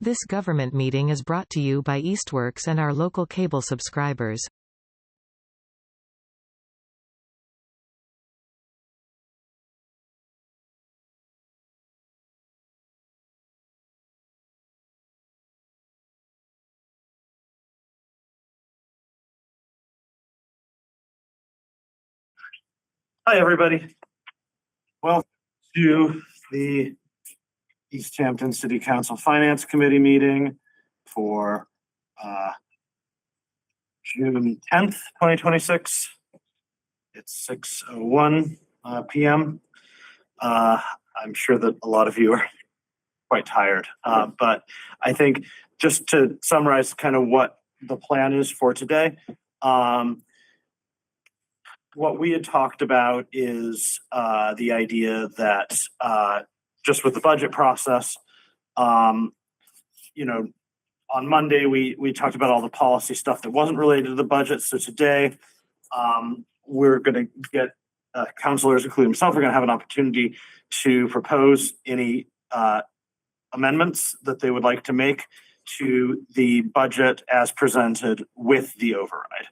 This government meeting is brought to you by Eastworks and our local cable subscribers. Hi, everybody. Welcome to the Easthampton City Council Finance Committee meeting for June 10th, 2026. It's 6:01 p.m. I'm sure that a lot of you are quite tired, but I think just to summarize kind of what the plan is for today, what we had talked about is the idea that just with the budget process, on Monday we talked about all the policy stuff that wasn't related to the budget. So today we're going to get counselors, including myself, are going to have an opportunity to propose any amendments that they would like to make to the budget as presented with the override.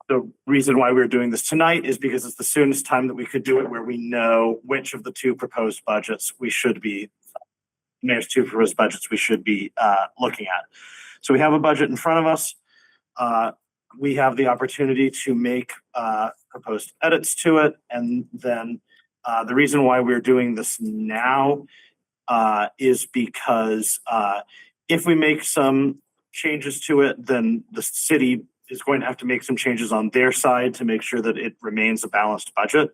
The reason why we're doing this tonight is because it's the soonest time that we could do it, where we know which of the two proposed budgets we should be, mayor's two proposed budgets we should be looking at. So we have a budget in front of us. We have the opportunity to make proposed edits to it. And then the reason why we're doing this now is because if we make some changes to it, then the city is going to have to make some changes on their side to make sure that it remains a balanced budget.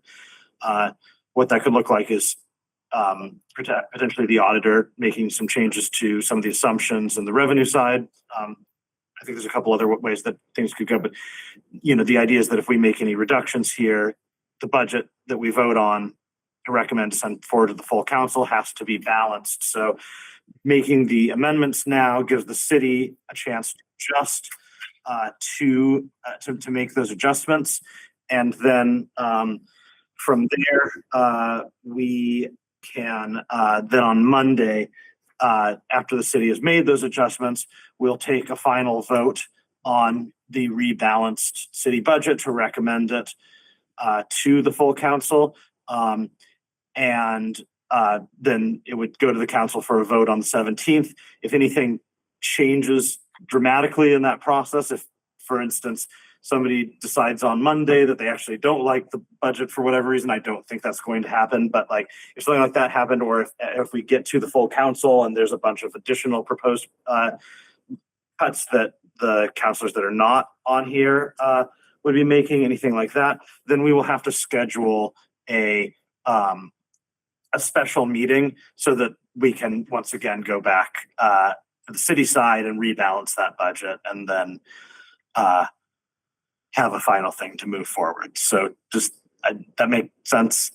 What that could look like is potentially the auditor making some changes to some of the assumptions and the revenue side. I think there's a couple other ways that things could go, but the idea is that if we make any reductions here, the budget that we vote on to recommend to send forward to the full council has to be balanced. So making the amendments now gives the city a chance to adjust to make those adjustments, and then from there we can then on Monday, after the city has made those adjustments, we'll take a final vote on the rebalanced city budget to recommend it to the full council, and then it would go to the council for a vote on the 17th. If anything changes dramatically in that process, if for instance somebody decides on Monday that they actually don't like the budget for whatever reason, I don't think that's going to happen, but like if something like that happened, or if we get to the full council and there's a bunch of additional proposed cuts that the councilors that are not on here would be making, anything like that, then we will have to schedule a special meeting so that we can once again go back to the city side and rebalance that budget, and then have a final thing to move forward. So that makes sense?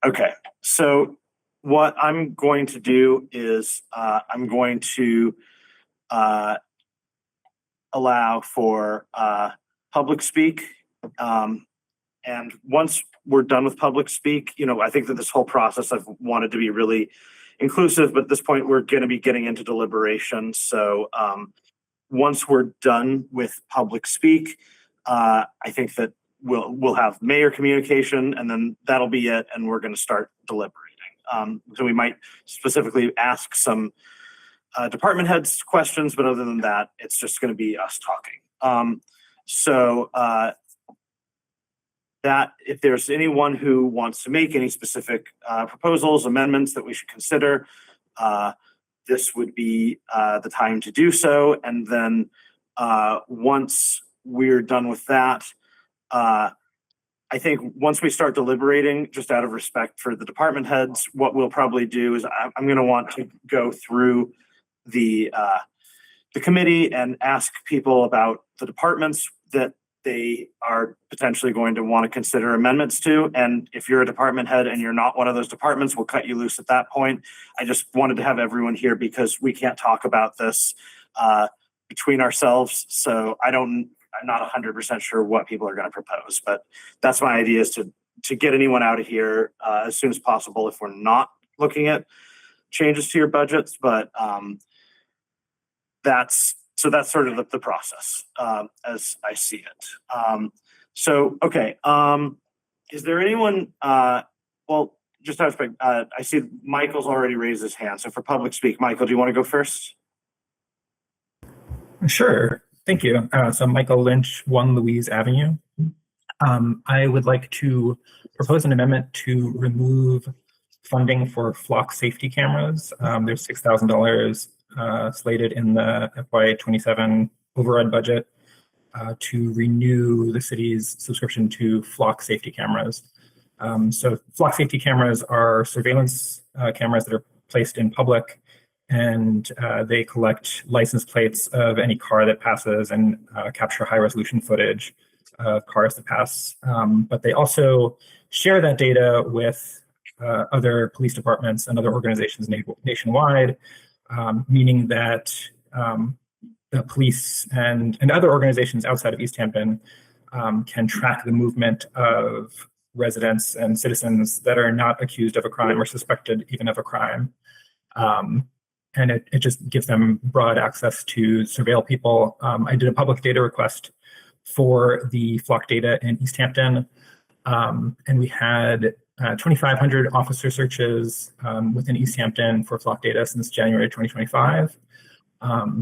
Okay, so what I'm going to do is I'm going to allow for public speak. And once we're done with public speak, I think that this whole process I've wanted to be really inclusive, but at this point we're going to be getting into deliberation. So once we're done with public speak, I think that we'll have mayor communication, and then that'll be it, and we're going to start deliberating. So we might specifically ask some department heads questions, but other than that, it's just going to be us talking. That if there's anyone who wants to make any specific proposals, amendments that we should consider, this would be the time to do so. And then once we're done with that, I think once we start deliberating, just out of respect for the department heads, what we'll probably do is I'm going to want to go through the committee and ask people about the departments that they are potentially going to want to consider amendments to. And if you're a department head and you're not one of those departments, we'll cut you loose at that point. I just wanted to have everyone here because we can't talk about this between ourselves. So I'm not 100% sure what people are going to propose, but that's my idea, is to get anyone out of here as soon as possible if we're not looking at changes to your budgets, but that's sort of the process as I see it. Is there anyone? Well, just out of respect, I see Michael's already raised his hand. So for public speak, Michael, do you want to go first? Sure. Thank you. So Michael Lynch, 1 Louise Avenue. I would like to propose an amendment to remove funding for flock safety cameras. There's $6,000 slated in the FY27 override budget to renew the city's subscription to flock safety cameras. So flock safety cameras are surveillance cameras that are placed in public, and they collect license plates of any car that passes and capture high resolution footage of cars that pass. But they also share that data with other police departments and other organizations nationwide, meaning that the police and other organizations outside of Easthampton can track the movement of residents and citizens that are not accused of a crime or suspected even of a crime. And it just gives them broad access to surveil people. I did a public data request for the flock data in Easthampton, and we had 2,500 officer searches within Easthampton for flock data since January 2025.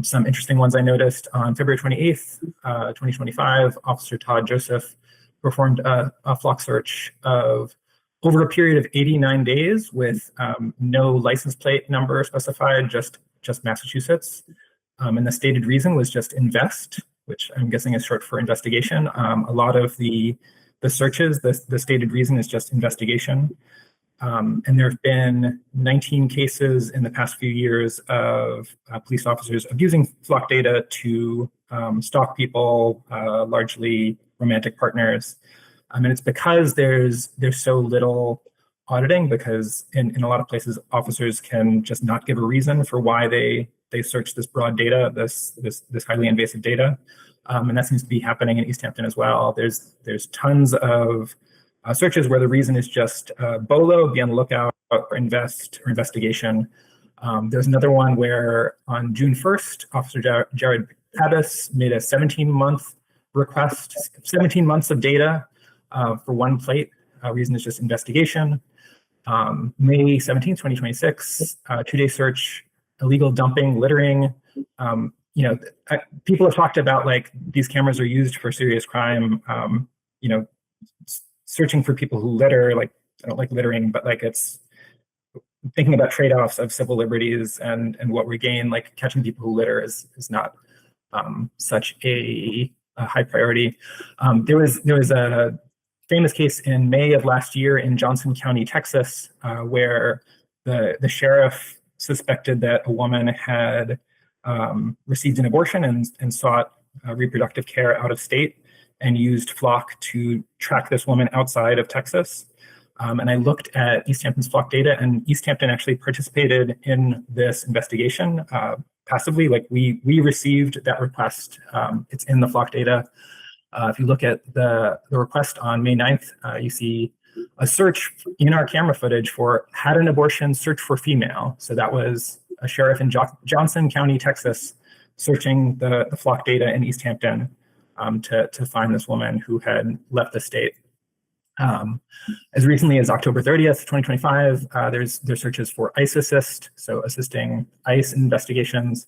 Some interesting ones I noticed: on February 28th, 2025, Officer Todd Joseph performed a flock search of over a period of 89 days with no license plate number specified, just Massachusetts. And the stated reason was just invest, which I'm guessing is short for investigation. A lot of the searches, the stated reason is just investigation. And there have been 19 cases in the past few years of police officers abusing flock data to stalk people, largely romantic partners. And it's because there's so little auditing, because in a lot of places, officers can just not give a reason for why they search this broad data, this highly invasive data. And that seems to be happening in Easthampton as well. There's tons of searches where the reason is just BOLO, be on the lookout for invest or investigation. There's another one where on June 1st, Officer Jared Pabis made a 17-month request, 17 months of data for one plate. Reason is just investigation. May 17th, 2026, 2-day search, illegal dumping, littering. People have talked about like these cameras are used for serious crime. Searching for people who litter, like I don't like littering, but like it's thinking about trade-offs of civil liberties and what we gain. Like catching people who litter is not such a high priority. There was a famous case in May of last year in Johnson County, Texas, where the sheriff suspected that a woman had received an abortion and sought reproductive care out of state, and used flock to track this woman outside of Texas. And I looked at Easthampton's flock data, and Easthampton actually participated in this investigation passively. Like we received that request. It's in the flock data. If you look at the request on May 9th, you see a search in our camera footage for had an abortion, search for female. So that was a sheriff in Johnson County, Texas, searching the flock data in Easthampton to find this woman who had left the state. As recently as October 30th, 2025, there's searches for ICE Assist, so assisting ICE investigations.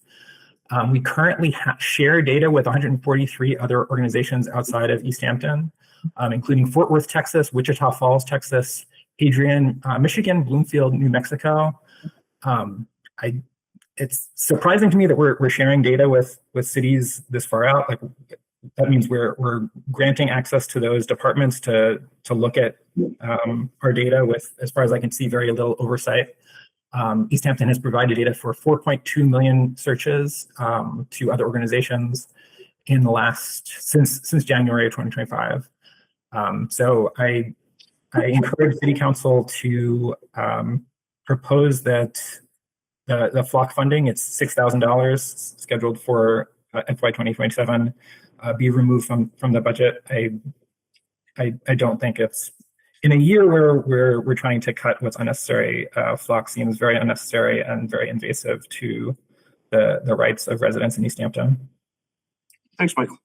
We currently share data with 143 other organizations outside of Easthampton, including Fort Worth, Texas, Wichita Falls, Texas, Adrian, Michigan, Bloomfield, New Mexico. It's surprising to me that we're sharing data with cities this far out. Like that means we're granting access to those departments to look at our data with, as far as I can see, very little oversight. Easthampton has provided data for 4.2 million searches to other organizations in the since January of 2025. So I encourage City Council to propose that the flock funding, it's $6,000 scheduled for FY 2027, be removed from the budget. I don't think it's in a year where we're trying to cut what's unnecessary, flock seems very unnecessary and very invasive to the rights of residents in Easthampton. Thanks, Michael.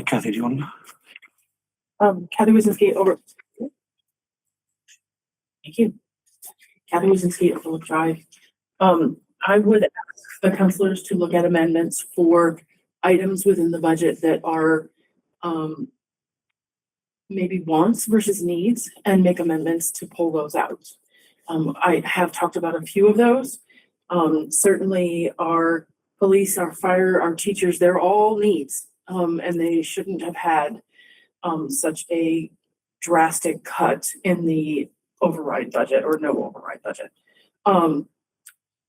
Kathy, do you want to? Kathy Wisinski over. Thank you. Kathy Wisinski, Overlook Drive. I would ask the councilors to look at amendments for items within the budget that are maybe wants versus needs, and make amendments to pull those out. I have talked about a few of those. Certainly our police, our fire, our teachers, they're all needs, and they shouldn't have had such a drastic cut in the override budget or no override budget.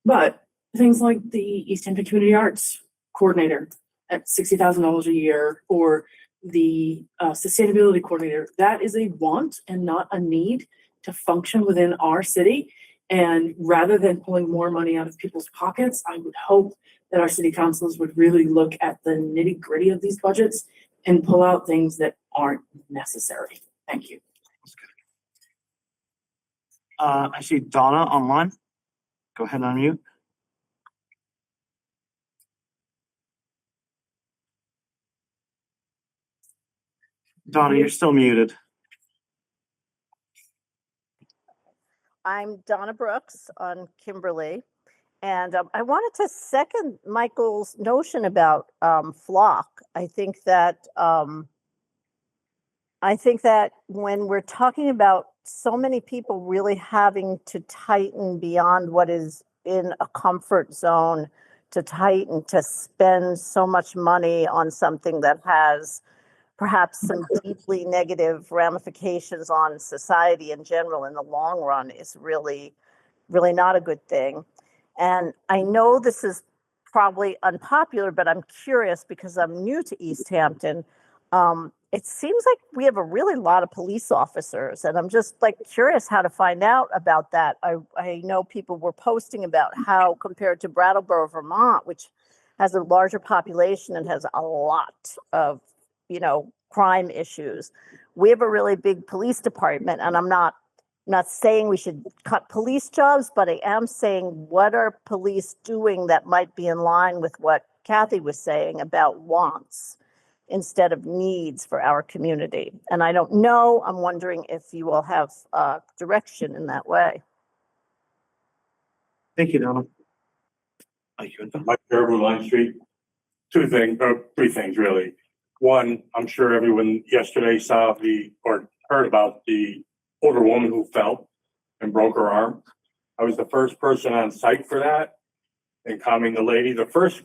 But things like the Easthampton Community Arts Coordinator at $60,000 a year, or the sustainability coordinator, that is a want and not a need to function within our city. And rather than pulling more money out of people's pockets, I would hope that our city councils would really look at the nitty gritty of these budgets and pull out things that aren't necessary. Thank you. I see Donna online. Go ahead and unmute. Donna, you're still muted. I'm Donna Brooks on Kimberly, and I wanted to second Michael's notion about flock. I think that when we're talking about so many people really having to tighten beyond what is in a comfort zone, to tighten, to spend so much money on something that has perhaps some deeply negative ramifications on society in general in the long run, is really, really not a good thing. And I know this is probably unpopular, but I'm curious because I'm new to Easthampton. It seems like we have a really lot of police officers, and I'm just like curious how to find out about that. I know people were posting about how, compared to Brattleboro, Vermont, which has a larger population and has a lot of, crime issues, we have a really big police department. And I'm not saying we should cut police jobs, but I am saying, what are police doing that might be in line with what Kathy was saying about wants instead of needs for our community? And I don't know, I'm wondering if you all have direction in that way. Thank you, Donna. Mike Caribou, Line Street. Three things really. One, I'm sure everyone yesterday saw or heard about the older woman who fell and broke her arm. I was the first person on site for that and calming the lady. The first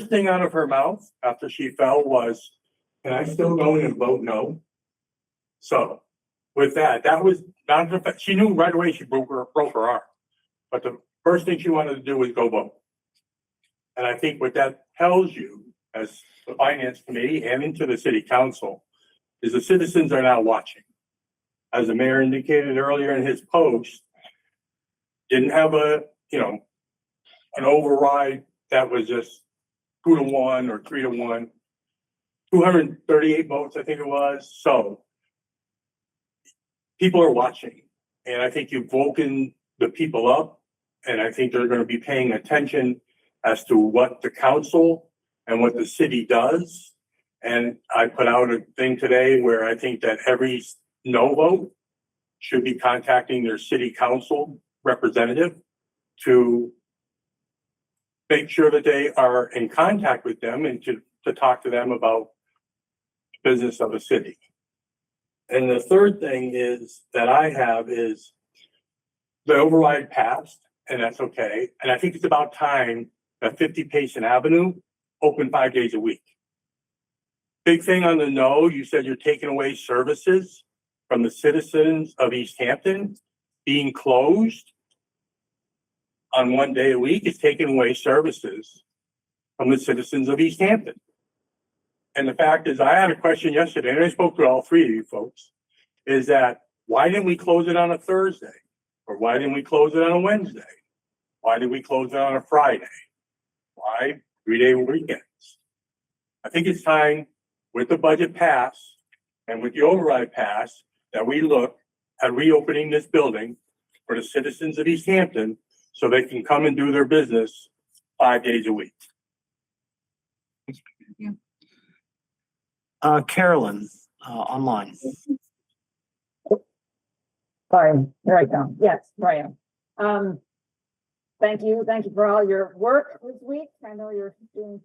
thing out of her mouth after she fell was, "Can I still go in and vote no?" So with that was not, she knew right away she broke her arm. But the first thing she wanted to do was go vote. And I think what that tells you, as the finance committee and into the city council, is the citizens are now watching. As the mayor indicated earlier in his post, didn't have an override that was just 2-1 or 3-1, 238 votes, I think it was. So people are watching, and I think you've woken the people up, and I think they're going to be paying attention as to what the council and what the city does. And I put out a thing today where I think that every no vote should be contacting their city council representative to make sure that they are in contact with them and to talk to them about the business of the city. And the third thing is that I have is the override passed, and that's okay. And I think it's about time that 50 Payson Avenue open 5 days a week. Big thing on the no, you said you're taking away services from the citizens of Easthampton. Being closed on 1 day a week is taking away services from the citizens of Easthampton. And the fact is, I had a question yesterday, and I spoke to all three of you folks, is that why didn't we close it on a Thursday? Or why didn't we close it on a Wednesday? Why did we close it on a Friday? Why 3-day weekends? I think it's time, with the budget passed, and with the override pass, that we look at reopening this building for the citizens of Easthampton so they can come and do their business 5 days a week. Carolyn, online. Sorry, here I come. Yes, here I am. Thank you for all your work this week. I know you're doing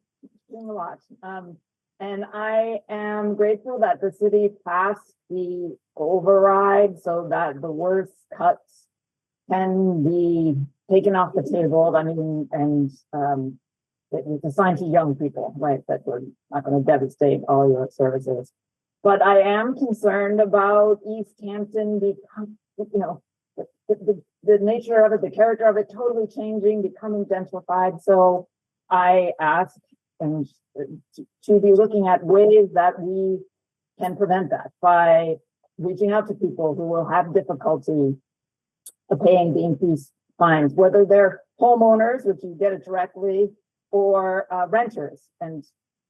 a lot. And I am grateful that the city passed the override so that the worst cuts can be taken off the table. I mean, and it's assigned to young people, right? That we're not going to devastate all your services. But I am concerned about Easthampton become, the nature of it, the character of it totally changing, becoming gentrified. So I ask and to be looking at ways that we can prevent that by reaching out to people who will have difficulty paying the increased fines, whether they're homeowners, which you get it directly, or renters. And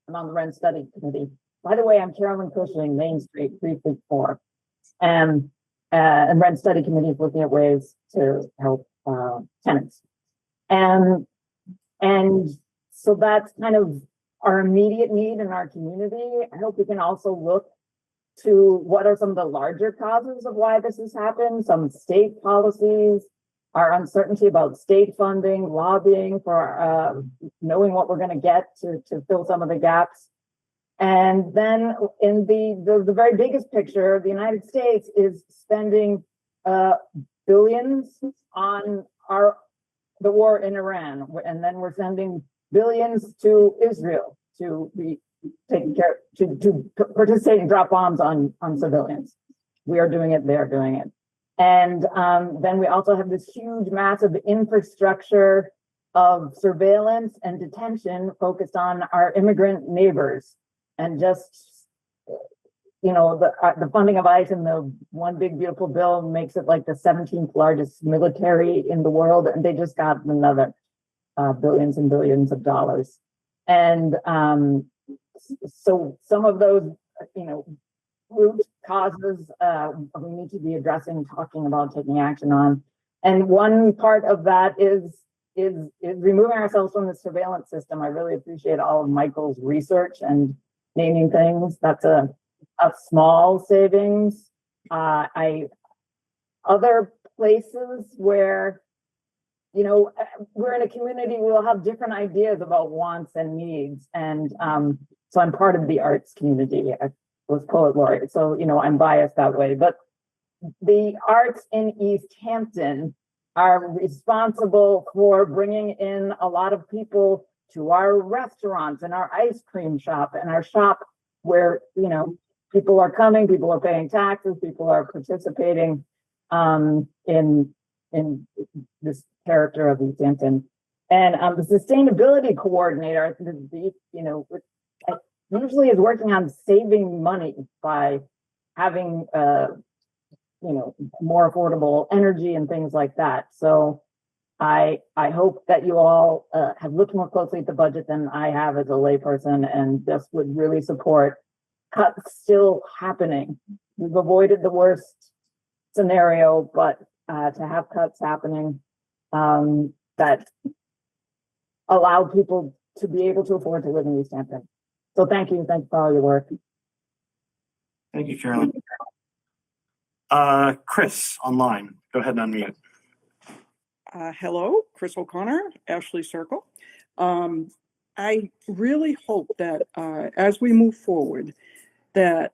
I'm on the rent study committee. By the way, I'm Carolyn Cushing, Main Street, 334. And rent study committee is looking at ways to help tenants. And so that's kind of our immediate need in our community. I hope we can also look to what are some of the larger causes of why this has happened, some state policies, our uncertainty about state funding, lobbying for knowing what we're going to get to fill some of the gaps. And then in the very biggest picture, the United States is spending billions on the war in Iran, and then we're sending billions to Israel to be taking care to participate and drop bombs on civilians. We are doing it; they're doing it. And then we also have this huge, massive infrastructure of surveillance and detention focused on our immigrant neighbors. And just, the funding of ICE in the one big beautiful bill makes it like the 17th largest military in the world. And they just got another billions and billions of dollars. And so some of those, root causes we need to be addressing, talking about, taking action on. And one part of that is removing ourselves from the surveillance system. I really appreciate all of Michael's research and naming things. That's a small savings. Other places where, we're in a community, we'll have different ideas about wants and needs. And so I'm part of the arts community. I was poet laureate, so, I'm biased that way. But the arts in Easthampton are responsible for bringing in a lot of people to our restaurants and our ice cream shop and our shop where, people are coming, people are paying taxes, people are participating in this character of Easthampton. And the sustainability coordinator, usually is working on saving money by having, more affordable energy and things like that. So I hope that you all have looked more closely at the budget than I have as a layperson, and just would really support cuts still happening. We've avoided the worst scenario, but to have cuts happening that allow people to be able to afford to live in Easthampton. So thank you for all your work. Thank you, Carolyn. Chris, online. Go ahead and unmute. Hello, Chris O'Connor, Ashley Circle. I really hope that as we move forward, that,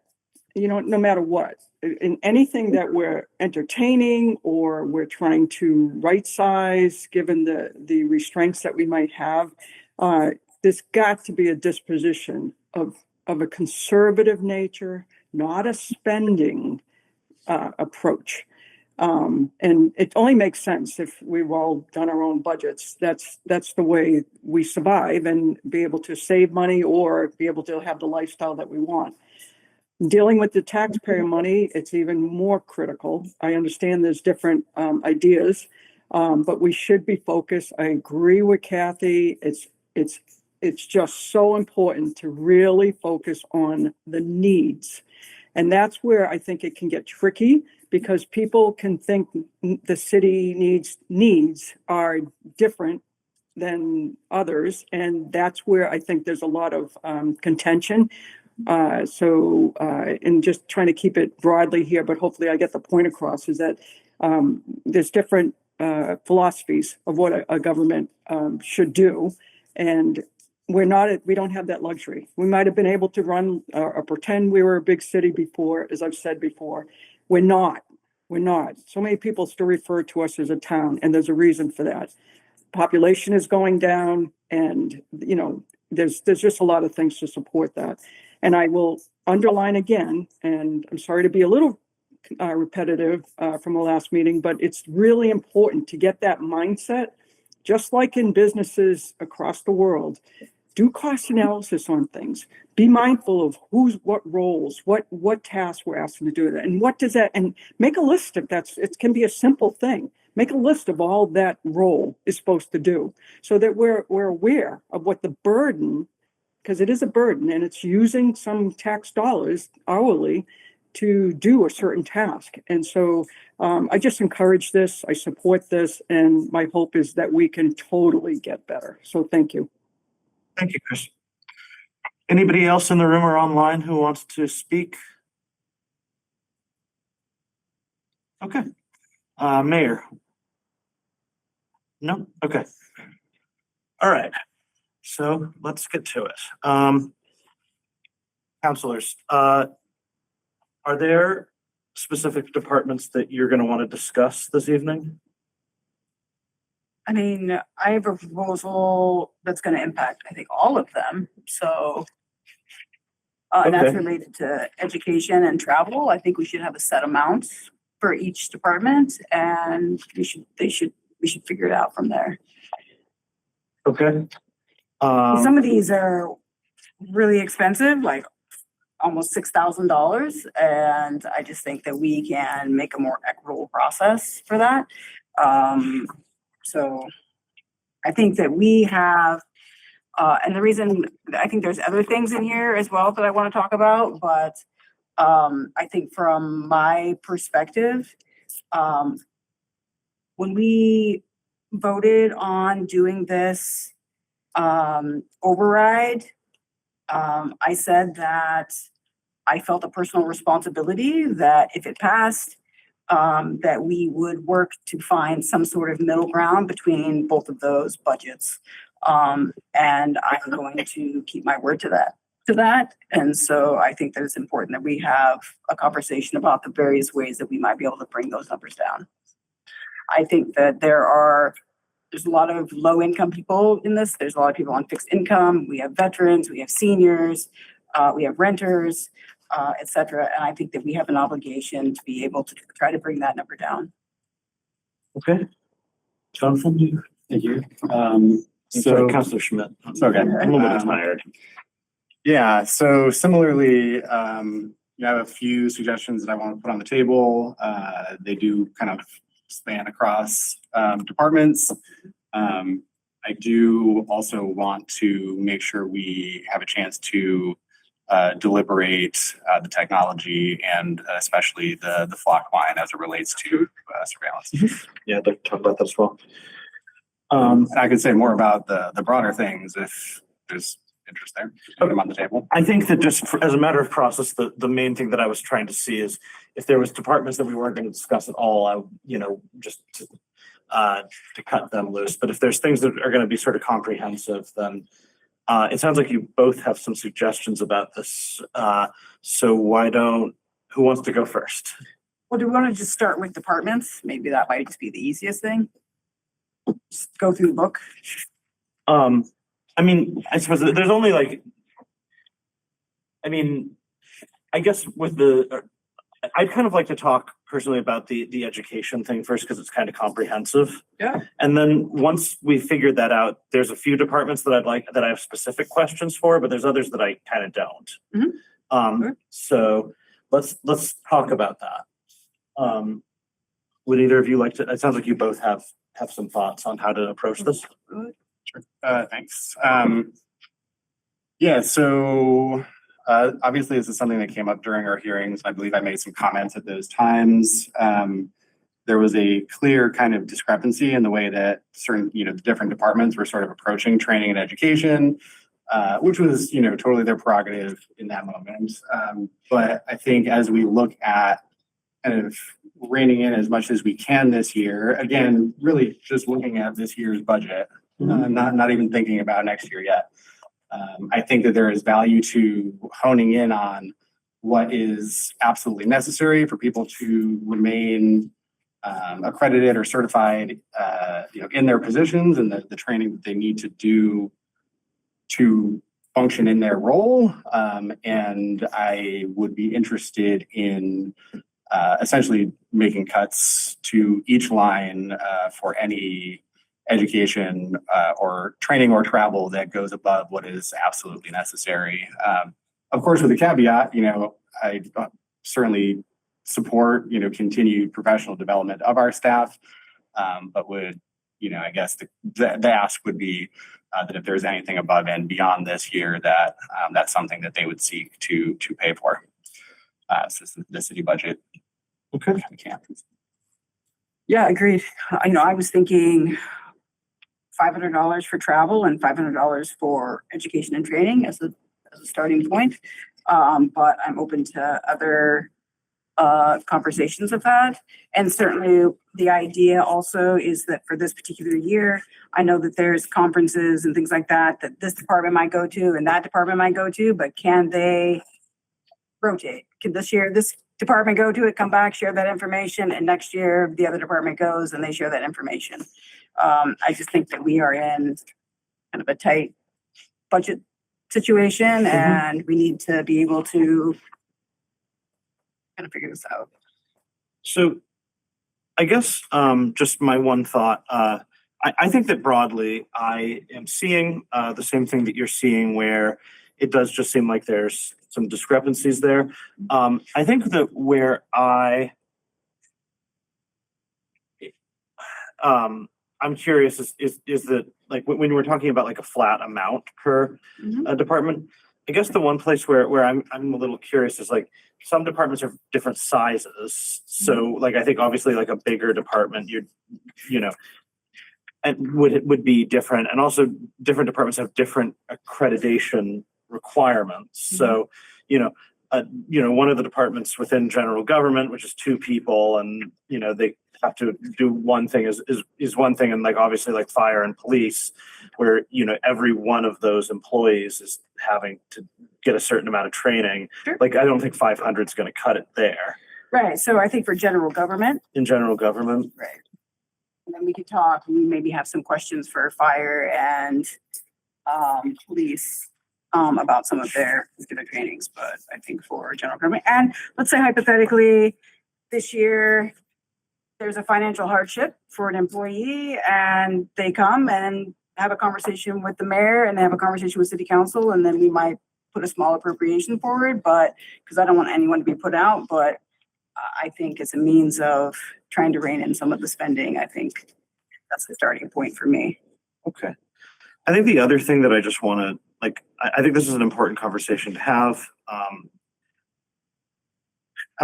no matter what, in anything that we're entertaining or we're trying to right size, given the restraints that we might have, there's got to be a disposition of a conservative nature, not a spending approach. And it only makes sense if we've all done our own budgets. That's the way we survive and be able to save money or be able to have the lifestyle that we want. Dealing with the taxpayer money, it's even more critical. I understand there's different ideas, but we should be focused. I agree with Kathy. It's just so important to really focus on the needs. And that's where I think it can get tricky, because people can think the city needs are different than others. And that's where I think there's a lot of contention. And just trying to keep it broadly here, but hopefully I get the point across, is that there's different philosophies of what a government should do. And we don't have that luxury. We might have been able to run or pretend we were a big city before, as I've said before. We're not. So many people still refer to us as a town, and there's a reason for that. Population is going down, and there's just a lot of things to support that. And I will underline again, and I'm sorry to be a little repetitive from the last meeting, but it's really important to get that mindset, just like in businesses across the world. Do cost analysis on things. Be mindful of what roles, what tasks we're asking to do that, and what does that, and make a list if it can be a simple thing. Make a list of all that role is supposed to do, so that we're aware of what the burden, because it is a burden, and it's using some tax dollars hourly to do a certain task. And so I just encourage this, I support this, and my hope is that we can totally get better. So thank you. Thank you, Chris. Anybody else in the room or online who wants to speak? Okay. Mayor? No? Okay. All right. So let's get to it. Counselors, are there specific departments that you're going to want to discuss this evening? I mean, I have a proposal that's going to impact, I think, all of them. So, and that's Okay. related to education and travel. I think we should have a set amount for each department, and we should figure it out from there. Okay. Some of these are really expensive, like almost $6,000, and I just think that we can make a more equitable process for that. So I think that we have, and the reason I think there's other things in here as well that I want to talk about, but I think from my perspective, when we voted on doing this override, I said that I felt a personal responsibility that if it passed, that we would work to find some sort of middle ground between both of those budgets. And I'm going to keep my word to that. And so I think that it's important that we have a conversation about the various ways that we might be able to bring those numbers down. I think that there's a lot of low income people in this. There's a lot of people on fixed income. We have veterans, we have seniors, we have renters, et cetera. And I think that we have an obligation to be able to try to bring that number down. Okay. Jonathan? Thank you. So Councilor Schmidt. It's okay. I'm a little bit tired. Yeah, so similarly, you have a few suggestions that I want to put on the table. They do kind of span across departments. I do also want to make sure we have a chance to deliberate the technology and especially the flock line as it relates to surveillance. Yeah, I'd like to talk about that as well. And I could say more about the broader things if there's interest there. Put them on the table. I think that just as a matter of process, the main thing that I was trying to see is if there was departments that we weren't going to discuss at all, just to cut them loose. But if there's things that are going to be sort of comprehensive, then it sounds like you both have some suggestions about this. So who wants to go first? Well, do we want to just start with departments? Maybe that might just be the easiest thing. Just go through the book. I mean, I suppose there's only I guess I'd kind of like to talk personally about the education thing first because it's kind of comprehensive. Yeah. And then once we figured that out, there's a few departments that I have specific questions for, but there's others that I kind of don't. Mm-hmm. Sure. So let's talk about that. Would either of you like to? It sounds like you both have some thoughts on how to approach this. Sure. Thanks. Yeah, so Obviously, this is something that came up during our hearings. I believe I made some comments at those times. There was a clear kind of discrepancy in the way that certain, different departments were sort of approaching training and education, which was, totally their prerogative in that moment. But I think as we look at kind of reining in as much as we can this year, again, really just looking at this year's budget, not even thinking about next year yet. I think that there is value to honing in on what is absolutely necessary for people to remain accredited or certified, in their positions, and the training that they need to do to function in their role. And I would be interested in essentially making cuts to each line for any education or training or travel that goes above what is absolutely necessary. Of course, with the caveat, I certainly support, continued professional development of our staff, but would, I guess the ask would be that if there's anything above and beyond this year, that that's something that they would seek to pay for. So the city budget. Okay. Yeah, agreed. I was thinking $500 for travel and $500 for education and training as a starting point. But I'm open to other conversations of that. And certainly the idea also is that for this particular year, I know that there's conferences and things like that this department might go to and that department might go to, but can they rotate? Can this year this department go to it, come back, share that information, and next year the other department goes and they share that information? I just think that we are in kind of a tight budget situation, and we need to be able to kind of figure this out. So I guess just my one thought, I think that broadly I am seeing the same thing that you're seeing, where it does just seem like there's some discrepancies there. I think that where I'm curious is that, like, when we're talking about like a flat amount per department, I guess the one place where I'm a little curious is, like, some departments are different sizes. So, like, I think obviously like a bigger department, and would be different, and also different departments have different accreditation requirements. So, one of the departments within general government, which is 2 people, and they have to do one thing is one thing, and like obviously like fire and police, where every one of those employees is having to get a certain amount of training. Sure. Like, I don't think 500 is going to cut it there. Right. So I think for general government. In general government. Right. And then we could talk, we maybe have some questions for fire and police about some of their particular trainings, but I think for general government, and let's say hypothetically, this year, there's a financial hardship for an employee, and they come and have a conversation with the mayor, and they have a conversation with city council, and then we might put a small appropriation forward, but because I don't want anyone to be put out, but I think it's a means of trying to rein in some of the spending. I think that's the starting point for me. Okay. I think the other thing that I just want to, like, I think this is an important conversation to have. I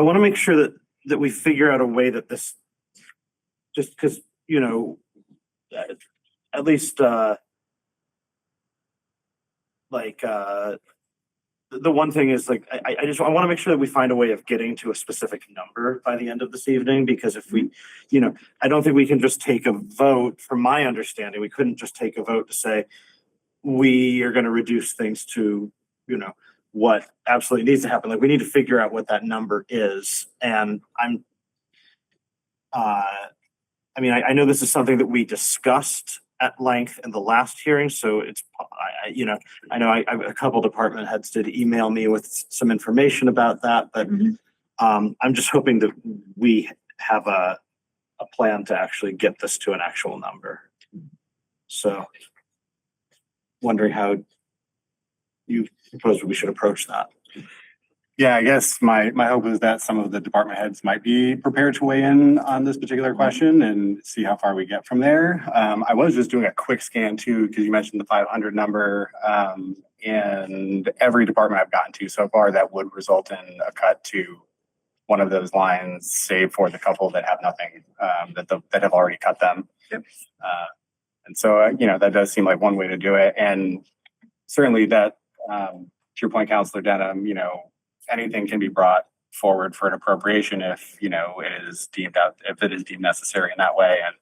want to make sure that we figure out a way that this, just because, at least the one thing is, like, I want to make sure that we find a way of getting to a specific number by the end of this evening, because if we, I don't think we can just take a vote. From my understanding, we couldn't just take a vote to say we are going to reduce things to, what absolutely needs to happen. Like, we need to figure out what that number is. And I know this is something that we discussed at length in the last hearing, so it's, I know a couple department heads did email me with some information about that, but I'm just hoping that we have a plan to actually get this to an actual number. So, wondering how you propose we should approach that. Yeah, I guess my hope is that some of the department heads might be prepared to weigh in on this particular question and see how far we get from there. I was just doing a quick scan too, because you mentioned the 500 number. And every department I've gotten to so far, that would result in a cut to one of those lines, save for the couple that have nothing, that have already cut them. Yep. And so, that does seem like one way to do it. And certainly that, to your point, Counselor Denham, anything can be brought forward for an appropriation if, it is deemed necessary in that way. And,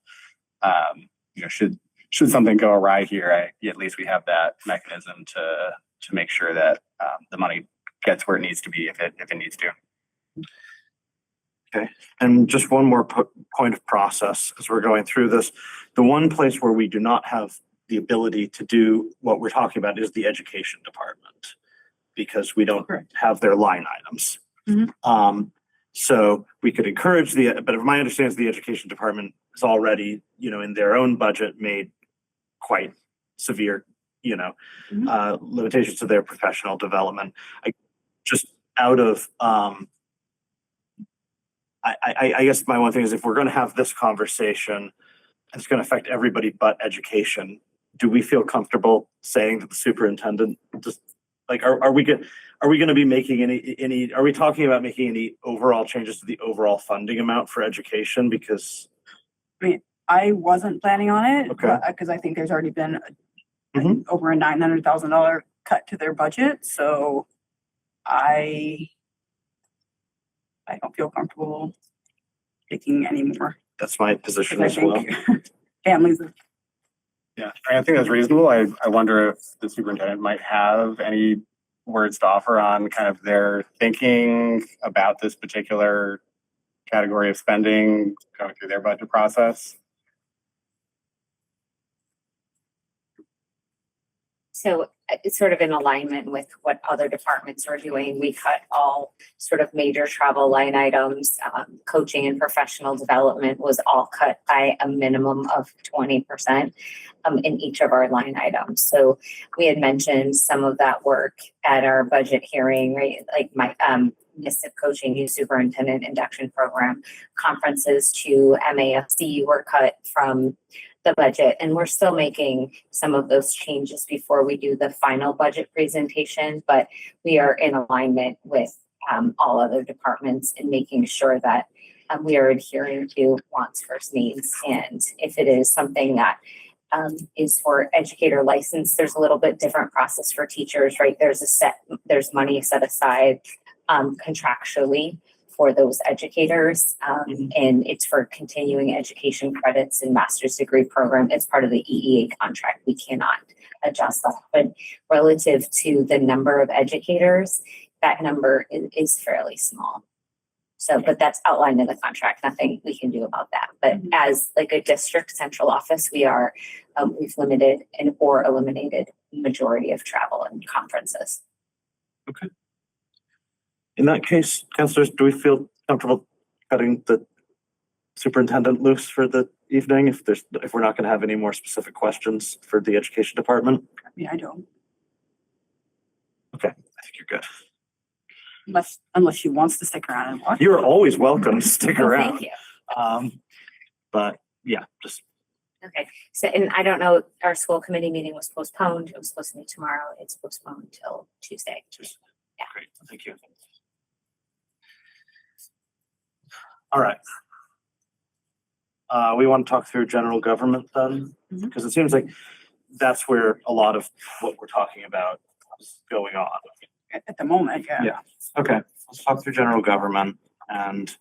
should something go awry here, at least we have that mechanism to make sure that, the money gets where it needs to be if it needs to. Okay, and just one more point of process as we're going through this. The one place where we do not have the ability to do what we're talking about is the education department, because we don't have their line items. So we could encourage but if my understanding is the education department is already, in their own budget made quite severe, limitations to their professional development. I guess my one thing is, if we're going to have this conversation, it's going to affect everybody but education. Do we feel comfortable saying that the superintendent just are we going to be making are we talking about making any overall changes to the overall funding amount for education? Because I wasn't planning on it, because I think there's already been over a $900,000 cut to their budget. So I don't feel comfortable taking any more. That's my position as well. Families. Yeah, I think that's reasonable. I wonder if the superintendent might have any words to offer on kind of their thinking about this particular category of spending going through their budget process. So it's sort of in alignment with what other departments are doing. We cut all sort of major travel line items. Coaching and professional development was all cut by a minimum of 20% in each of our line items. So we had mentioned some of that work at our budget hearing, right? Like my NISTIP coaching, new superintendent induction program, conferences to MAFC were cut from the budget, and we're still making some of those changes before we do the final budget presentation, but we are in alignment with all other departments in making sure that we are adhering to wants first needs. And if it is something that is for educator license, there's a little bit different process for teachers, right? There's money set aside contractually for those educators, and it's for continuing education credits and master's degree program. It's part of the EEA contract. We cannot adjust that. But relative to the number of educators, that number is fairly small. So, but that's outlined in the contract. Nothing we can do about that. But as like a district central office, we've limited or eliminated majority of travel and conferences. Okay. In that case, councilors, do we feel comfortable cutting the superintendent loose for the evening if we're not going to have any more specific questions for the education department? I don't. Okay, I think you're good. Unless she wants to stick around and watch. You're always welcome to stick around. Thank you. But yeah, just. Okay, so, and I don't know, our school committee meeting was postponed. It was supposed to be tomorrow. It's postponed until Tuesday. Yeah. Great, thank you. All right. We want to talk through general government then, because it seems like that's where a lot of what we're talking about is going on. At the moment, yeah. Yeah. Okay, let's talk through general government, and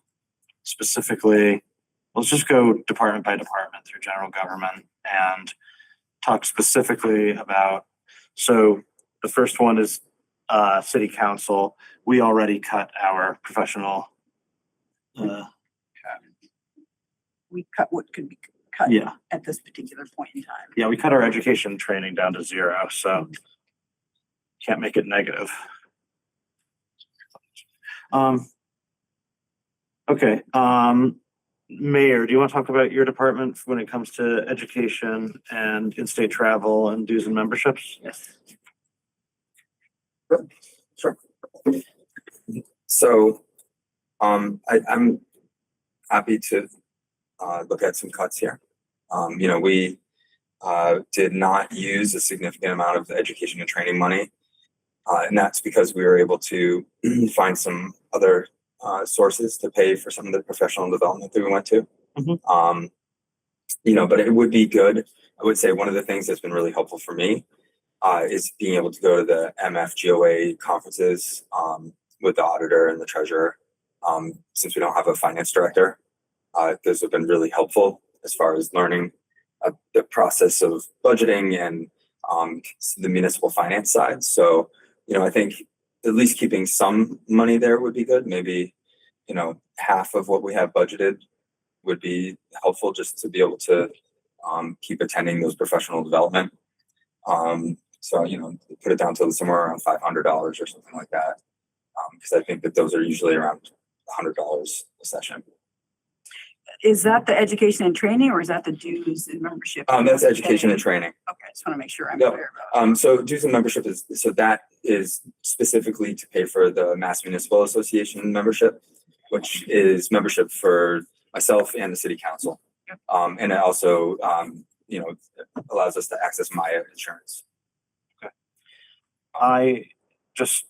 specifically, let's just go department by department through general government and talk specifically about, so the first one is city council. We already cut our professional We cut what could be cut at this particular point in time. Yeah, we cut our education training down to 0, so can't make it negative. Okay, Mayor, do you want to talk about your department when it comes to education and in-state travel and dues and memberships? Yes. Sure. So, I'm happy to look at some cuts here. We did not use a significant amount of the education and training money. And that's because we were able to find some other sources to pay for some of the professional development that we went to. Mhm. But it would be good. I would say one of the things that's been really helpful for me is being able to go to the MFGOA conferences with the auditor and the treasurer. Since we don't have a finance director, those have been really helpful as far as learning the process of budgeting and the municipal finance side. So, I think at least keeping some money there would be good. Maybe, half of what we have budgeted would be helpful just to be able to keep attending those professional development. So, put it down to somewhere around $500 or something like that. Because I think that those are usually around $100 a session. Is that the education and training, or is that the dues and membership? That's education and training. Okay, I just want to make sure I'm Yep. clear about. So dues and membership that is specifically to pay for the Mass Municipal Association membership, which is membership for myself and the city council. And it also, allows us to access Maya insurance. I just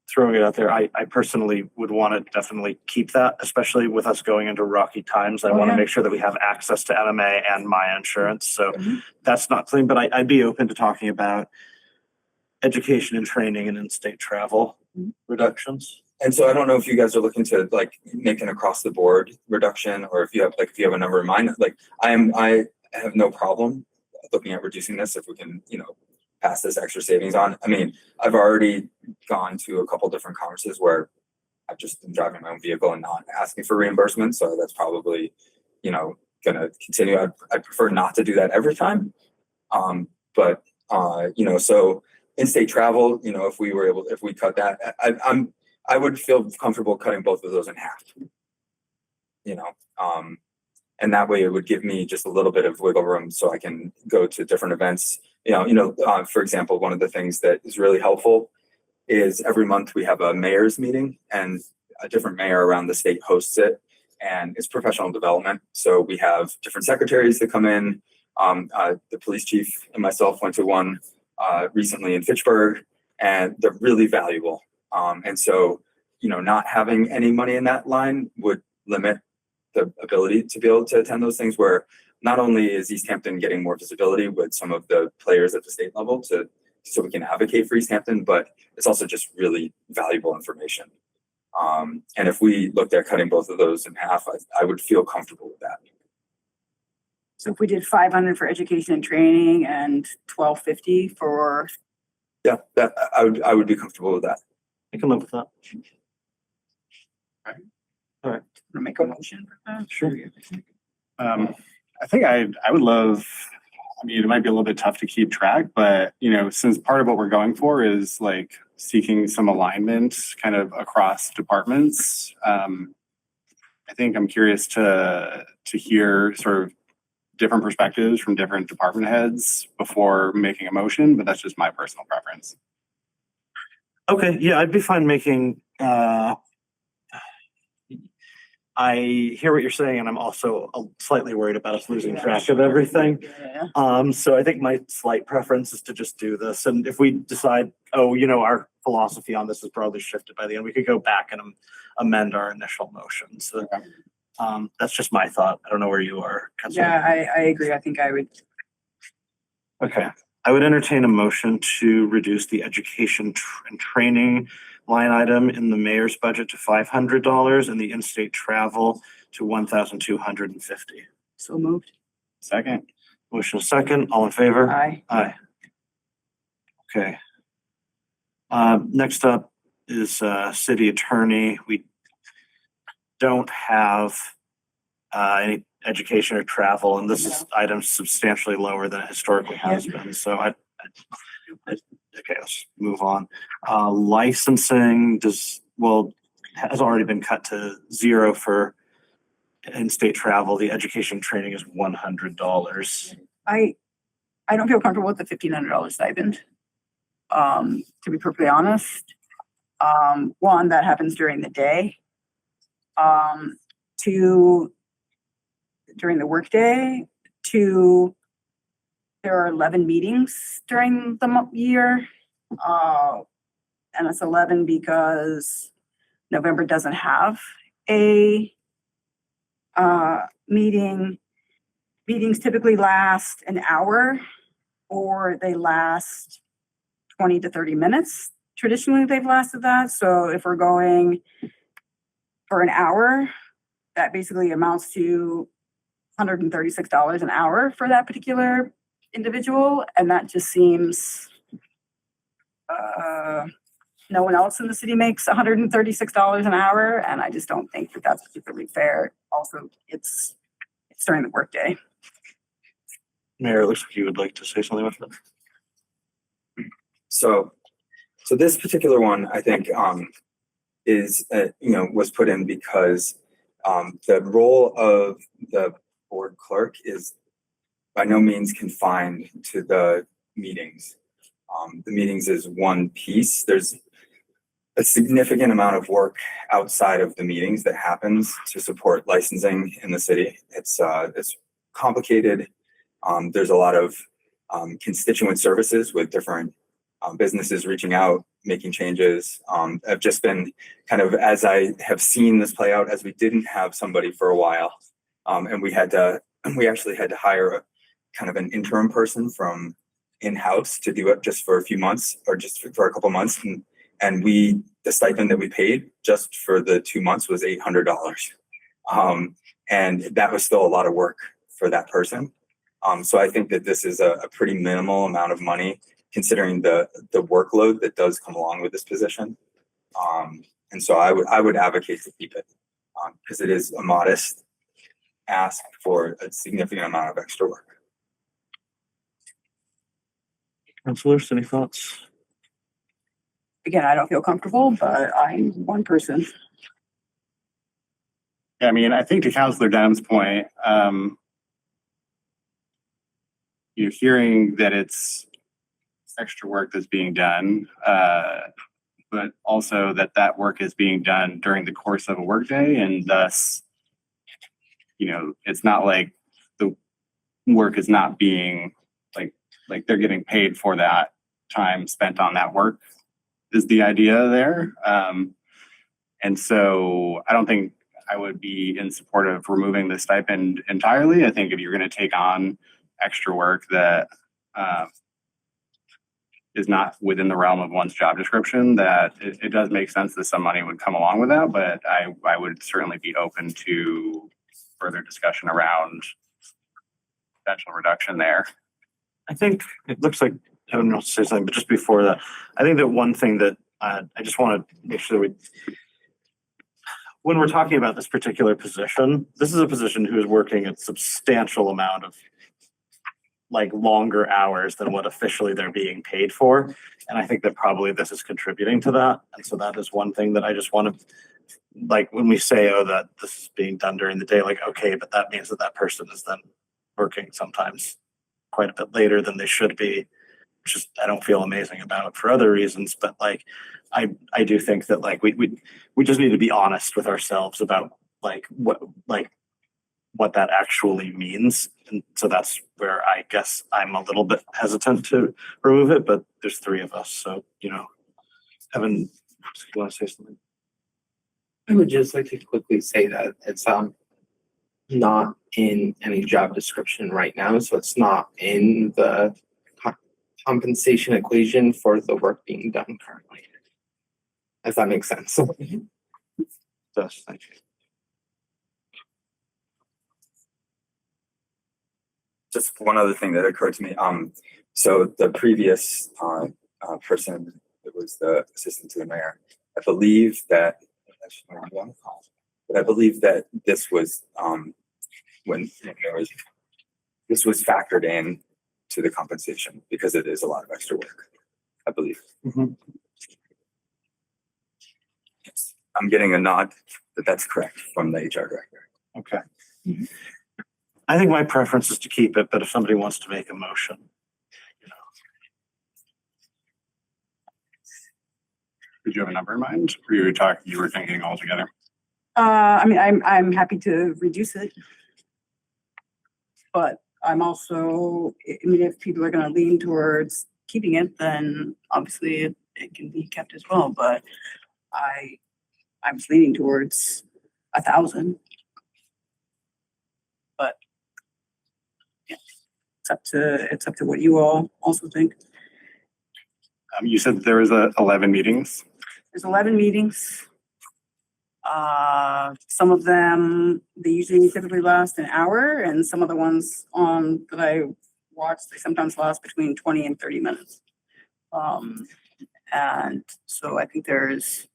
throwing it out there, I personally would want to definitely keep that, especially with us going into rocky times. I want to make sure that we have access to MMA and Maya insurance. So that's not clean, but I'd be open to talking about education and training and in-state travel reductions. And so I don't know if you guys are looking to make an across the board reduction, or if you have a number in mind. I have no problem looking at reducing this if we can, pass this extra savings on. I mean, I've already gone to a couple different conferences where I've just been driving my own vehicle and not asking for reimbursement. So that's probably, gonna continue. I'd prefer not to do that every time. So in-state travel, if we cut that, I would feel comfortable cutting both of those in half. And that way it would give me just a little bit of wiggle room so I can go to different events. For example, one of the things that is really helpful is every month we have a mayor's meeting, and a different mayor around the state hosts it, and it's professional development. So we have different secretaries that come in. The police chief and myself went to one recently in Fitchburg, and they're really valuable. And so, not having any money in that line would limit the ability to be able to attend those things, where not only is Easthampton getting more visibility with some of the players at the state level so we can advocate for Easthampton, but it's also just really valuable information. And if we looked at cutting both of those in half, I would feel comfortable with that. So if we did 500 for education and training and 1250 for. Yeah, that I would be comfortable with that. I can live with that. All right. Make a motion for that? Sure. I think I would love, it might be a little bit tough to keep track, but, since part of what we're going for is seeking some alignment kind of across departments, I think I'm curious to hear sort of different perspectives from different department heads before making a motion, but that's just my personal preference. Okay, yeah, I'd be fine making, I hear what you're saying, and I'm also slightly worried about us losing track of everything. So I think my slight preference is to just do this. And if we decide, our philosophy on this is broadly shifted by the end, we could go back and amend our initial motion. So that's just my thought. I don't know where you are. Yeah, I agree. I think I would. Okay. I would entertain a motion to reduce the education and training line item in the mayor's budget to $500 and the in-state travel to $1,250. So moved. Second. Motion second. All in favor? Aye. Aye. Okay. Next up is city attorney. We don't have any education or travel, and this is item substantially lower than it historically has been. So okay, let's move on. Licensing has already been cut to $0 for in-state travel. The education training is $100. I don't feel comfortable with the $1,500 stipend. To be perfectly honest, One, that happens during the day. Two, during the workday. Two, there are 11 meetings during the year. And it's 11 because November doesn't have a meeting. Meetings typically last an hour or they last 20 to 30 minutes. Traditionally, they've lasted that. So if we're going for an hour, that basically amounts to $136 an hour for that particular individual. And that just seems, no one else in the city makes $136 an hour. And I just don't think that that's particularly fair. Also, it's during the workday. Mayor, it looks like you would like to say something with that. So this particular one, I think, is, was put in because the role of the board clerk is by no means confined to the meetings. The meetings is one piece. There's a significant amount of work outside of the meetings that happens to support licensing in the city. It's complicated. There's a lot of constituent services with different businesses reaching out, making changes. I've just been kind of, as I have seen this play out, as we didn't have somebody for a while, and we actually had to hire kind of an interim person from in-house to do it just for a few months or just for a couple months. And the stipend that we paid just for the 2 months was $800. And that was still a lot of work for that person. So I think that this is a pretty minimal amount of money considering the workload that does come along with this position. And so I would advocate to keep it because it is a modest ask for a significant amount of extra work. Councilors, any thoughts? Again, I don't feel comfortable, but I'm one person. Yeah, I mean, I think to Councilor Dunham's point, you're hearing that it's extra work that's being done, but also that work is being done during the course of a workday, and thus, it's not like the work is not being like they're getting paid for that time spent on that work is the idea there. And so I don't think I would be in support of removing the stipend entirely. I think if you're going to take on extra work that is not within the realm of one's job description, that it does make sense that some money would come along with that, but I would certainly be open to further discussion around potential reduction there. I think it looks like Kevin wants to say something, but just before that, I think that one thing that I just want to make sure that when we're talking about this particular position, this is a position who is working a substantial amount of longer hours than what officially they're being paid for. And I think that probably this is contributing to that. And so that is one thing that I just want to, when we say, oh, that this is being done during the day, okay, but that means that person is then working sometimes quite a bit later than they should be, which is, I don't feel amazing about for other reasons, but I do think that we just need to be honest with ourselves about what that actually means. And so that's where I guess I'm a little bit hesitant to remove it, but there's three of us. So, Evan, you want to say something? I would just like to quickly say that it's not in any job description right now, so it's not in the compensation equation for the work being done currently. If that makes sense. Yes, thank you. Just one other thing that occurred to me. So the previous person that was the assistant to the mayor, I believe that this was when this was factored in to the compensation because it is a lot of extra work, I believe. Mm-hmm. Yes. I'm getting a nod that that's correct from the HR director. Okay. Mm-hmm. I think my preference is to keep it, but if somebody wants to make a motion, Did you have a number in mind? Or you were thinking altogether? I mean, I'm happy to reduce it. But I'm also, I mean, if people are gonna lean towards keeping it, then obviously it can be kept as well, but I was leaning towards 1,000. But yeah, it's up to what you all also think. You said there was 11 meetings. There's 11 meetings. Some of them, they usually typically last an hour, and some of the ones that I watched, they sometimes last between 20 and 30 minutes. And so I think there's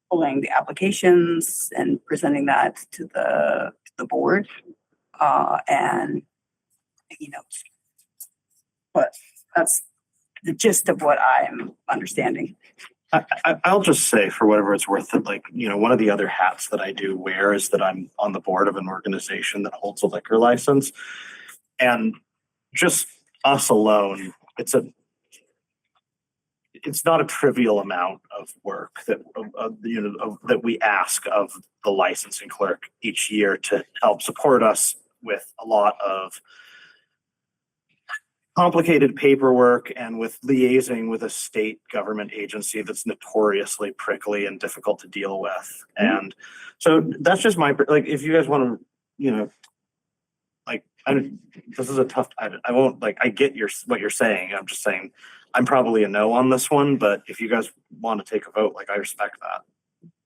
pulling the applications and presenting that to the board, and taking notes. But that's the gist of what I'm understanding. I'll just say, for whatever it's worth, that one of the other hats that I do wear is that I'm on the board of an organization that holds a liquor license, and just us alone, it's not a trivial amount of work that that we ask of the licensing clerk each year to help support us with a lot of complicated paperwork and with liaising with a state government agency that's notoriously prickly and difficult to deal with. And so that's just if you guys want to, this is a tough, I won't, I get what you're saying. I'm just saying, I'm probably a no on this one, but if you guys want to take a vote, I respect that.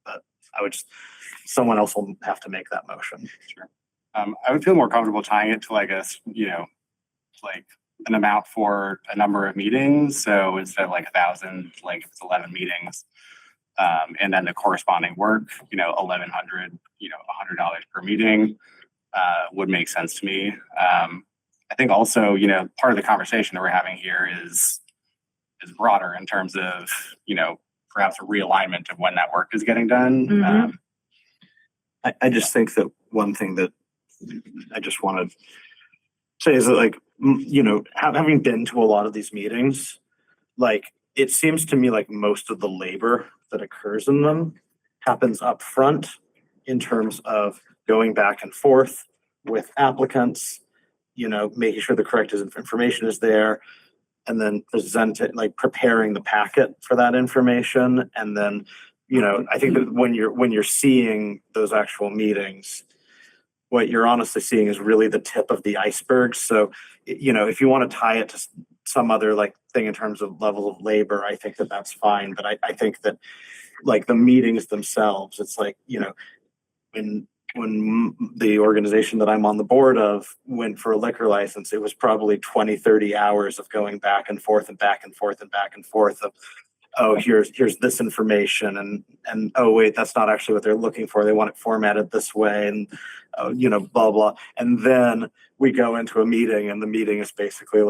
But I would someone else will have to make that motion. Sure. I would feel more comfortable tying it to an amount for a number of meetings. So instead of 1,000, if it's 11 meetings, and then the corresponding work, $1,100, $100 per meeting, would make sense to me. I think also, part of the conversation that we're having here is broader in terms of, perhaps a realignment of when that work is getting done. Mm-hmm. I just think that one thing that I just want to say is that having been to a lot of these meetings, it seems to me like most of the labor that occurs in them happens up front in terms of going back and forth with applicants, making sure the correct information is there, and then preparing the packet for that information. And then, I think that when you're seeing those actual meetings, what you're honestly seeing is really the tip of the iceberg. So, if you want to tie it to some other thing in terms of level of labor, I think that that's fine. But I think that the meetings themselves, it's when the organization that I'm on the board of went for a liquor license, it was probably 20, 30 hours of going back and forth and back and forth and back and forth of, oh, here's this information, and oh wait, that's not actually what they're looking for. They want it formatted this way, and blah blah. And then we go into a meeting, and the meeting is basically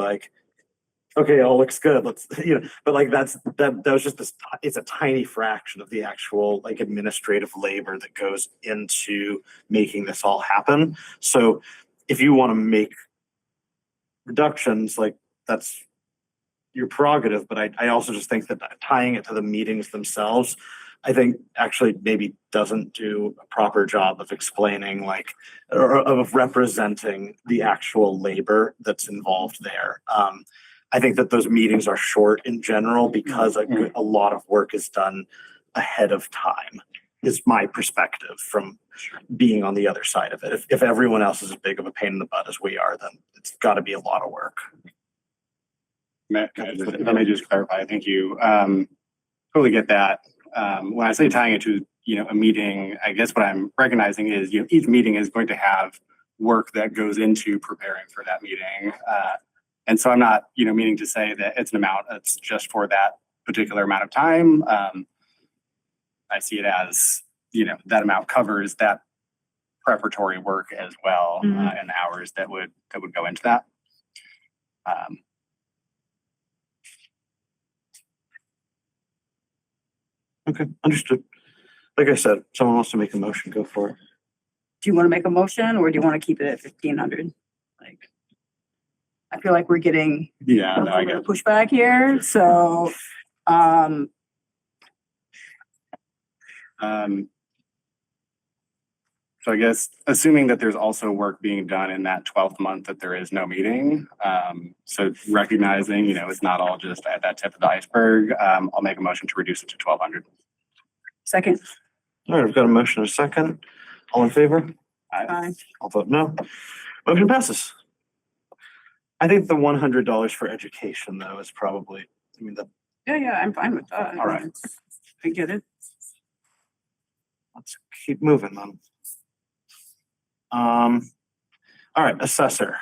okay, all looks good. Let's but that was just this. It's a tiny fraction of the actual administrative labor that goes into making this all happen. So if you want to make reductions, that's your prerogative, but I also just think that tying it to the meetings themselves, I think actually maybe doesn't do a proper job of explaining or of representing the actual labor that's involved there. I think that those meetings are short in general because a lot of work is done ahead of time, is my perspective from being on the other side of it. If everyone else is as big of a pain in the butt as we are, then it's got to be a lot of work. Let me just clarify. Thank you. Totally get that. When I say tying it to, a meeting, I guess what I'm recognizing is, each meeting is going to have work that goes into preparing for that meeting. And so I'm not, meaning to say that it's an amount that's just for that particular amount of time. I see it as, that amount covers that preparatory work as well, and the hours that would go into that. Okay, understood. Like I said, someone wants to make a motion, go for it. Do you want to make a motion, or do you want to keep it at 1,500? I feel like we're getting a little bit of pushback here. So, So I guess assuming that there's also work being done in that 12th month that there is no meeting. So recognizing, you know, it's not all just at that tip of the iceberg. I'll make a motion to reduce it to 1,200. Second. All right, I've got a motion and a second. All in favor? Aye. I'll vote no. Motion passes. I think the $100 for education though is probably, I mean, Yeah, I'm fine with that. All right. I get it. let's keep moving then. All right, assessor.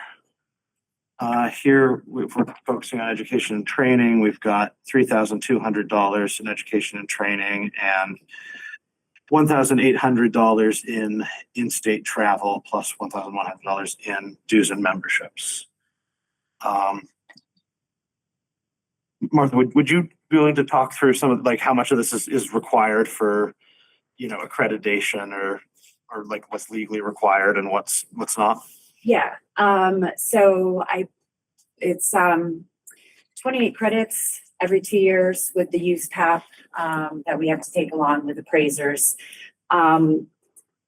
Here we're focusing on education and training. We've got $3,200 in education and training and $1,800 in in-state travel plus $1,100 in dues and memberships. Martha, would you be willing to talk through some of like how much of this is required for, you know, accreditation or like what's legally required and what's not? Yeah, so it's 28 credits every 2 years with the use path that we have to take along with appraisers.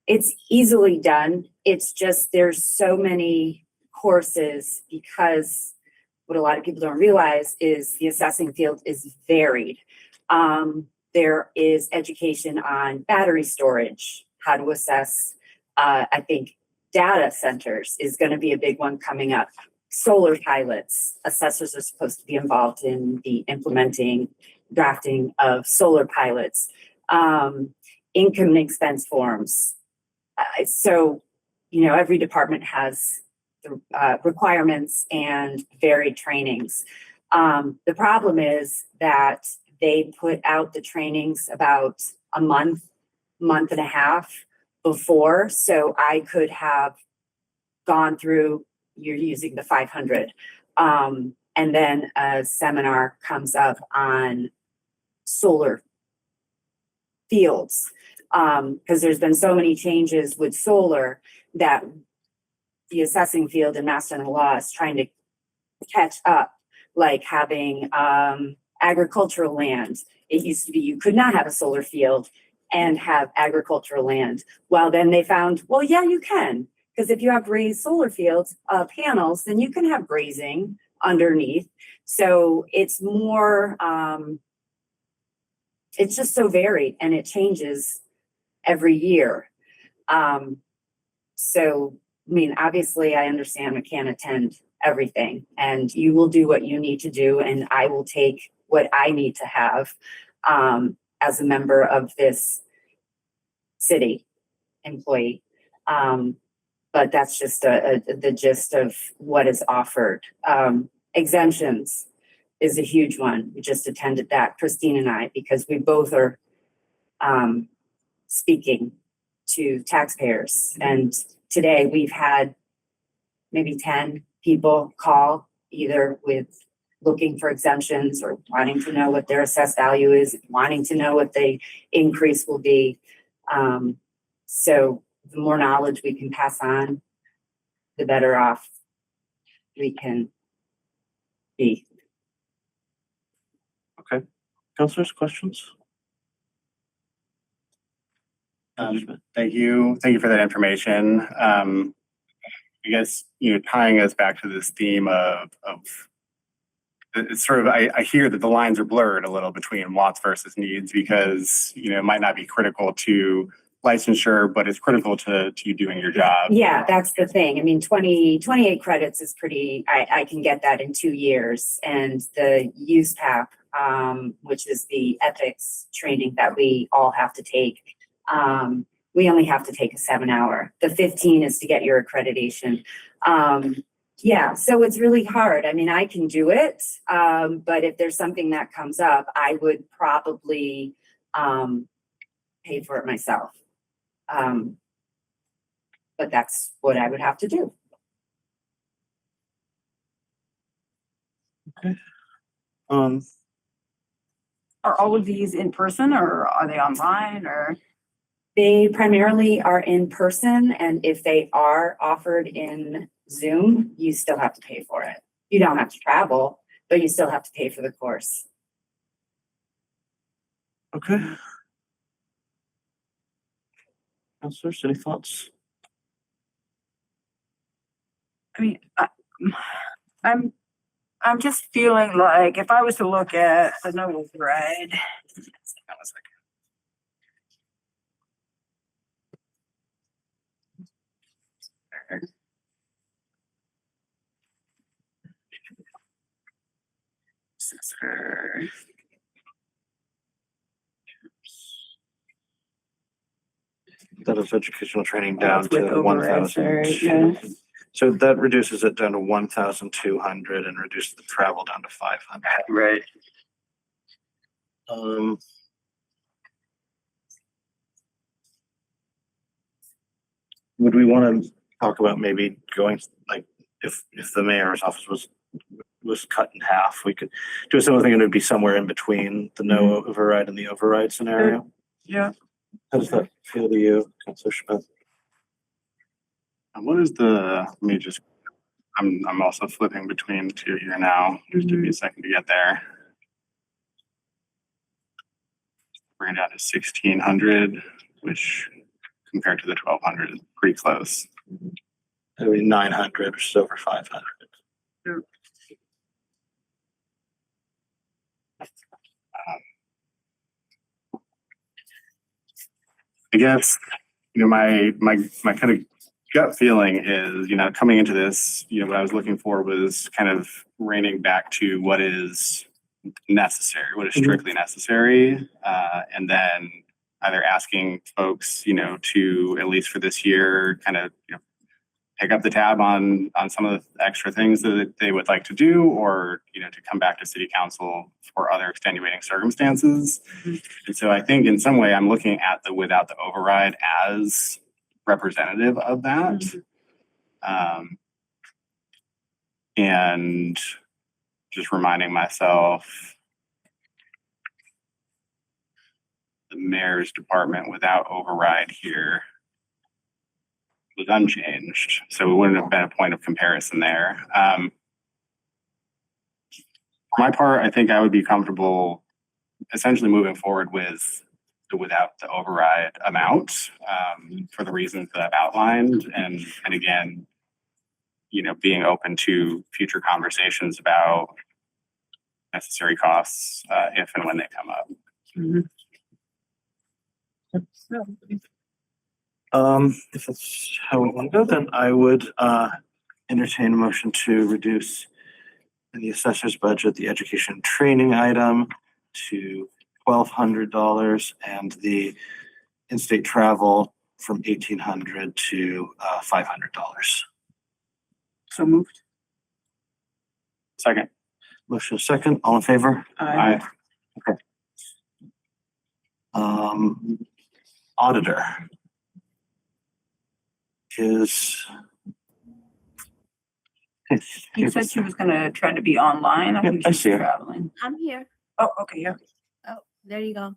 It's easily done. It's just there's so many courses because what a lot of people don't realize is the assessing field is varied. There is education on battery storage, how to assess, I think data centers is going to be a big one coming up. Solar pilots, assessors are supposed to be involved in the implementing, drafting of solar pilots, income and expense forms. So, you know, every department has the requirements and varied trainings. The problem is that they put out the trainings about a month and a half before, so I could have gone through, you're using the 500. And then a seminar comes up on solar fields. Because there's been so many changes with solar that the assessing field in Mass General Law is trying to catch up, like having agricultural land. It used to be you could not have a solar field and have agricultural land. Well, then they found, well, yeah, you can. Because if you have raised solar fields, panels, then you can have grazing underneath. So it's more, it's just so varied and it changes every year. So, I mean, obviously I understand I can't attend everything and you will do what you need to do and I will take what I need to have as a member of this city employee. But that's just the gist of what is offered. Exemptions is a huge one. We just attended that, Christine and I, because we both are speaking to taxpayers. And today we've had maybe 10 people call either with looking for exemptions or wanting to know what their assessed value is, wanting to know what the increase will be. So the more knowledge we can pass on, the better off we can be. Okay. Councilors, questions? Thank you. Thank you for that information. I guess, you know, tying us back to this theme of it's sort of, I hear that the lines are blurred a little between wants versus needs because, you know, it might not be critical to licensure, but it's critical to you doing your job. Yeah, that's the thing. I mean, 28 credits is pretty, I can get that in 2 years. And the use PAP, which is the ethics training that we all have to take, we only have to take a 7-hour. The 15 is to get your accreditation. Yeah, so it's really hard. I mean, I can do it, but if there's something that comes up, I would probably pay for it myself. But that's what I would have to do. Okay. Are all of these in person or are they online or? They primarily are in person, and if they are offered in Zoom, you still have to pay for it. You don't have to travel, but you still have to pay for the course. Okay. Counselors, any thoughts? I mean, I'm just feeling like if I was to look at the no override. That is educational training Oh, down it's with to one override, sorry, thousand. yeah. So that reduces it down to 1,200 and reduces the travel down to 500. Right. Would we want to talk about maybe going, like, if the mayor's office was cut in half, we could do something and it'd be somewhere in between the no override and the override scenario? Yeah. How does that feel to you, Councilor Smith? What is let me just, I'm also flipping between two here now. Just give me a second to get there. Bring it down to 1,600, which compared to the 1,200 is pretty close. I mean, 900, which is over 500. I guess, my kind of gut feeling is, coming into this, what I was looking for was kind of reining back to what is necessary, what is strictly necessary, and then either asking folks, to at least for this year, kind of, pick up the tab on some of the extra things that they would like to do, or, to come back to city council for other extenuating circumstances. And so I think in some way I'm looking at the without the override as representative of that. And just reminding myself the mayor's department without override here was unchanged. So it wouldn't have been a point of comparison there. For my part, I think I would be comfortable essentially moving forward with the without the override amount, for the reasons that I've outlined. And again, being open to future conversations about necessary costs, if and when they come up. If that's how we want to go, then I would entertain a motion to reduce in the assessor's budget the education training item to $1,200 and the in-state travel from $1,800 to $500. So moved. Second. Motion is second. All in favor? Aye. Okay. Auditor is. You said she was gonna try to be online. I think I she's see her. traveling. I'm here. Oh, okay, yeah. Oh, there you go.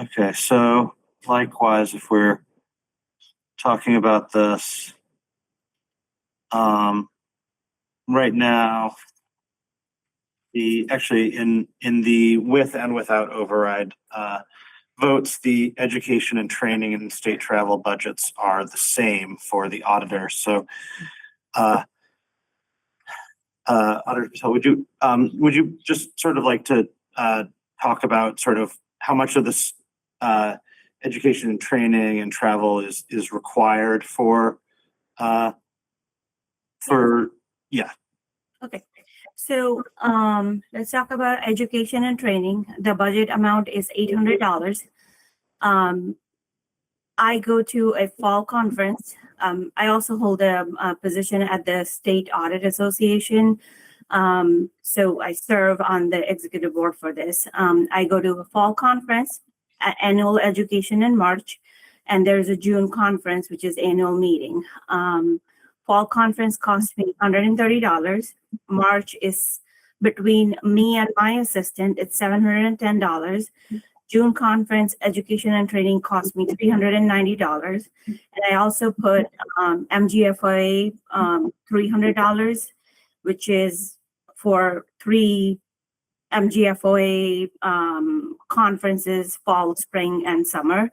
Okay, so likewise, if we're talking about this, right now, actually in the with and without override votes, the education and training and state travel budgets are the same for the auditor. So, Auditor Patel, would you just sort of like to talk about sort of how much of this education and training and travel is required for yeah. Okay. So, let's talk about education and training. The budget amount is $800. I go to a fall conference. I also hold a position at the State Audit Association. So I serve on the executive board for this. I go to a fall conference, annual education in March, and there's a June conference, which is annual meeting. Fall conference costs me $130. March is between me and my assistant, it's $710. June conference, education and training cost me $390. And I also put MGFA $300, which is for 3 MGFOA conferences, fall, spring, and summer.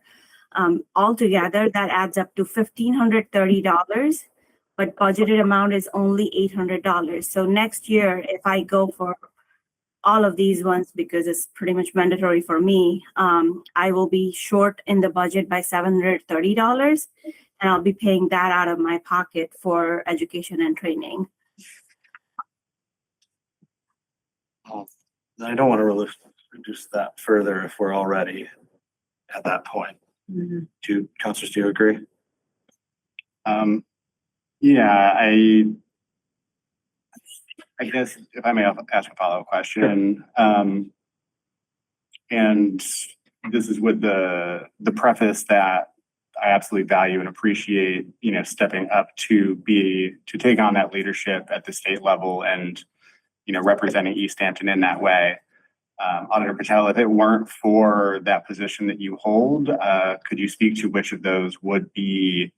Altogether, that adds up to $1,530, but budgeted amount is only $800. So next year, if I go for all of these ones, because it's pretty much mandatory for me, I will be short in the budget by $730, and I'll be paying that out of my pocket for education and training. I don't want to really reduce that further if we're already at that point. Councilors, do you agree? Yeah, I guess if I may ask a follow-up question, and this is with the preface that I absolutely value and appreciate, stepping up to take on that leadership at the state level and, representing Easthampton in that way. Auditor Patel, if it weren't for that position that you hold, could you speak to which of those would be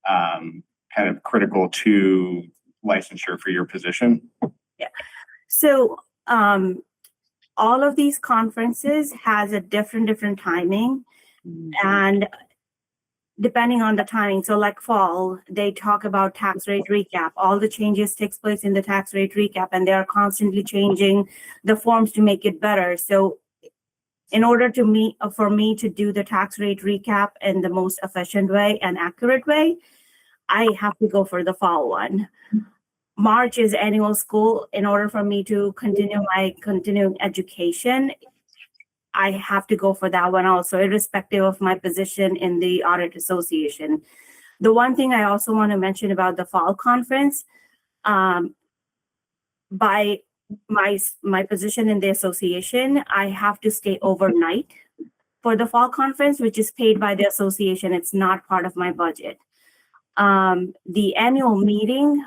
kind of critical to licensure for your position? Yeah. So all of these conferences has a different timing, and depending on the timing. So like fall, they talk about tax rate recap. All the changes takes place in the tax rate recap, and they are constantly changing the forms to make it better. So in order for me to do the tax rate recap in the most efficient way and accurate way, I have to go for the fall one. March is annual school. In order for me to continue my continuing education, I have to go for that one also, irrespective of my position in the Audit Association. The one thing I also want to mention about the fall conference, by my position in the association, I have to stay overnight for the fall conference, which is paid by the association. It's not part of my budget. The annual meeting,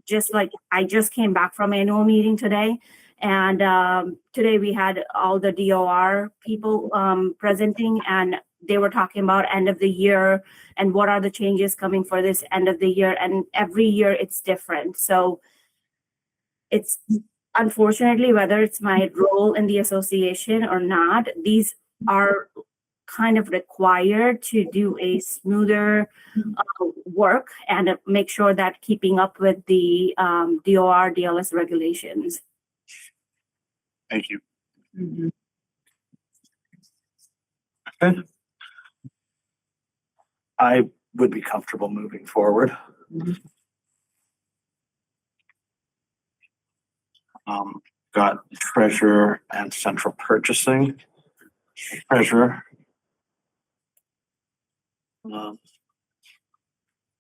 just like I just came back from annual meeting today, and today we had all the DOR people presenting, and they were talking about end of the year and what are the changes coming for this end of the year, and every year it's different. So it's unfortunately, whether it's my role in the association or not, these are kind of required to do a smoother work and make sure that keeping up with the DOR, DLS regulations. Thank you. Okay. I would be comfortable moving forward. Got treasurer and central purchasing. Treasurer.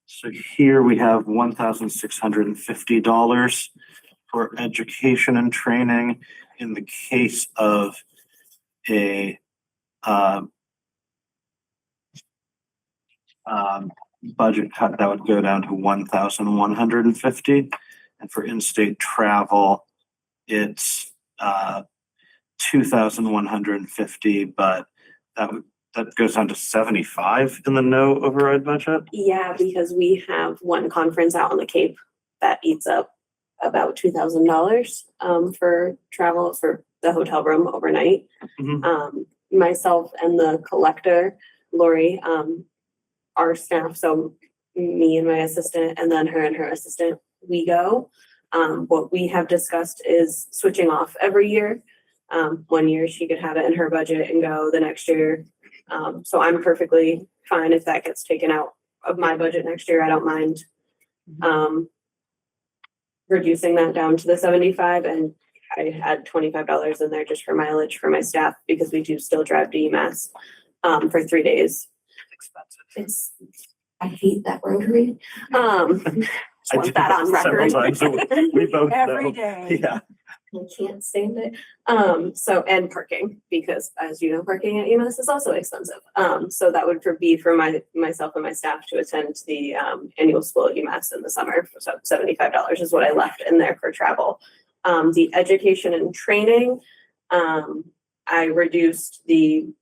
So here we have $1,650 for education and training. In the case of a budget cut, that would go down to $1,150, and for in-state travel, it's $2,150, but that goes down to 75 in the no override budget. Yeah, because we have one conference out on the Cape that eats up about $2,000 for travel for the hotel room overnight. Myself and the collector, Lori, our staff, so me and my assistant, and then her and her assistant, we go. What we have discussed is switching off every year. 1 year she could have it in her budget and go the next year. So I'm perfectly fine if that gets taken out of my budget next year. I don't mind reducing that down to the 75, and I had $25 in there just for mileage for my staff because we do still drive to UMass for 3 days. I hate that rotary. Just want that on record. We both every know. day. Yeah. I can't stand it. So, and parking, because as you know, parking at UMass is also expensive. So that would be for myself and my staff to attend the annual school at UMass in the summer. So $75 is what I left in there for travel. The education and training, I reduced the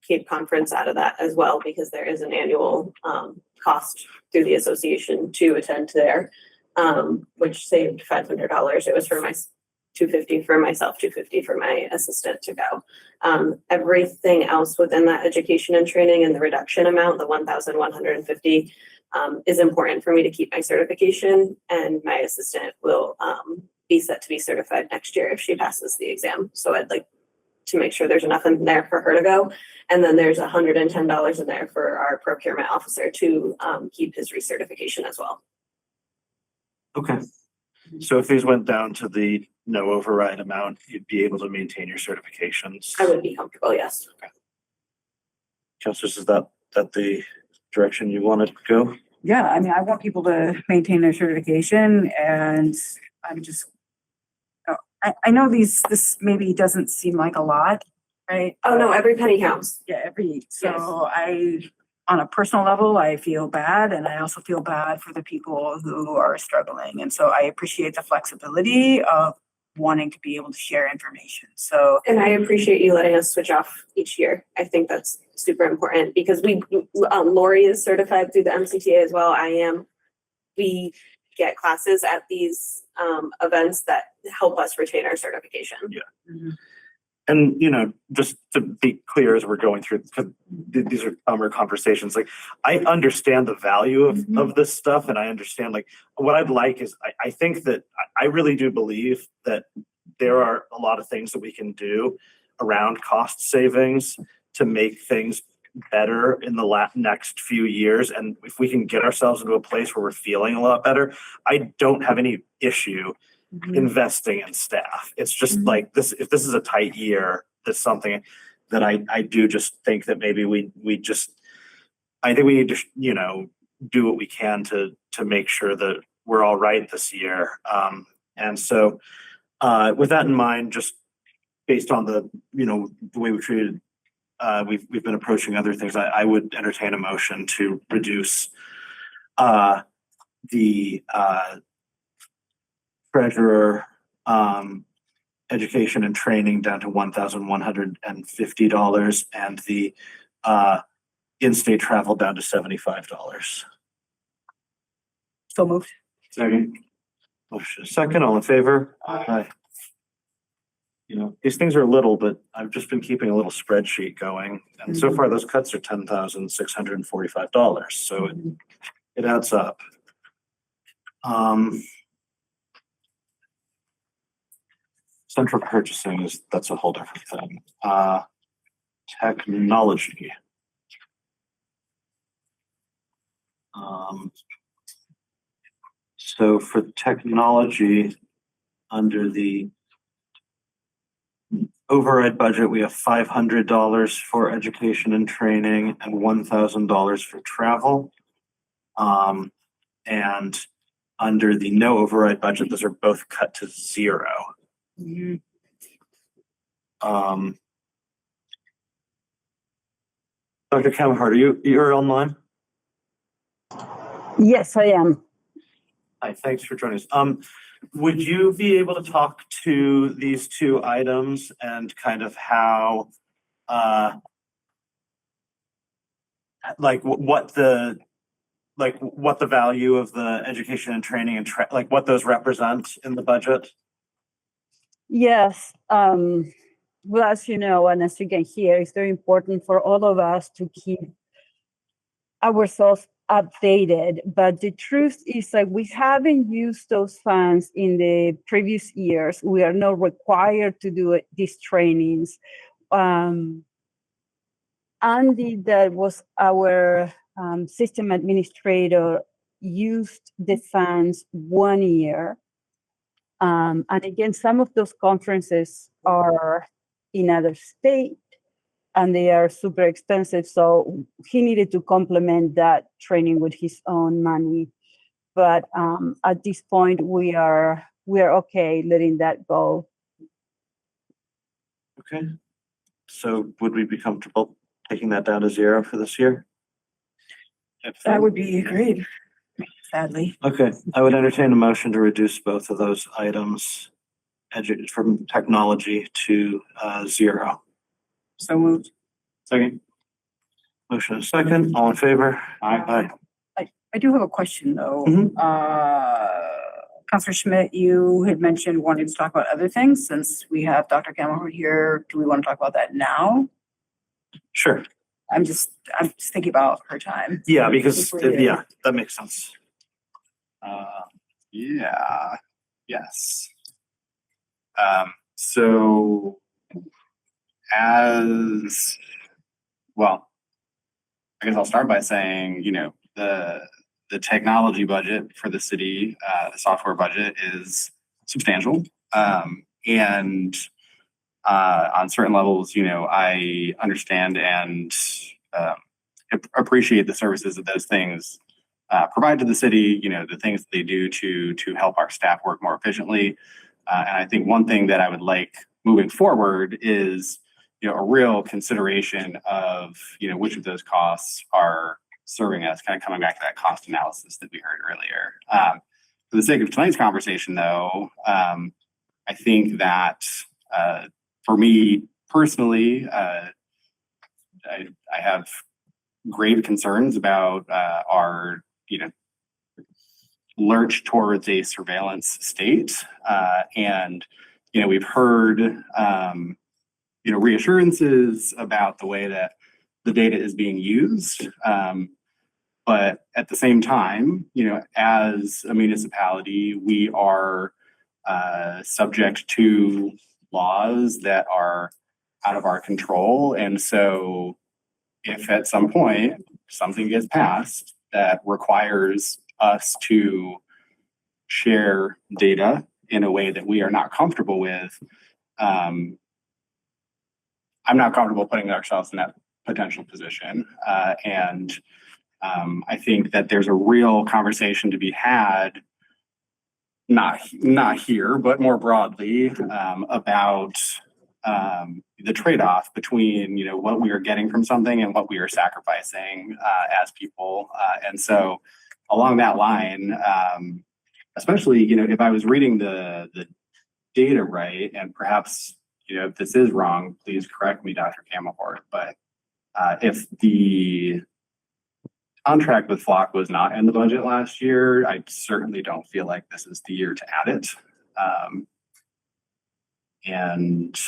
Cape conference out of that as well, because there is an annual cost through the association to attend there, which saved $500. It was for 250 for myself, 250 for my assistant to go. Everything else within that education and training and the reduction amount, the 1,150, is important for me to keep my certification, and my assistant will be set to be certified next year if she passes the exam. So I'd like to make sure there's enough in there for her to go. And then there's $110 in there for our procurement officer to keep his recertification as well. Okay. So if these went down to the no override amount, you'd be able to maintain your certifications? I would be comfortable, yes. Councilors, is that the direction you want to go? Yeah, I mean, I want people to maintain their certification, and I'm just, I know this maybe doesn't seem like a lot, right? Oh, no, every penny counts. Yeah, so on a personal level, I feel bad, and I also feel bad for the people who are struggling. And so I appreciate the flexibility of wanting to be able to share information. So, and I appreciate you letting us switch off each year. I think that's super important because Lori is certified through the MCTA as well. I am. We get classes at these events that help us retain our certification. Yeah. Mm-hmm. And, you know, just to be clear as we're going through, because these are summer conversations, like I understand the value of this stuff. And I understand, like, what I'd like is, I think that I really do believe that there are a lot of things that we can do around cost savings to make things better in the next few years. And if we can get ourselves into a place where we're feeling a lot better, I don't have any issue investing in staff. It's just like this, if this is a tight year, that's something that I do just think that maybe I think we need to, you know, do what we can to make sure that we're all right this year. And so with that in mind, just based on the, you know, the way we treated, we've been approaching other things, I would entertain a motion to reduce the treasurer education and training down to $1,150 and the in-state travel down to $75. So moved. Second. Motion second, all in favor? Aye. You know, these things are little, but I've just been keeping a little spreadsheet going. And so far those cuts are $10,645. So it adds up. Central purchasing that's a whole different thing. Technology. So for technology, under the override budget, we have $500 for education and training and $1,000 for travel. And under the no override budget, those are both cut to zero. Dr. Camhart, you're online? Yes, I am. Hi, thanks for joining us. Would you be able to talk to these two items and kind of how, what the value of the education and training and like what those represent in the budget? Yes. Well, as you know, and as you can hear, it's very important for all of us to keep ourselves updated. But the truth is that we haven't used those funds in the previous years. We are not required to do these trainings. Andy, that was our system administrator, used the funds 1 year. And again, some of those conferences are in other state and they are super expensive. So he needed to complement that training with his own money. But at this point, we are okay letting that go. Okay. So would we be comfortable taking that down to zero for this year? That would be great, sadly. Okay, I would entertain a motion to reduce both of those items from technology to zero. So moved. Second. Motion is second. All in favor? Aye. I do have a question though. Counselor Schmidt, you had mentioned wanting to talk about other things. Since we have Dr. Cameron here, do we want to talk about that now? Sure. I'm just thinking about her time. Yeah, because, Before you do. yeah, that makes sense. Yeah, yes. So as well, I guess I'll start by saying, the technology budget for the city, the software budget is substantial. And on certain levels, I understand and appreciate the services that those things provide to the city, the things that they do to help our staff work more efficiently. And I think one thing that I would like moving forward is, a real consideration of, which of those costs are serving us, kind of coming back to that cost analysis that we heard earlier. For the sake of tonight's conversation, though, I think that for me personally, I have grave concerns about our, lurch towards a surveillance state. And, we've heard, reassurances about the way that the data is being used. But at the same time, as a municipality, we are subject to laws that are out of our control. And so if at some point something gets passed that requires us to share data in a way that we are not comfortable with, I'm not comfortable putting ourselves in that potential position. And I think that there's a real conversation to be had, not here, but more broadly, about the trade-off between, what we are getting from something and what we are sacrificing as people. And so along that line, especially, if I was reading the data right, and perhaps, if this is wrong, please correct me, Dr. Camelford, but if the contract with Flock was not in the budget last year, I certainly don't feel like this is the year to add it. And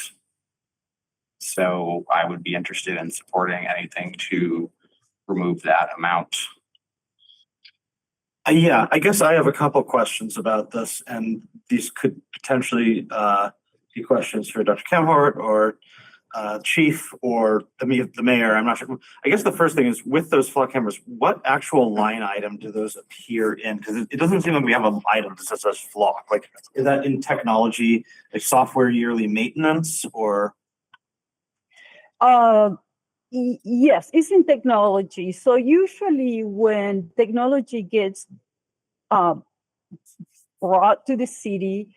so I would be interested in supporting anything to remove that amount. Yeah, I guess I have a couple questions about this, and these could potentially be questions for Dr. Camhort or Chief or the mayor. I'm not sure. I guess the first thing is, with those flock cameras, what actual line item do those appear in? Because it doesn't seem like we have an item that says flock. Like, is that in technology, like software yearly maintenance, or? Yes, it's in technology. So usually when technology gets brought to the city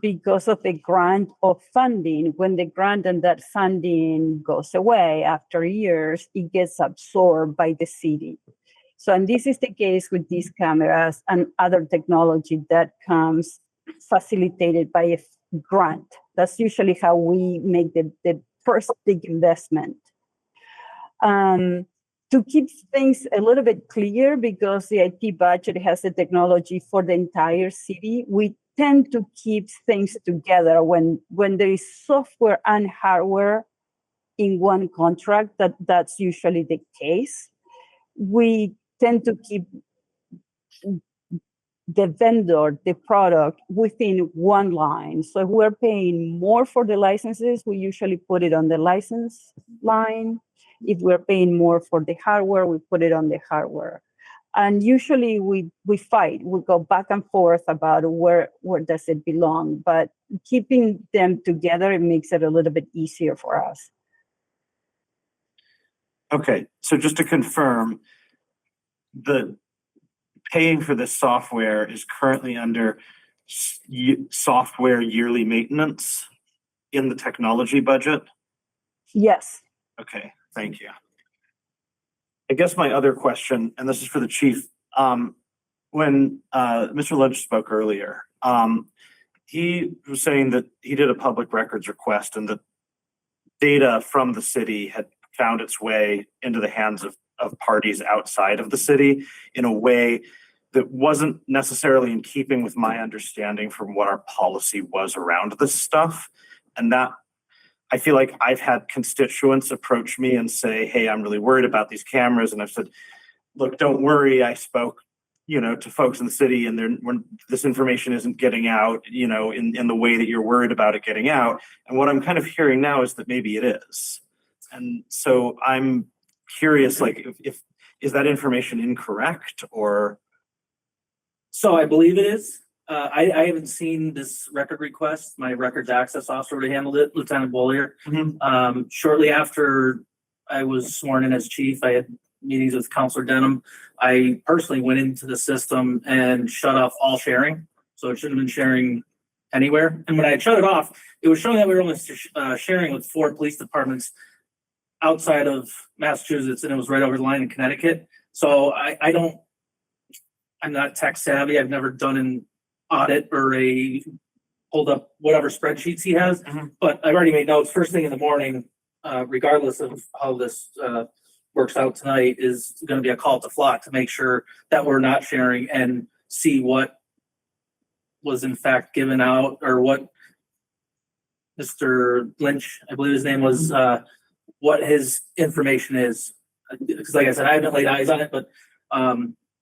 because of the grant of funding, when the grant and that funding goes away after years, it gets absorbed by the city. So, and this is the case with these cameras and other technology that comes facilitated by a grant. That's usually how we make the first big investment. To keep things a little bit clear, because the IT budget has the technology for the entire city, we tend to keep things together when there is software and hardware in one contract. That's usually the case. We tend to keep the vendor, the product, within one line. So if we're paying more for the licenses, we usually put it on the license line. If we're paying more for the hardware, we put it on the hardware. And usually we fight, we go back and forth about where does it belong. But keeping them together, it makes it a little bit easier for us. Okay, so just to confirm, the paying for this software is currently under software yearly maintenance in the technology budget? Yes. Okay, thank you. I guess my other question, and this is for the chief, when Mr. Lynch spoke earlier, he was saying that he did a public records request and that data from the city had found its way into the hands of parties outside of the city in a way that wasn't necessarily in keeping with my understanding from what our policy was around this stuff. And that, I feel like I've had constituents approach me and say, hey, I'm really worried about these cameras. And I've said, look, don't worry. I spoke, to folks in the city, and when this information isn't getting out, in the way that you're worried about it getting out. And what I'm kind of hearing now is that maybe it is. And so I'm curious, like, if is that information incorrect or? So I believe it is. I haven't seen this record request. My records access officer would have handled it, Lieutenant Bollier. Shortly after I was sworn in as chief, I had meetings with Counselor Denham. I personally went into the system and shut off all sharing. So it shouldn't have been sharing anywhere. And when I shut it off, it was showing that we were only sharing with 4 police departments outside of Massachusetts, and it was right over the line in Connecticut. So I'm not tech savvy. I've never done an audit or pulled up whatever spreadsheets he has, but I've already made notes. First thing in the morning, regardless of how this works out tonight, is going to be a call to flock to make sure that we're not sharing and see what was in fact given out, or what Mr. Lynch, I believe his name was, what his information is. Because like I said, I haven't laid eyes on it, but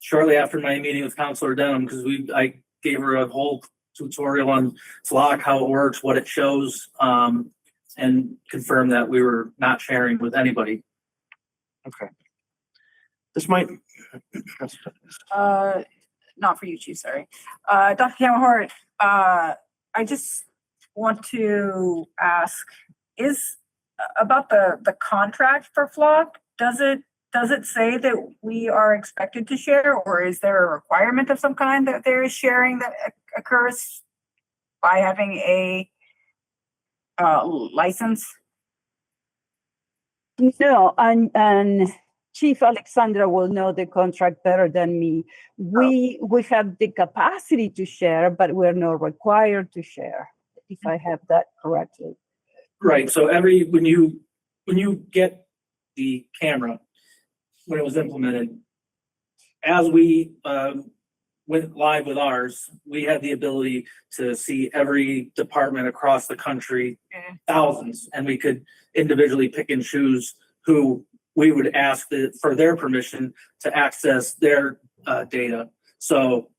shortly after my meeting with Counselor Denham, because I gave her a whole tutorial on Flock, how it works, what it shows, and confirmed that we were not sharing with anybody. Okay. This might. Not for you, Chief, sorry. Dr. Camerhort, I just want to ask, is about the contract for Flock, does it say that we are expected to share, or is there a requirement of some kind that there is sharing that occurs by having a license? No, and Chief Alexandra will know the contract better than me. We have the capacity to share, but we're not required to share, if I have that correctly. Right. So when you get the camera, when it was implemented, as we went live with ours, we had the ability to see every department across the country, thousands, and we could individually pick and choose who we would ask for their permission to access their data. So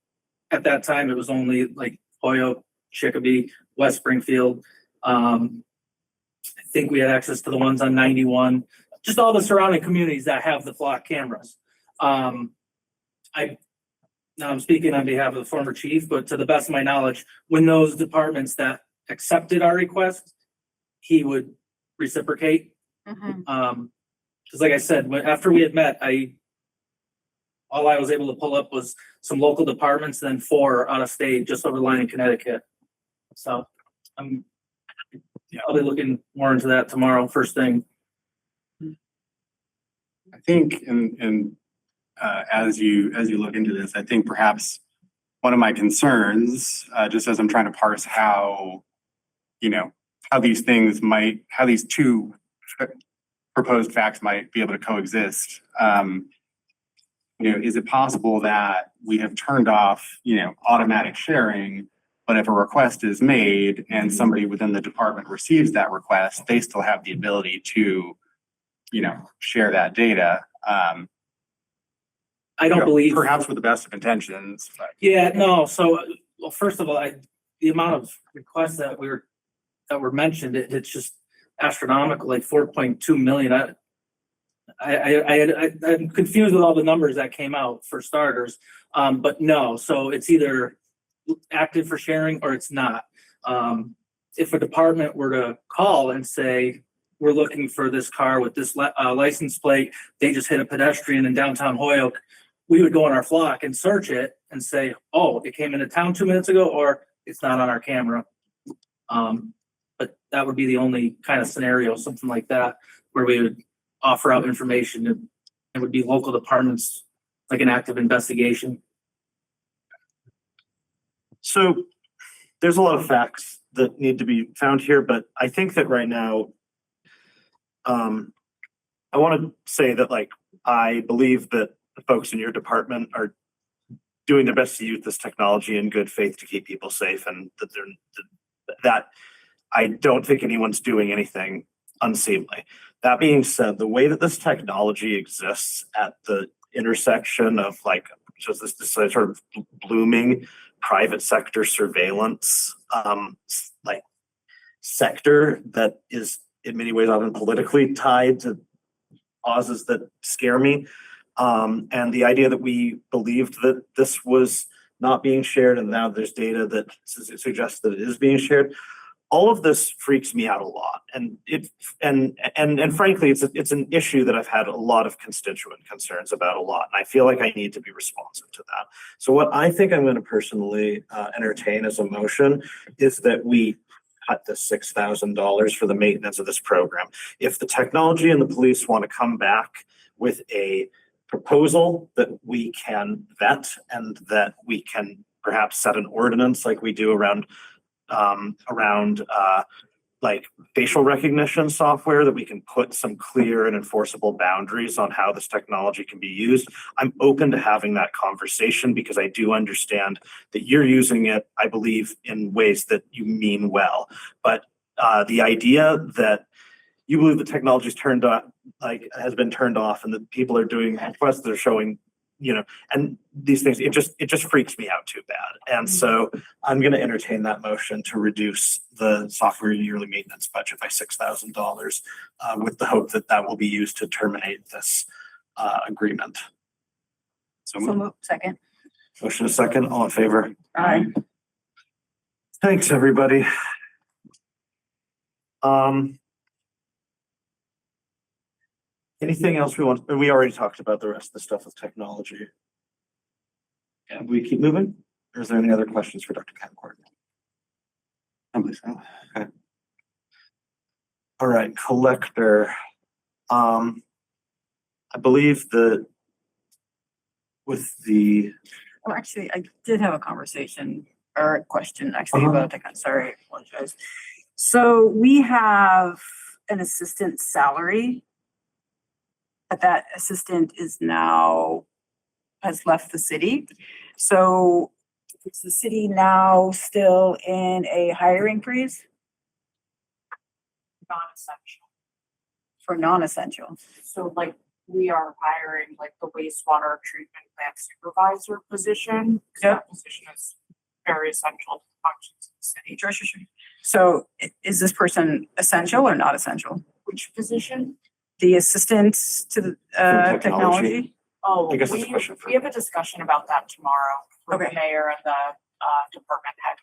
at that time, it was only like Hoyoke, Chicopee, West Springfield. I think we had access to the ones on 91, just all the surrounding communities that have the Flock cameras. Now I'm speaking on behalf of the former chief, but to the best of my knowledge, when those departments that accepted our request, he would reciprocate. Because like I said, after we had met, all I was able to pull up was some local departments, then 4 out of state, just over the line in Connecticut. So I'll be looking more into that tomorrow, first thing. I think, and as you look into this, I think perhaps one of my concerns, just as I'm trying to parse how these two proposed facts might be able to coexist. Is it possible that we have turned off, automatic sharing, but if a request is made and somebody within the department receives that request, they still have the ability to, share that data? I don't believe, perhaps with the best of intentions. But. Yeah, no. So, well, first of all, the amount of requests that were mentioned, it's just astronomical, like 4.2 million. I'm confused with all the numbers that came out for starters. But no, so it's either active for sharing or it's not. If a department were to call and say, we're looking for this car with this license plate, they just hit a pedestrian in downtown Hoyoke, we would go on our Flock and search it and say, oh, it came into town 2 minutes ago, or it's not on our camera. But that would be the only kind of scenario, something like that, where we would offer out information. It would be local departments, like an active investigation. So there's a lot of facts that need to be found here, but I think that right now, I want to say that, like, I believe that the folks in your department are doing their best to use this technology in good faith to keep people safe, and that I don't think anyone's doing anything unseemly. That being said, the way that this technology exists at the intersection of like just this sort of blooming private sector surveillance like sector that is in many ways often politically tied to causes that scare me. And the idea that we believed that this was not being shared and now there's data that suggests that it is being shared. All of this freaks me out a lot, and frankly, it's an issue that I've had a lot of constituent concerns about a lot, and I feel like I need to be responsive to that. So what I think I'm going to personally entertain as a motion is that we cut the $6,000 for the maintenance of this program. If the technology and the police want to come back with a proposal that we can vet and that we can perhaps set an ordinance like we do around like facial recognition software, that we can put some clear and enforceable boundaries on how this technology can be used. I'm open to having that conversation because I do understand that you're using it, I believe, in ways that you mean well. But the idea that you believe the technology is turned on, like has been turned off, and that people are doing requests that are showing, and these things, it just freaks me out too bad. And so I'm going to entertain that motion to reduce the software yearly maintenance budget by $6,000 with the hope that that will be used to terminate this agreement. So moved. Second. Motion a second, all in favor? Aye. Thanks, everybody. Anything else we want? We already talked about the rest of the stuff with technology. Yeah, we keep moving? Or is there any other questions for Dr. Camcourt? Okay. All right, collector. I believe that with the. Oh, actually, I did have a conversation or a question actually about that. Sorry, I apologize. So we have an assistant salary. But that assistant is now, has left the city. So is the city now still in a hiring freeze? Non-essential. For non-essential? So like we are hiring like the wastewater treatment plant supervisor position. That position is very essential to the functions of the city. Sure. So is this person essential or not essential? Which position? The assistant to the technology? Oh, I guess it's a question for. we have a discussion about that tomorrow with the mayor and the department head.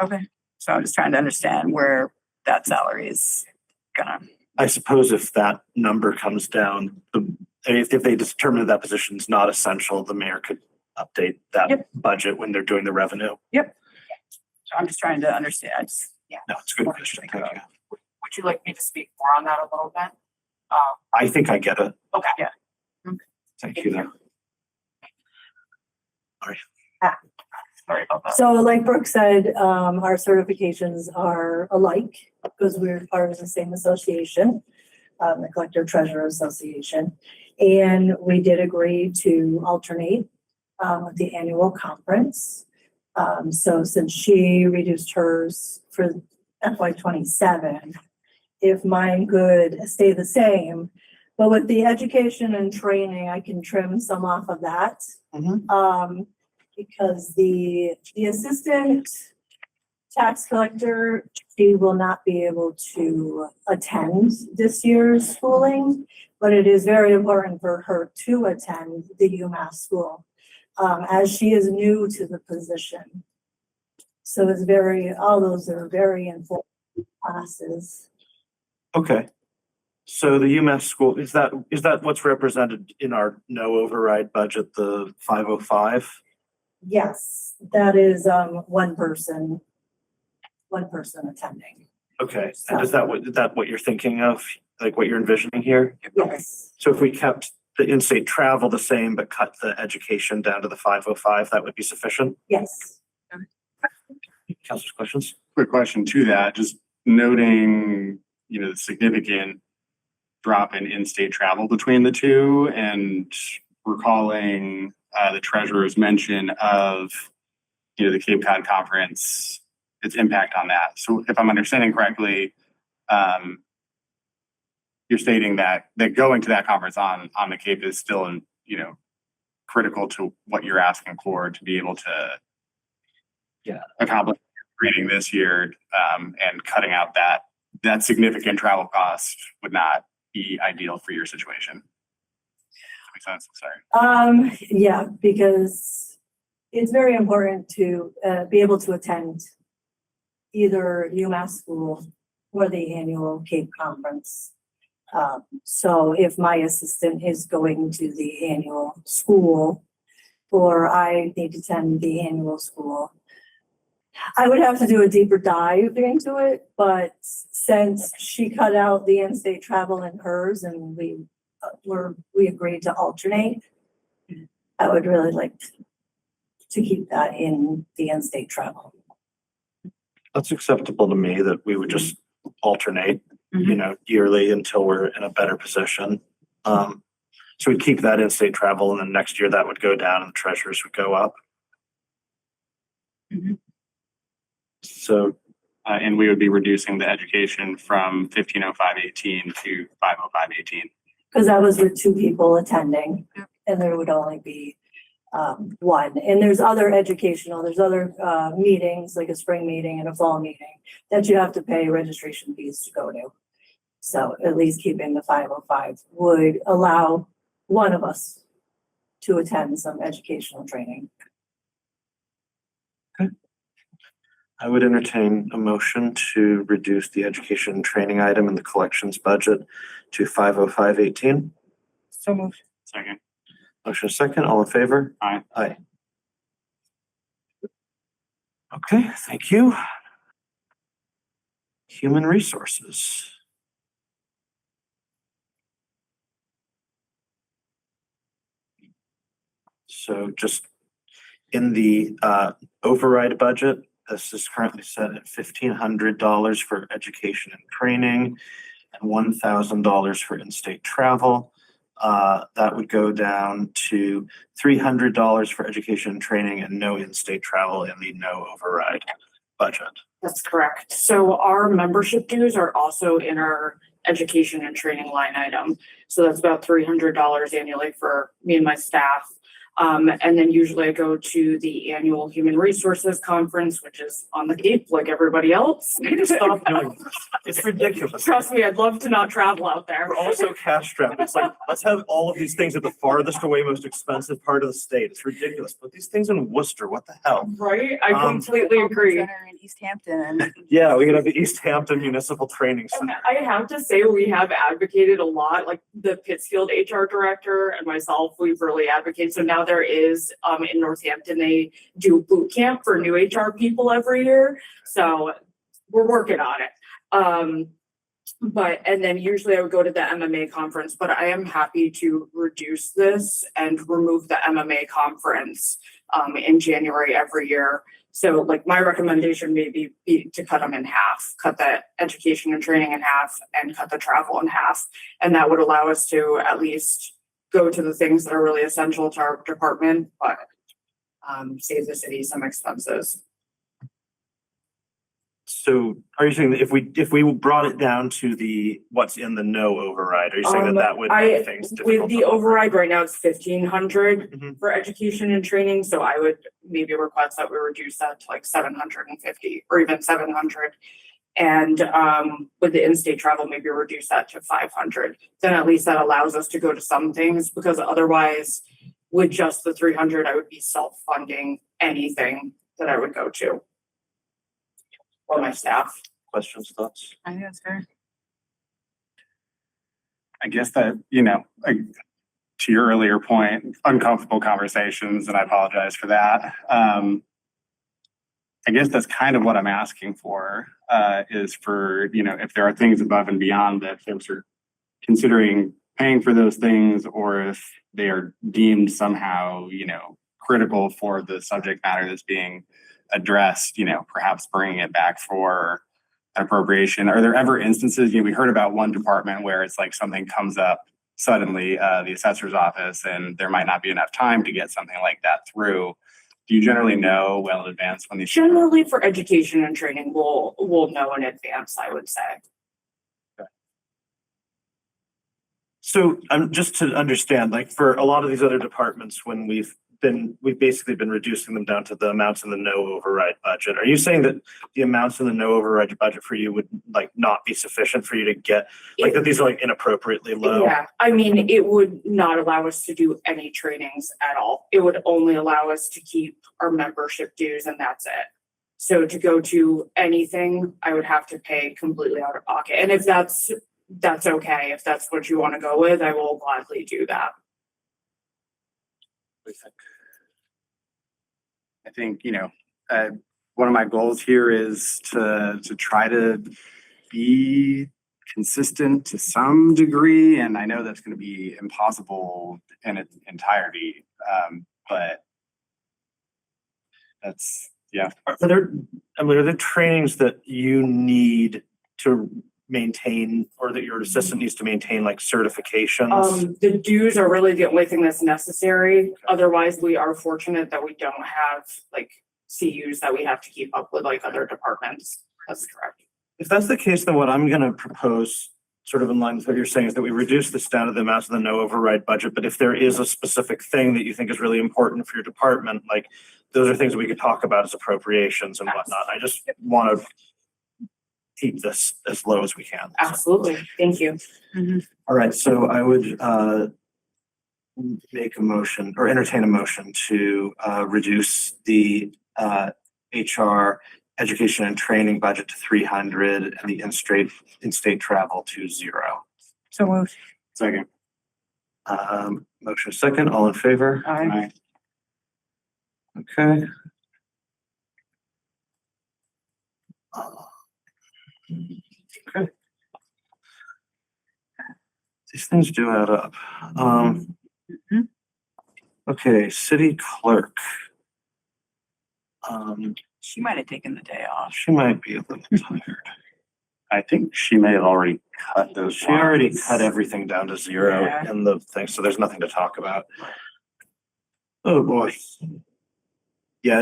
Okay, so I'm just trying to understand where that salary is gonna. I suppose if that number comes down, if they determine that position is not essential, the mayor could update that budget when they're doing the revenue. Yep. So I'm just trying to understand. No, it's a good question. Thank you. Would you like me to speak more on that a little bit? I think I get it. Okay. Yeah. Thank you. Though. All right. Sorry about that. So like Brooke said, our certifications are alike because we're part of the same association, the Collector Treasurer Association. And we did agree to alternate with the annual conference. So since she reduced hers for FY27, if mine could stay the same, but with the education and training, I can trim some off of that. Because the assistant tax collector, she will not be able to attend this year's schooling, but it is very important for her to attend the UMass school, as she is new to the position. So it's all those are very important classes. Okay. So the UMass school, is that what's represented in our no override budget, the 505? Yes, that is one person attending. Okay, and is that what you're thinking of, like what you're envisioning here? Yes. So if we kept the in-state travel the same, but cut the education down to the 505, that would be sufficient? Yes. Councilors, questions? Quick question to that, just noting, the significant drop in in-state travel between the two and recalling the treasurer's mention of, the Cape Cod conference, its impact on that. So if I'm understanding correctly, you're stating that going to that conference on the Cape is still, critical to what you're asking for to be able to accomplish training this year, and cutting out that significant travel cost would not be ideal for your situation. Does that make sense? Sorry. Yeah, because it's very important to be able to attend either UMass school or the annual Cape conference. So if my assistant is going to the annual school, or I need to attend the annual school, I would have to do a deeper dive into it, but since she cut out the in-state travel in hers and we agreed to alternate, I would really like to keep that in the in-state travel. That's acceptable to me that we would just alternate, yearly until we're in a better position. So we'd keep that in-state travel, and then next year that would go down and the treasurers would go up. So, and we would be reducing the education from 1505.18 to 505.18. Because that was with 2 people attending, and there would only be one. And there's other meetings, like a spring meeting and a fall meeting, that you have to pay registration fees to go to. So at least keeping the 505 would allow one of us to attend some educational training. I would entertain a motion to reduce the education and training item in the collections budget to 505.18. So moved. Second. Motion second, all in favor? Aye. Aye. Okay, thank you. Human resources. So just in the override budget, this is currently set at $1,500 for education and training and $1,000 for in-state travel. That would go down to $300 for education and training and no in-state travel in the no override budget. That's correct. So our membership dues are also in our education and training line item. So that's about $300 annually for me and my staff. And then usually I go to the annual Human Resources Conference, which is on the Cape like everybody else. Stop doing this. It's ridiculous. Trust me, I'd love to not travel out there. We're also cash strapped. It's like, let's have all of these things at the farthest away, most expensive part of the state. It's ridiculous. But these things in Worcester, what the hell? Right? I completely agree. In Easthampton. Yeah, we could have the Easthampton Municipal Training And Center. I have to say, we have advocated a lot, like the Pittsfield HR director and myself, we've really advocated. So now there is, in Northampton, they do boot camp for new HR people every year. So we're working on it. And then usually I would go to the MMA conference, but I am happy to reduce this and remove the MMA conference in January every year. So like my recommendation may be to cut them in half, cut the education and training in half and cut the travel in half. And that would allow us to at least go to the things that are really essential to our department, but save the city some expenses. So are you saying that if we brought it down to the what's in the no override, are you saying that would make things difficult? With the override right now, it's $1,500 for education and training. So I would maybe request that we reduce that to like $750 or even $700. And with the in-state travel, maybe reduce that to $500. Then at least that allows us to go to some things, because otherwise with just the $300, I would be self-funding anything that I would go to. Or my staff. Questions, thoughts? I think that's fair. I guess that, to your earlier point, uncomfortable conversations, and I apologize for that. I guess that's kind of what I'm asking for, is for, if there are things above and beyond that folks are considering paying for those things, or if they are deemed somehow, critical for the subject matter that's being addressed, perhaps bringing it back for an appropriation. Are there ever instances, we heard about one department where it's like something comes up suddenly, the assessor's office, and there might not be enough time to get something like that through. Do you generally know well in advance when these? Generally for education and training, we'll know in advance, I would say. So just to understand, like for a lot of these other departments, when we've basically been reducing them down to the amounts in the no override budget. Are you saying that the amounts in the no override budget for you would like not be sufficient for you to get, like that these are like inappropriately low? Yeah, I mean, it would not allow us to do any trainings at all. It would only allow us to keep our membership dues and that's it. So to go to anything, I would have to pay completely out of pocket. And if that's okay. If that's what you want to go with, I will gladly do that. I think, one of my goals here is to try to be consistent to some degree, and I know that's going to be impossible in its entirety, but that's, yeah. Are there trainings that you need to maintain or that your assistant needs to maintain, like certifications? The dues are really the only thing that's necessary. Otherwise, we are fortunate that we don't have like CUs that we have to keep up with like other departments. That's correct. If that's the case, then what I'm gonna propose, sort of in line with what you're saying, is that we reduce this down to the amounts of the no override budget. But if there is a specific thing that you think is really important for your department, like those are things that we could talk about as appropriations and whatnot. I just want to keep this as low as we can. Absolutely. Thank you. All right, so I would make a motion or entertain a motion to reduce the HR education and training budget to 300 and the in-state travel to 0. So moved. Second. Motion second, all in favor? Aye. Okay. Okay. These things do add up. Okay, city clerk. She might have taken the day off. She might be a little tired. I think she may have already cut those. She already lines. cut everything down to 0 Yeah. in the thing, so there's nothing to talk about. Oh, boy. Yeah,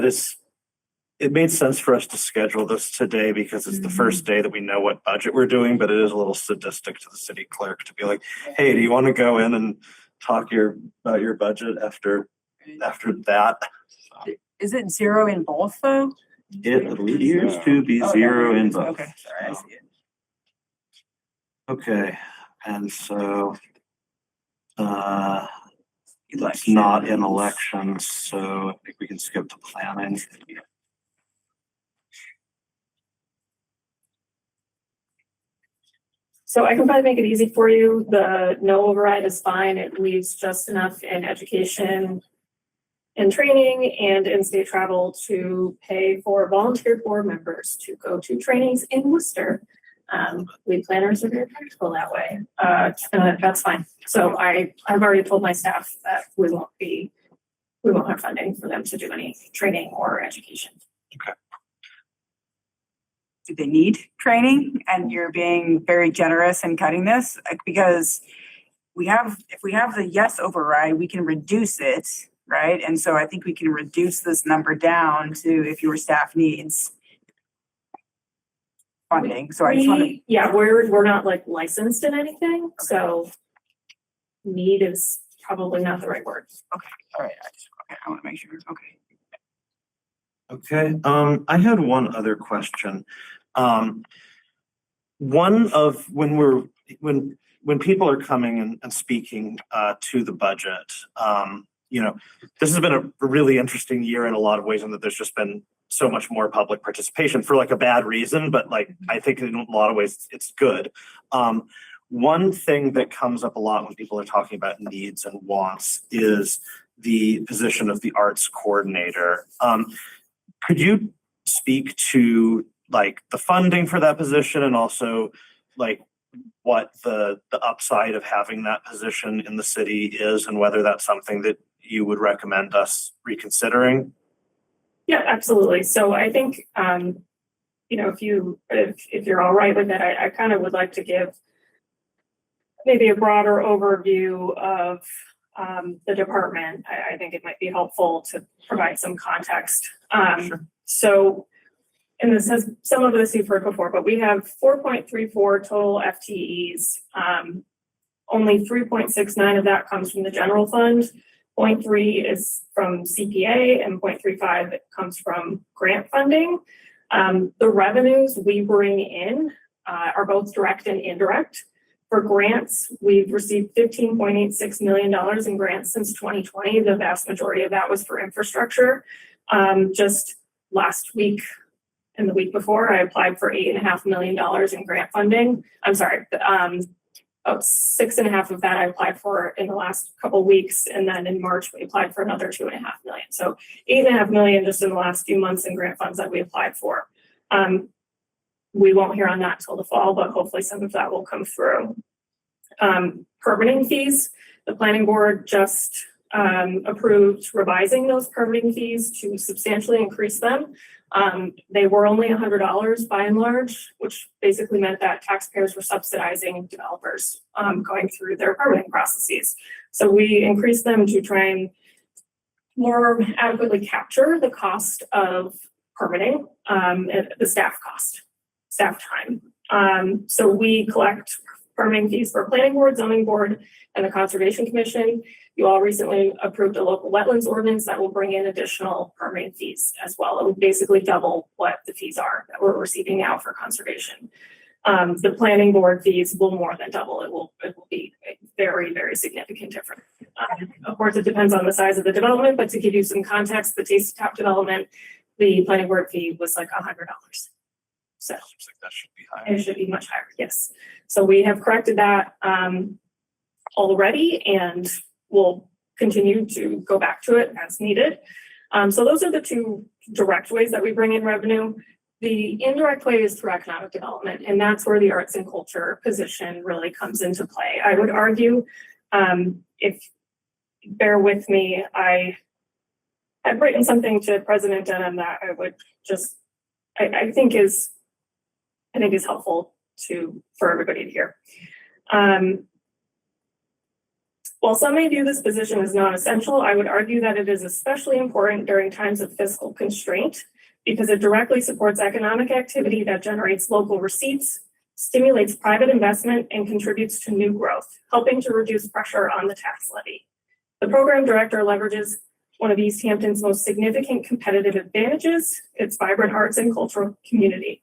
it made sense for us to schedule this today because it's the first day that we know what budget we're doing, but it is a little sadistic to the city clerk to be like, hey, do you want to go in and talk about your budget after that? Is it 0 in both though? It appears to be 0 in both. Okay, sorry, I see it. Okay, and so it's not in elections, so I think we can skip to planning. So I can probably make it easy for you. The no override is fine. It leaves just enough in education and training and in-state travel to pay for volunteer board members to go to trainings in Worcester. We planners are very practical that way. That's fine. So I've already told my staff that we won't have funding for them to do any training or education. Okay. Do they need training? And you're being very generous in cutting this because if we have the yes override, we can reduce it, right? And so I think we can reduce this number down to if your staff needs funding. So I just want to. Yeah, we're not like licensed in anything, so need is probably not the right word. Okay, all right. I want to make sure. Okay. Okay, I had one other question. One of when people are coming and speaking to the budget, this has been a really interesting year in a lot of ways, in that there's just been so much more public participation for like a bad reason, but like I think in a lot of ways it's good. One thing that comes up a lot when people are talking about needs and wants is the position of the arts coordinator. Could you speak to like the funding for that position and also like what the upside of having that position in the city is and whether that's something that you would recommend us reconsidering? Yeah, absolutely. So I think, if you're all right with that, I kind of would like to give maybe a broader overview of the department, I think it might be helpful to provide some context. So, and this has, some of this you've heard before, but we have 4.34 total FTEs. Only 3.69 of that comes from the general fund. 0.3 is from CPA and 0.35 comes from grant funding. The revenues we bring in are both direct and indirect. For grants, we've received $15.86 million in grants since 2020. The vast majority of that was for infrastructure. Just last week and the week before, I applied for $8.5 million in grant funding. I'm sorry, about 6.5 of that I applied for in the last couple of weeks, and then in March we applied for another 2.5 million. So 8.5 million just in the last few months in grant funds that we applied for. We won't hear on that till the fall, but hopefully some of that will come through. Permitting fees, the planning board just approved revising those permitting fees to substantially increase them. They were only $100 by and large, which basically meant that taxpayers were subsidizing developers going through their permitting processes. So we increased them to try and more adequately capture the cost of permitting, the staff cost, staff time. So we collect permitting fees for planning board, zoning board, and the conservation commission. You all recently approved a local wetlands ordinance that will bring in additional permitting fees as well. It would basically double what the fees are that we're receiving now for conservation. The planning board fees will more than double. It will be a very, very significant difference. Of course, it depends on the size of the development, but to give you some context, the Tasty Top development, the planning board fee was like $100. So that should be higher. it should be much higher, yes. So we have corrected that already, and we'll continue to go back to it as needed. So those are the two direct ways that we bring in revenue. The indirect way is through economic development, and that's where the arts and culture position really comes into play. I would argue, if bear with me, I had written something to President Denham that I would just, I think is helpful for everybody to hear. While some may view this position as non-essential, I would argue that it is especially important during times of fiscal constraint because it directly supports economic activity that generates local receipts, stimulates private investment, and contributes to new growth, helping to reduce pressure on the tax levy. The program director leverages one of Easthampton's most significant competitive advantages, its vibrant arts and cultural community.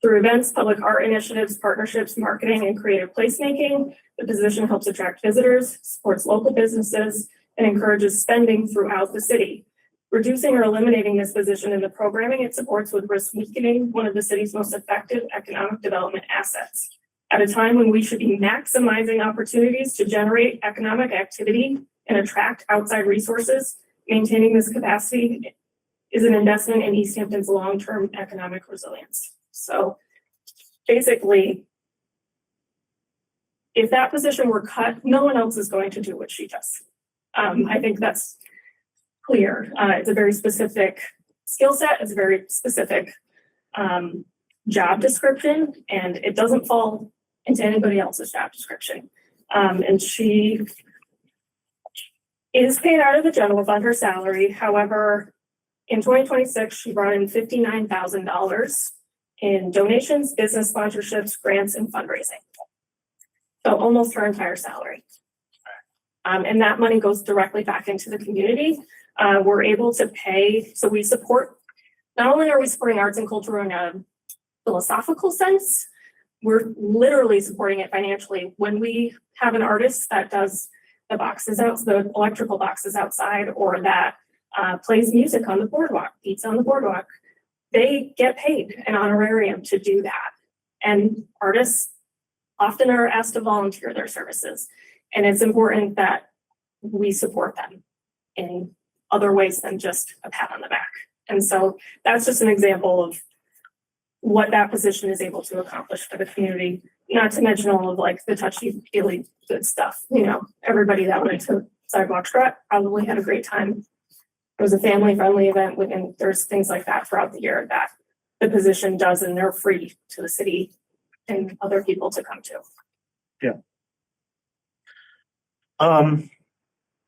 Through events, public art initiatives, partnerships, marketing, and creative placemaking, the position helps attract visitors, supports local businesses, and encourages spending throughout the city. Reducing or eliminating this position in the programming it supports would risk weakening one of the city's most effective economic development assets. At a time when we should be maximizing opportunities to generate economic activity and attract outside resources, maintaining this capacity is an investment in Easthampton's long-term economic resilience. So basically, if that position were cut, no one else is going to do what she does. I think that's clear. It's a very specific skill set. It's a very specific job description, and it doesn't fall into anybody else's job description. And she is paid out of the general fund, her salary. However, in 2026, she brought in $59,000 in donations, business sponsorships, grants, and fundraising. So almost her entire salary. And that money goes directly back into the community. We're able to pay, so we support, not only are we supporting arts and culture in a philosophical sense, we're literally supporting it financially. When we have an artist that does the boxes out, the electrical boxes outside, or that plays music on the boardwalk, beats on the boardwalk, they get paid an honorarium to do that. And artists often are asked to volunteer their services. And it's important that we support them in other ways than just a pat on the back. And so that's just an example of what that position is able to accomplish for the community, not to mention all of like the touchy-feely good stuff. You know, everybody that went to Sidewalk Strut probably had a great time. It was a family-friendly event, and there's things like that throughout the year that the position does, and they're free to the city and other people to come to.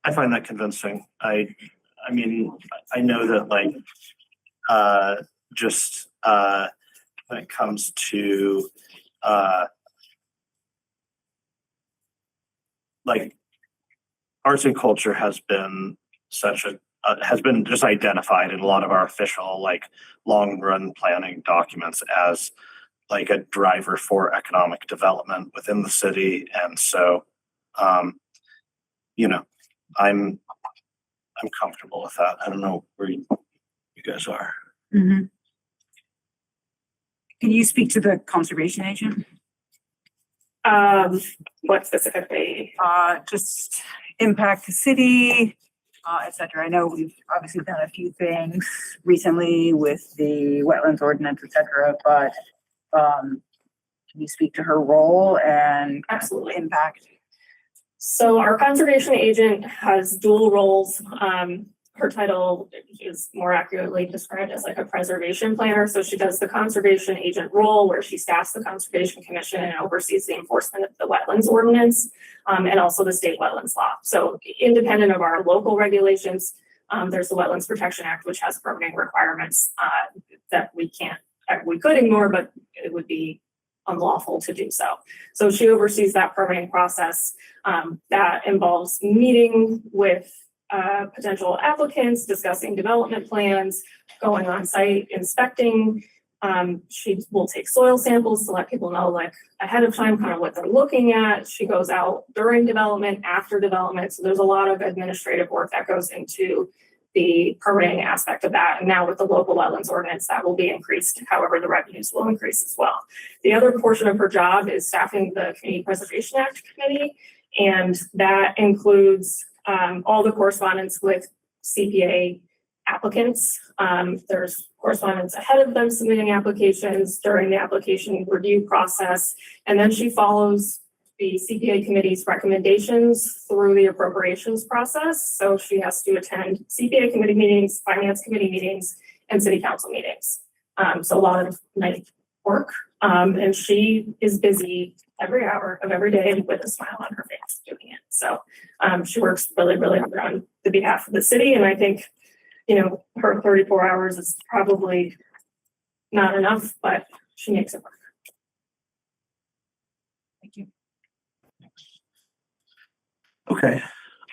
I find that convincing. I mean, I know that like, just, when it comes to, like, arts and culture has been such a, has been just identified in a lot of our official, like, long run planning documents as like a driver for economic development within the city. And so, you know, I'm comfortable with that. I don't know where you guys are. Can you speak to the conservation agent? What specifically? Just impact the city, et cetera. I know we've obviously done a few things recently with the wetlands ordinance, et cetera, but, can you speak to her role and Absolutely. impact? So our conservation agent has dual roles. Her title is more accurately described as like a preservation planner. So she does the conservation agent role where she staffs the Conservation Commission and oversees the enforcement of the wetlands ordinance, and also the state wetlands law. So independent of our local regulations, there's the Wetlands Protection Act, which has permitting requirements that we could ignore, but it would be unlawful to do so. So she oversees that permitting process. That involves meeting with potential applicants, discussing development plans, going on site, inspecting. She will take soil samples to let people know like ahead of time kind of what they're looking at. She goes out during development, after development. So there's a lot of administrative work that goes into the permitting aspect of that. And now with the local wetlands ordinance, that will be increased. However, the revenues will increase as well. The other portion of her job is staffing the Community Preservation Act Committee. And that includes all the correspondence with CPA applicants. There's correspondence ahead of them submitting applications, during the application review process, and then she follows the CPA committee's recommendations through the appropriations process. So she has to attend CPA committee meetings, finance committee meetings, and city council meetings. So a lot of night work. And she is busy every hour of every day with a smile on her face doing it. So she works really, really hard on the behalf of the city. And I think, you know, her 34 hours is probably not enough, but she makes it work. Thank you. Okay.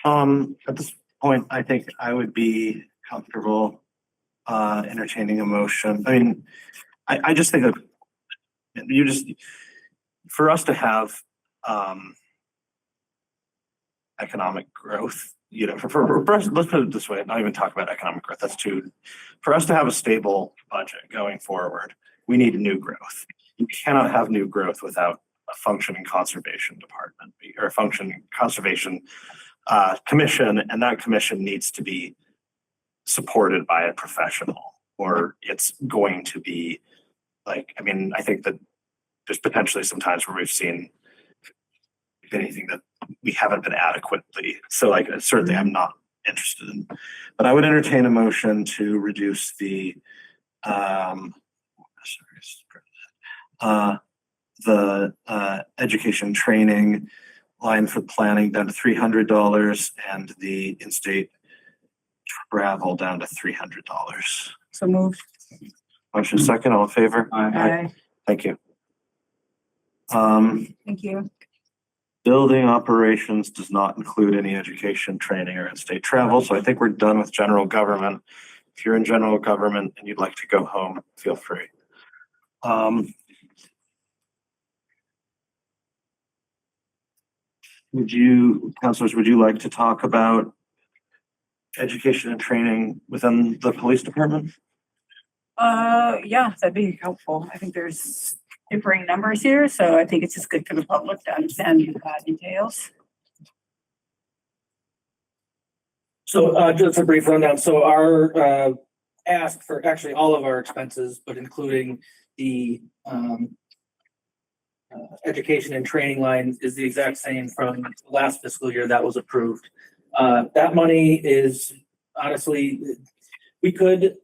At this point, I think I would be comfortable entertaining a motion. I mean, I just think that for us to have economic growth, you know, for us, let's put it this way, not even talk about economic growth, that's too, for us to have a stable budget going forward, we need new growth. You cannot have new growth without a functioning conservation department or a functioning conservation commission, and that commission needs to be supported by a professional, or it's going to be like, I mean, I think that there's potentially some times where we've seen, if anything, that we haven't been adequately. So like, certainly I'm not interested in, but I would entertain a motion to reduce the education training line for planning down to $300 and the in-state travel down to $300. So moved. Motion second, all in favor? Aye. Thank you. Thank you. Building operations does not include any education, training, or in-state travel. So I think we're done with general government. If you're in general government and you'd like to go home, feel free. Councilors, would you like to talk about education and training within the police department? Yeah, that'd be helpful. I think there's differing numbers here, so I think it's just good for the public to understand details. So just a brief rundown. So our ask for actually all of our expenses, but including the education and training line is the exact same from last fiscal year that was approved. That money is honestly, we could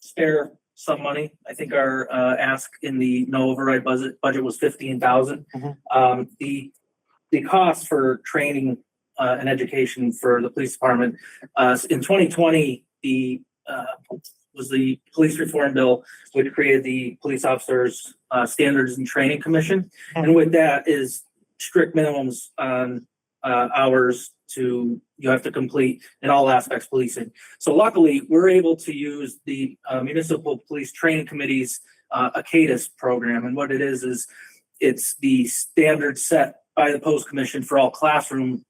spare some money. I think our ask in the no override budget was 15,000. The cost for training and education for the police department in 2020 was the police reform bill, which created the police officers standards and training commission, and with that is strict minimums on hours you have to complete in all aspects policing. So luckily, we're able to use the municipal police training committee's ACADIS program, and what it is it's the standard set by the post commission for all classroom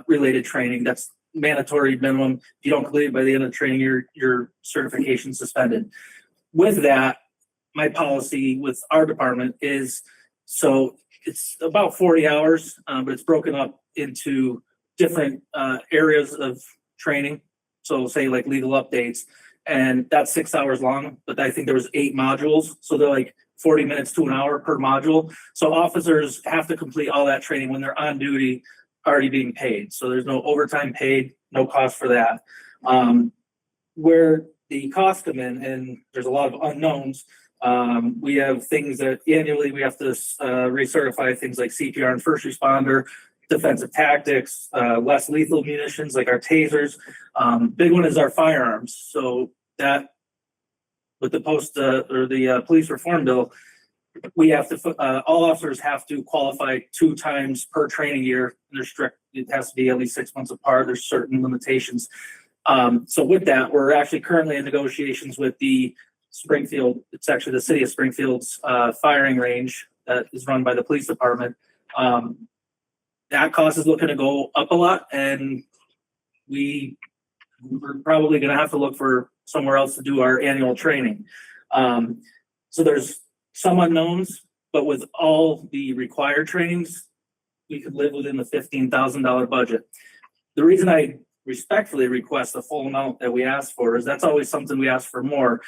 related training. That's mandatory minimum. If you don't complete it by the end of the training, your certification suspended. With that, my policy with our department is, so it's about 40 hours, but it's broken up into different areas of training. So say like legal updates, and that's 6 hours long, but I think there was 8 modules. So they're like 40 minutes to an hour per module. So officers have to complete all that training when they're on duty, already being paid. So there's no overtime paid, no cost for that. Where the costs come in, and there's a lot of unknowns, we have things that annually we have to recertify things like CPR and first responder, defensive tactics, less lethal munitions like our tasers. Big one is our firearms. So that with the police reform bill, we have to, all officers have to qualify 2 times per training year. They're strict. It has to be at least 6 months apart. There's certain limitations. So with that, we're actually currently in negotiations with the Springfield, it's actually the city of Springfield's firing range that is run by the police department. That cost is looking to go up a lot, and we're probably going to have to look for somewhere else to do our annual training. So there's some unknowns, but with all the required trainings, we could live within the $15,000 budget. The reason I respectfully request the full amount that we asked for is that's always something we ask for more.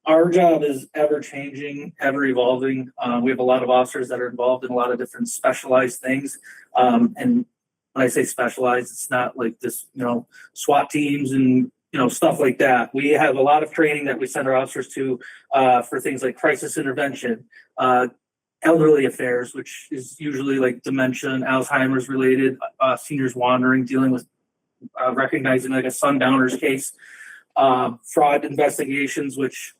Our job is ever changing, ever evolving. We have a lot of officers that are involved in a lot of different specialized things. And when I say specialized, it's not like this, SWAT teams and, stuff like that. We have a lot of training that we send our officers to for things like crisis intervention, elderly affairs, which is usually like dementia and Alzheimer's related, seniors wandering, dealing with recognizing like a sundowner's case, fraud investigations, which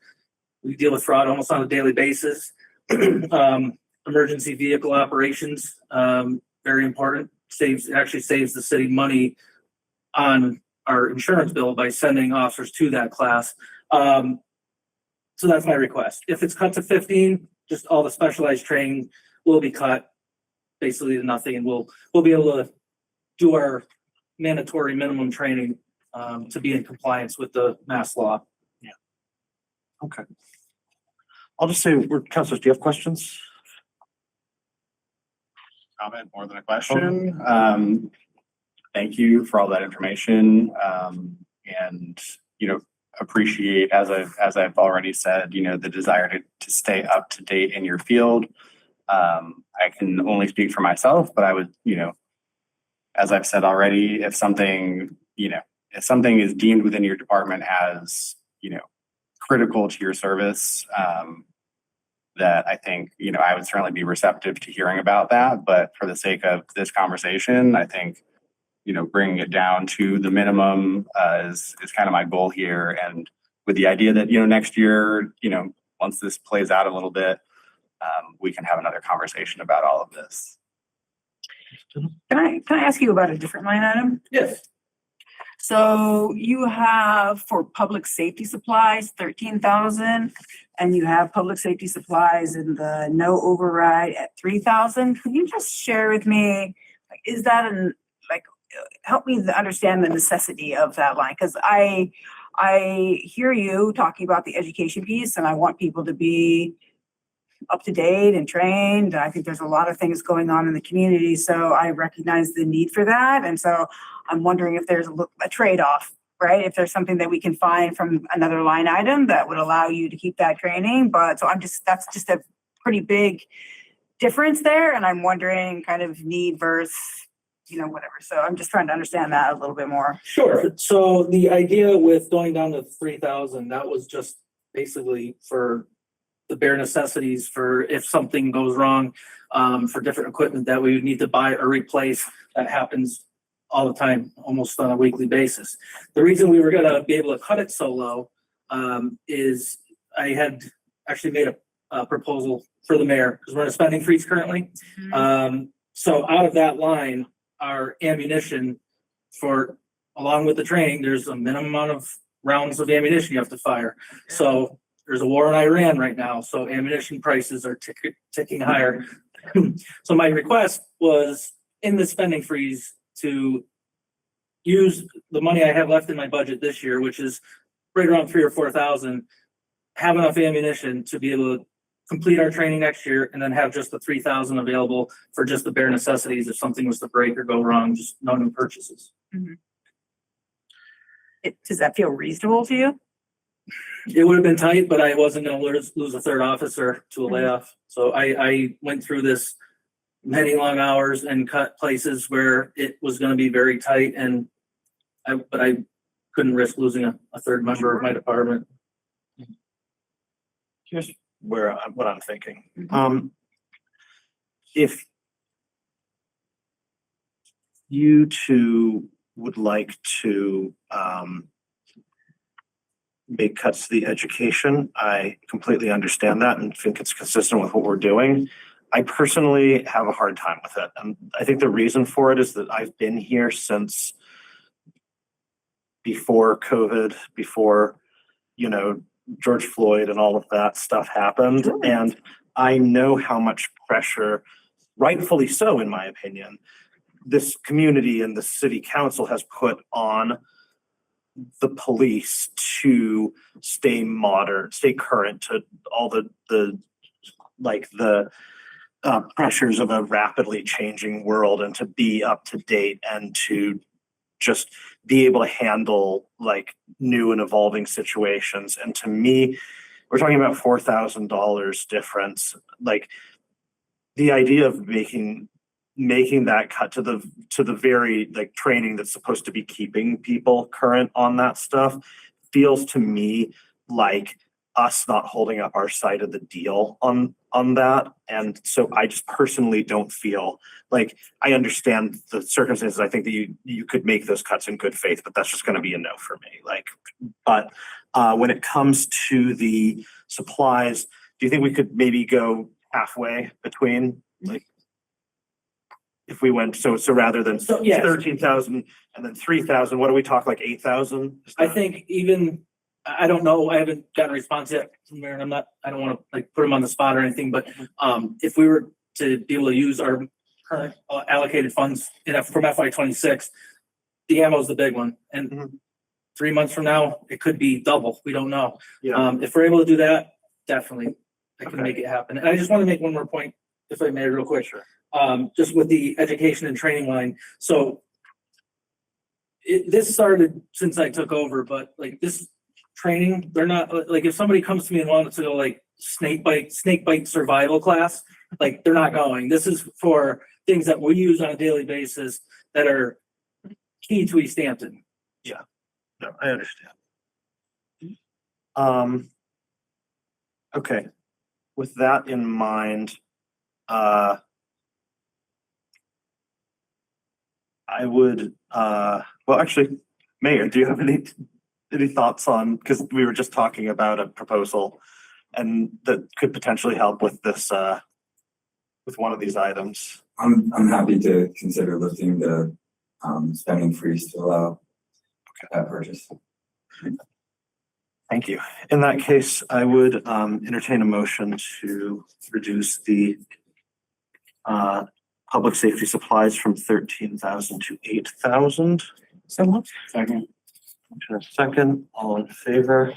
we deal with fraud almost on a daily basis. Emergency vehicle operations, very important. Actually saves the city money on our insurance bill by sending officers to that class. So that's my request. If it's cut to 15, just all the specialized training will be cut basically to nothing, and we'll be able to do our mandatory minimum training to be in compliance with the mass law. Yeah. Okay. I'll just say, councilors, do you have questions? Comment more than a question. Thank you for all that information. And, appreciate, as I've already said, the desire to stay up to date in your field. I can only speak for myself, but I would, as I've said already, if something is deemed within your department as, critical to your service, that I think, I would certainly be receptive to hearing about that. But for the sake of this conversation, I think, bringing it down to the minimum is kind of my goal here. And with the idea that, next year, once this plays out a little bit, we can have another conversation about all of this. Can I ask you about a different line item? Yes. So you have for public safety supplies, 13,000, and you have public safety supplies in the no override at 3,000. Can you just share with me, is that help me to understand the necessity of that line? Because I hear you talking about the education piece, and I want people to be up to date and trained. I think there's a lot of things going on in the community, so I recognize the need for that. And so I'm wondering if there's a trade-off, right? If there's something that we can find from another line item that would allow you to keep that training. But so that's just a pretty big difference there. And I'm wondering kind of need versus, whatever. So I'm just trying to understand that a little bit more. Sure. So the idea with going down to 3,000, that was just basically for the bare necessities for if something goes wrong, for different equipment that we would need to buy or replace. That happens all the time, almost on a weekly basis. The reason we were gonna be able to cut it so low, is I had actually made a proposal for the mayor, because we're in a spending freeze currently. So out of that line, our ammunition for, along with the training, there's a minimum amount of rounds of ammunition you have to fire. So there's a war in Iran right now, so ammunition prices are ticking higher. So my request was in the spending freeze to use the money I have left in my budget this year, which is right around 3,000 or 4,000, have enough ammunition to be able to complete our training next year, and then have just the 3,000 available for just the bare necessities if something was to break or go wrong, just no new purchases. Does that feel reasonable to you? It would have been tight, but I wasn't gonna lose a third officer to a layoff. So I went through this many long hours and cut places where it was gonna be very tight, and but I couldn't risk losing a third member of my department. Here's what I'm thinking. If you two would like to make cuts to the education, I completely understand that and think it's consistent with what we're doing. I personally have a hard time with it. And I think the reason for it is that I've been here since before COVID, before, George Floyd and all of that stuff happened. Sure. And I know how much pressure, rightfully so, in my opinion, this community and the city council has put on the police to stay modern, stay current to all the pressures of a rapidly changing world, and to be up to date and to just be able to handle new and evolving situations. And to me, we're talking about $4,000 difference. The idea of making that cut to the very training that's supposed to be keeping people current on that stuff feels to me like us not holding up our side of the deal on that. And so I just personally don't feel like I understand the circumstances. I think that you could make those cuts in good faith, but that's just going to be a no for me. But when it comes to the supplies, do you think we could maybe go halfway between if we went, so rather than 13,000 and then 3,000, what do we talk, 8,000? I think I don't know, I haven't gotten a response yet from there, and I don't want to put them on the spot or anything, but if we were to be able to use our current allocated funds from FY26, the ammo is the big one. And 3 months from now, it could be double. We don't know. Yeah. If we're able to do that, definitely I can make it happen. And I just want to make one more point, if I may, real quick. Sure. Just with the education and training line. So this started since I took over, but this training, they're not if somebody comes to me and wants to go snake bite survival class, they're not going. This is for things that we use on a daily basis that are key to Easthampton. Yeah, no, I understand. Okay, with that in mind, I would, well, actually, Mayor, do you have any thoughts on, because we were just talking about a proposal and that could potentially help with this, with one of these items? I'm happy to consider lifting the spending freeze to allow that purchase. Thank you. In that case, I would entertain a motion to reduce the public safety supplies from 13,000 to 8,000. So much. Second. Second, all in favor?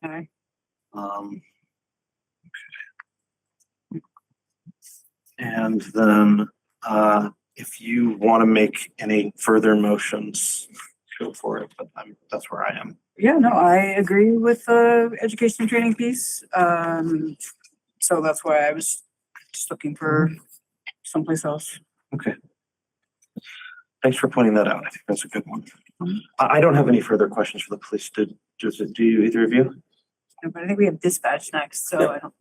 Aye. And then if you want to make any further motions, go for it, but that's where I am. Yeah, no, I agree with the education and training piece. So that's why I was just looking for someplace else. Okay. Thanks for pointing that out. I think that's a good one. I don't have any further questions for the police. Do you, either of you? But I think we have dispatch next, so I don't,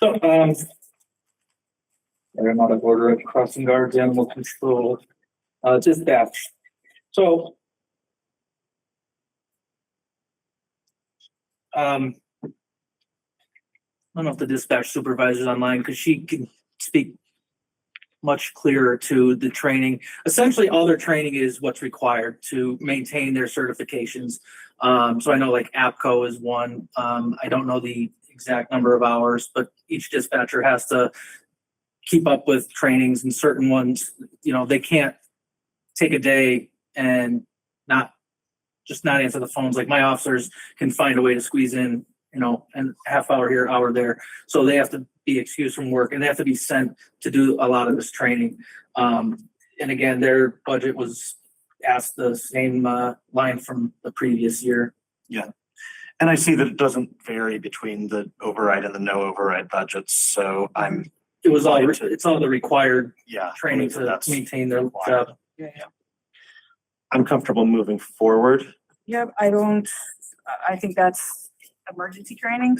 So, I'm out of order at crossing guards, animal control, dispatch. So, I don't know if the dispatch supervisor's online because she can speak much clearer to the training. Essentially, all their training is what's required to maintain their certifications. So I know like APCO is one. I don't know the exact number of hours, but each dispatcher has to keep up with trainings, and certain ones, they can't take a day and not answer the phones. Like my officers can find a way to squeeze in, and half hour here, hour there. So they have to be excused from work and they have to be sent to do a lot of this training. And again, their budget was asked the same line from the previous year. Yeah. And I see that it doesn't vary between the override and the no override budgets. So it's all the required training so to that's maintain their job. yeah. I'm comfortable moving forward. Yeah, I think that's emergency training,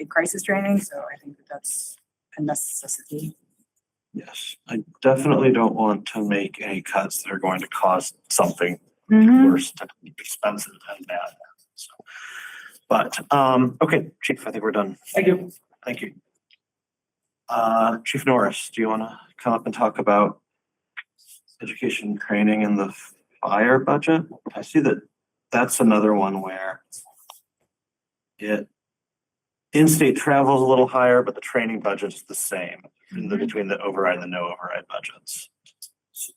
crisis training, so I think that's a necessity. Yes, I definitely don't want to make any cuts that are going to cause something Mhm. worse, to be expensive and bad. So, but, okay, Chief, I think we're done. Thank you. Thank you. Chief Norris, do you want to come up and talk about education training and the fire budget? I see that that's another one where in-state travel is a little higher, but the training budget is the same between the override and the no override budgets.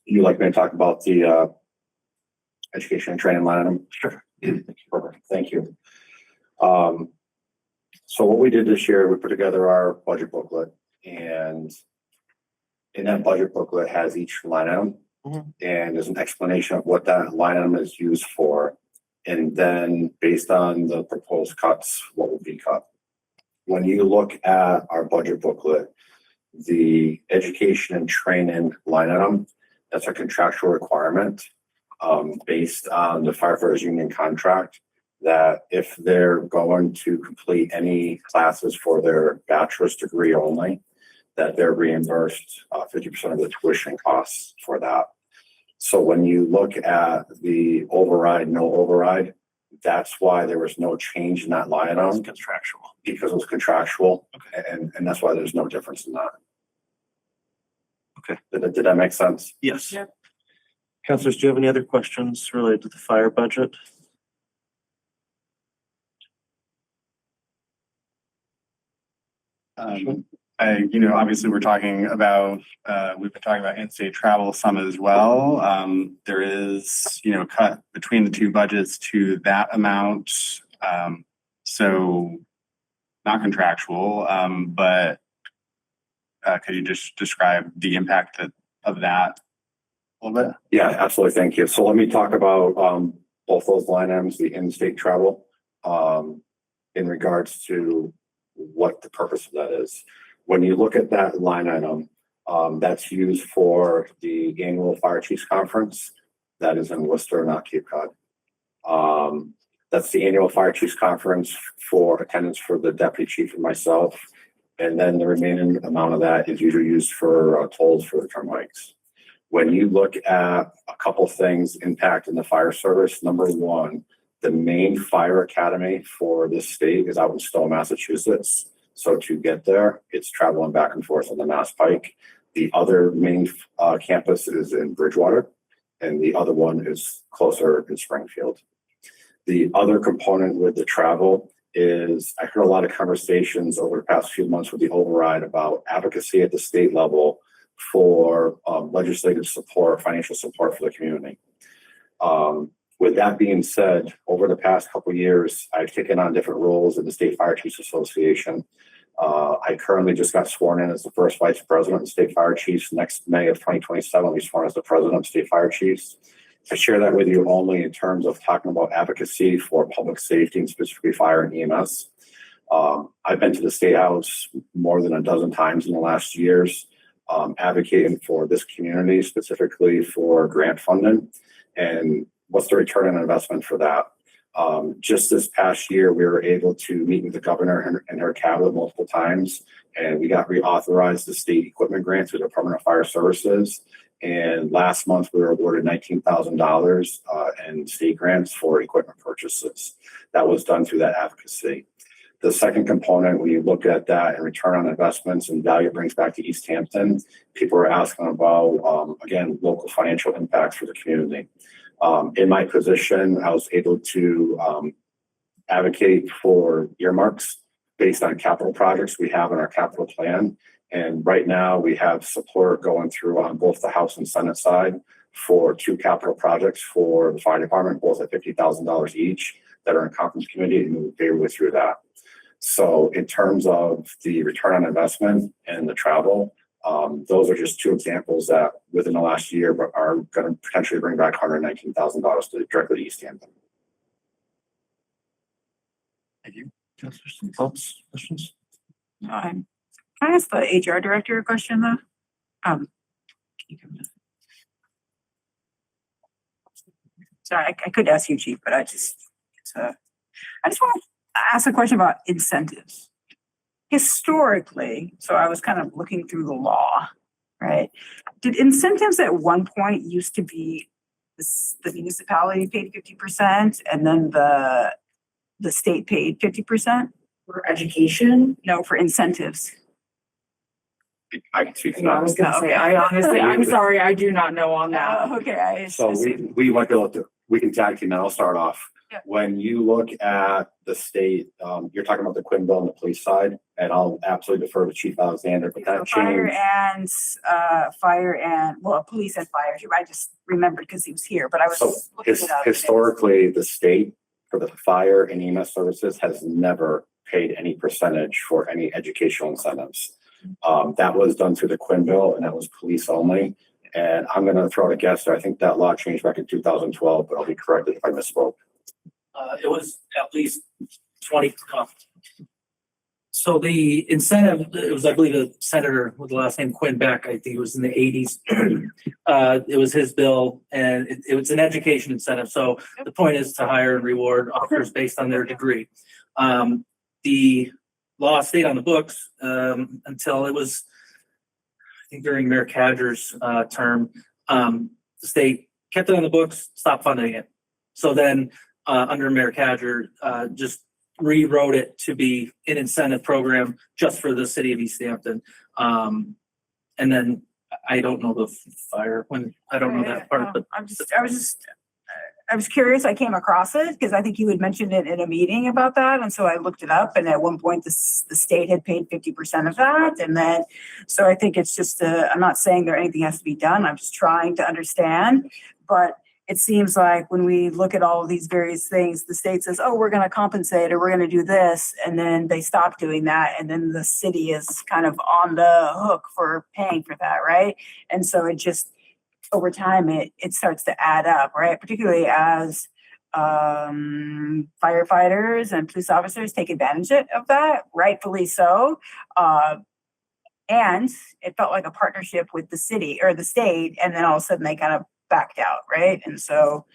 You like me to talk about the education and training line item? Sure. Perfect. Thank you. So what we did this year, we put together our budget booklet, and in that budget booklet has each line item, and there's an explanation of what that line item is used for. And then based on the proposed cuts, what will be cut. When you look at our budget booklet, the education and training line item, that's a contractual requirement based on the firefighters union contract, that if they're going to complete any classes for their bachelor's degree only, that they're reimbursed 50% of the tuition costs for that. So when you look at the override, no override, that's why there was no change in that line item. Contractual. Because it was contractual. Okay. And that's why there's no difference in that. Okay. Did that make sense? Yes. Yep. Councilors, do you have any other questions related to the fire budget? Obviously we're talking about, we've been talking about in-state travel some as well. There is, cut between the two budgets to that amount. So not contractual, but could you just describe the impact of that a little bit? Yeah, absolutely. Thank you. So let me talk about both those line items, the in-state travel, in regards to what the purpose of that is. When you look at that line item, that's used for the annual Fire Chiefs Conference. That is in Worcester, not Cape Cod. That's the annual Fire Chiefs Conference for attendance for the deputy chief and myself. And then the remaining amount of that is usually used for tolls for the turnpikes. When you look at a couple things impacting the fire service, number one, the main fire academy for this state is out in Stowe, Massachusetts. So to get there, it's traveling back and forth on the Mass Pike. The other main campus is in Bridgewater, and the other one is closer in Springfield. The other component with the travel is I heard a lot of conversations over the past few months with the override about advocacy at the state level for legislative support, financial support for the community. With that being said, over the past couple of years, I've taken on different roles in the State Fire Chiefs Association. I currently just got sworn in as the first vice president of State Fire Chiefs. Next May of 2027, I'll be sworn as the president of State Fire Chiefs. I share that with you only in terms of talking about advocacy for public safety and specifically fire and EMS. I've been to the State House more than a dozen times in the last years, advocating for this community, specifically for grant funding and what's the return on investment for that. Just this past year, we were able to meet with the governor and her cabinet multiple times, and we got reauthorized the state equipment grant through the Department of Fire Services. And last month, we were awarded $19,000 in state grants for equipment purchases. That was done through that advocacy. The second component, when you look at that and return on investments and value it brings back to Easthampton, people are asking about, again, local financial impacts for the community. In my position, I was able to advocate for earmarks based on capital projects we have in our capital plan. And right now we have support going through on both the House and Senate side for 2 capital projects for the fire department, both at $50,000 each, that are in conference committee, and move favorably through that. So in terms of the return on investment and the travel, those are just 2 examples that within the last year are going to potentially bring back $119,000 directly to Easthampton. Thank you. Councilors, some thoughts, questions? Can I ask the HR director a question though? Sorry, I could ask you, Chief, but I just want to ask a question about incentives. Historically, so I was kind of looking through the law, right? Did incentives at one point used to be the municipality paid 50% and then the state paid 50%? For education? No, for incentives. I can speak to I was gonna say, I honestly, I'm sorry, I do not know on that. Okay. So we might be able to, we can tag team that. I'll start off. Yeah. When you look at the state, you're talking about the Quinn Bill on the police side, and I'll absolutely defer to Chief Alexander, but that Fire changed. and police and fire. I just remembered because he was here, but I was So looking it up. historically, the state for the fire and EMS services has never paid any percentage for any educational incentives. That was done through the Quinn Bill, and that was police only. And I'm going to throw out a guess there. I think that law changed back in 2012, but I'll be corrected if I misspoke. It was at least 20. So the incentive, it was, I believe, a senator with the last name Quinn Beck. I think it was in the 80s. It was his bill, and it was an education incentive. So the point is to hire and reward officers based on their degree. The law stayed on the books until it was, I think, during Mayor Cadger's term. The state kept it on the books, stopped funding it. So then under Mayor Cadger, just rewrote it to be an incentive program just for the city of Easthampton. And then I don't know the fire when I don't know that part, but I was curious. I came across it because I think you had mentioned it in a meeting about that. And so I looked it up, and at one point the state had paid 50% of that. And then, so I think it's just, I'm not saying that anything has to be done. I'm just trying to understand, but it seems like when we look at all of these various things, the state says, oh, we're going to compensate or we're going to do this. And then they stop doing that. And then the city is kind of on the hook for paying for that. Right. And so it just, over time, it starts to add up, right? Particularly as firefighters and police officers take advantage of that, rightfully so. And it felt like a partnership with the city or the state, and then all of a sudden they kind of backed out, right? And so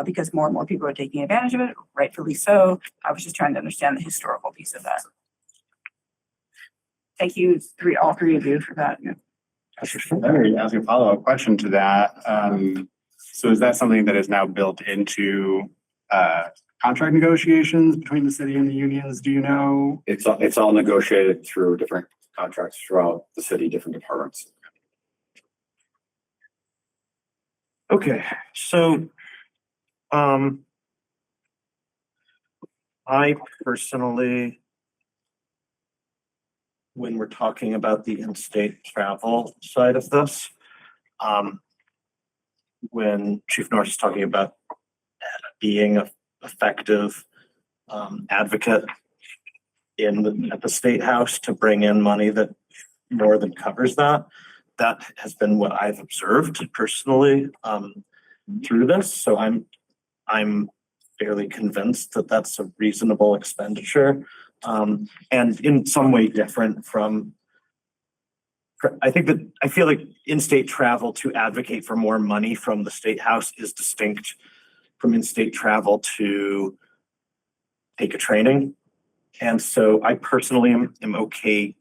because more and more people are taking advantage of it, rightfully so. I was just trying to understand the historical piece of that. Thank you, all three of you for that. Yeah. Let me ask a follow-up question to that. So is that something that is now built into contract negotiations between the city and the unions? Do you know? It's all negotiated through different contracts throughout the city, different departments. Okay, so I personally, when we're talking about the in-state travel side of this, when Chief Norris is talking about being an effective advocate at the State House to bring in money that more than covers that, that has been what I've observed personally through this. So I'm fairly convinced that that's a reasonable expenditure. And in some way different from, I feel like in-state travel to advocate for more money from the State House is distinct from in-state travel to take a training. And so I personally am okay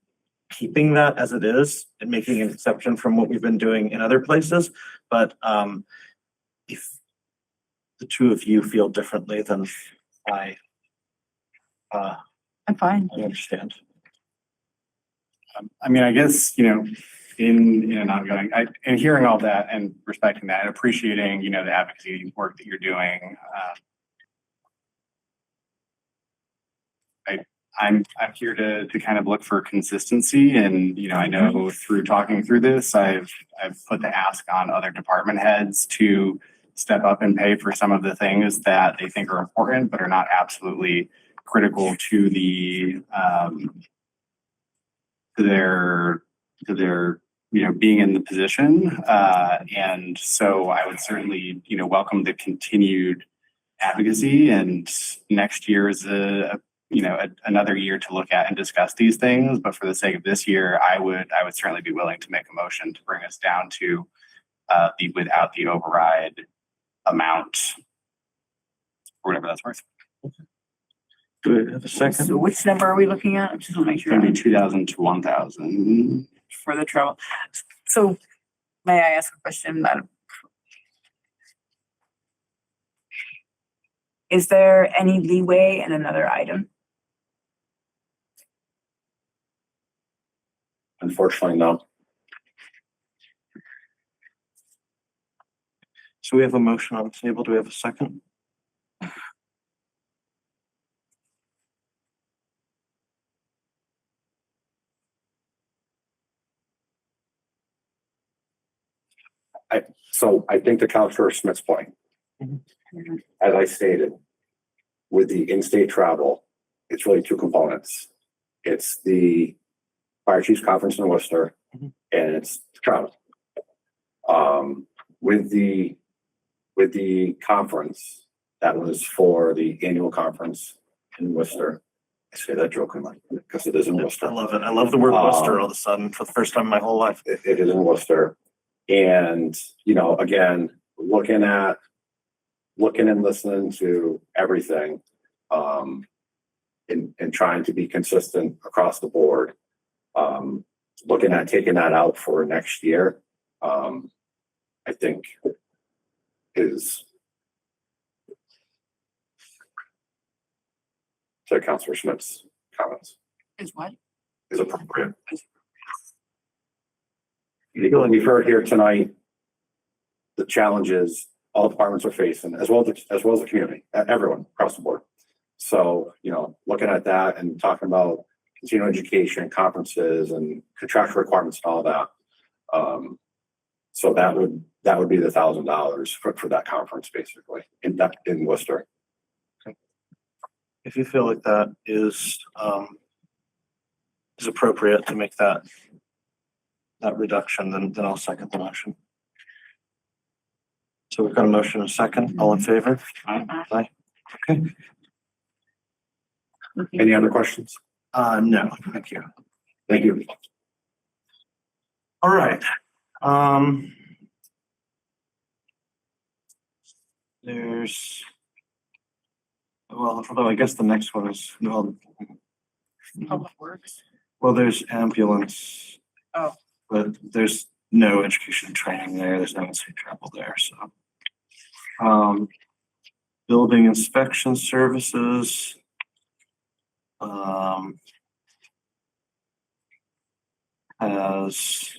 keeping that as it is and making an exception from what we've been doing in other places. But if the two of you feel differently, then I'm fine. I understand. I mean, I guess, you know, in an ongoing, and hearing all that and respecting that and appreciating, you know, the advocacy work that you're doing. I'm here to kind of look for consistency, and, you know, I know through talking through this, I've put the ask on other department heads to step up and pay for some of the things that they think are important, but are not absolutely critical to the, to their, you know, being in the position. And so I would certainly, you know, welcome the continued advocacy, and next year is another year to look at and discuss these things. But for the sake of this year, I would certainly be willing to make a motion to bring us down to the without the override amount, or whatever that's worth. Do we have a second? So which number are we looking at? I just want to make sure. Maybe 2,000 to 1,000 For the travel. So may I ask a question, Madam? Is there any leeway in another item? Unfortunately, no. So we have a motion on the table. Do we have a second? So I think to Counselor Smith's point, as I stated, with the in-state travel, it's really two components. It's the Fire Chiefs Conference in Worcester, and it's travel. With the conference, that was for the annual conference in Worcester. I say that jokingly because it is in Worcester. I love it. I love the word Worcester all of a sudden for the first time in my whole life. It is in Worcester. And, you know, again, looking and listening to everything, and trying to be consistent across the board, looking at taking that out for next year, I think is, to Councilor Schmidt's comments, Is what? is appropriate. We've heard here tonight the challenges all departments are facing, as well as the community, everyone across the board. So, you know, looking at that and talking about continuing education, conferences, and contractual requirements and all that. So that would be the $1,000 for that conference, basically, in Worcester. If you feel like that is appropriate to make that reduction, then I'll second the motion. So we've got a motion and a second. All in favor? Aye. Okay. Any other questions? No, thank you. Thank you. All right. There's, well, although I guess the next one is, Public Works. well, there's ambulance. Oh. But there's no education and training there. There's no in-state travel there, so. Building inspection services. Has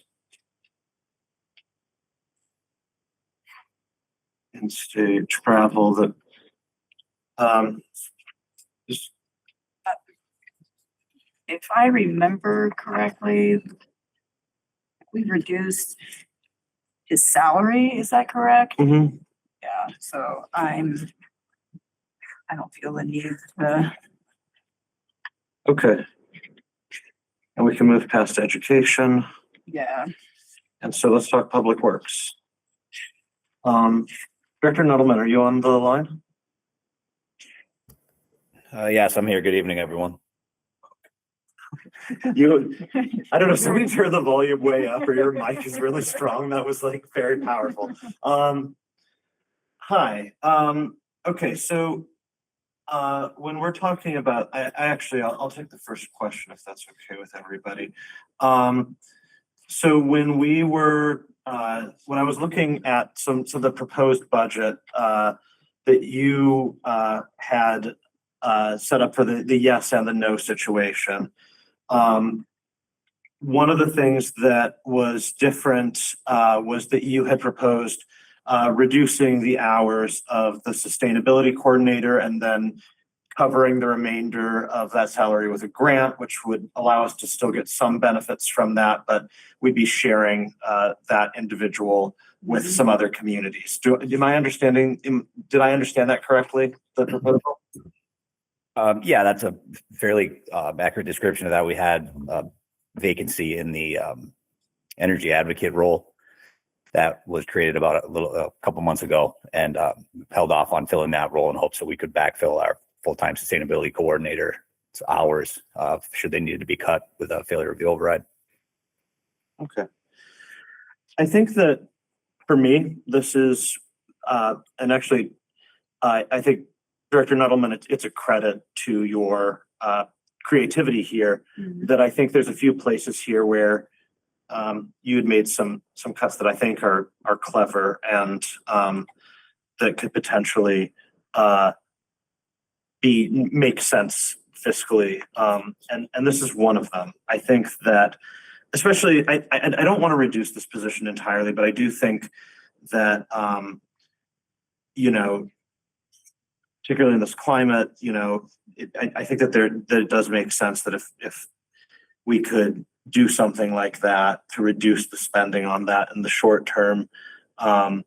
in-state travel that, is, If I remember correctly, we reduced his salary, is that correct? mm-hmm. Yeah, so I don't feel the need to. Okay. And we can move past education. Yeah. And so let's talk public works. Director Nuttleman, are you on the line? Yes, I'm here. Good evening, everyone. I don't know, somebody turn the volume way up or your mic is really strong. That was like very powerful. Hi. Okay, so when we're talking about, I'll take the first question if that's okay with everybody. So when we were, when I was looking at some of the proposed budget, that you, had, set up for the yes and the no situation. One of the things that was different, was that you had proposed, reducing the hours of the sustainability coordinator and then covering the remainder of that salary with a grant, which would allow us to still get some benefits from that, but we'd be sharing that individual with some other communities. Did I understand that correctly, the proposal? Yeah, that's a fairly accurate description of that. We had a vacancy in the energy advocate role that was created about a couple months ago, and held off on filling that role in hopes that we could backfill our full-time sustainability coordinator hours should they need to be cut with a failure of the override. Okay. I think that for me, this is, and actually, I think Director Nuttleman, it's a credit to your creativity here, that I think there's a few places here where you had made some cuts that I think are clever and that could potentially make sense fiscally. And this is one of them. I think that especially, I don't want to reduce this position entirely, but I do think that, particularly in this climate, I think that it does make sense that if we could do something like that to reduce the spending on that in the short term, I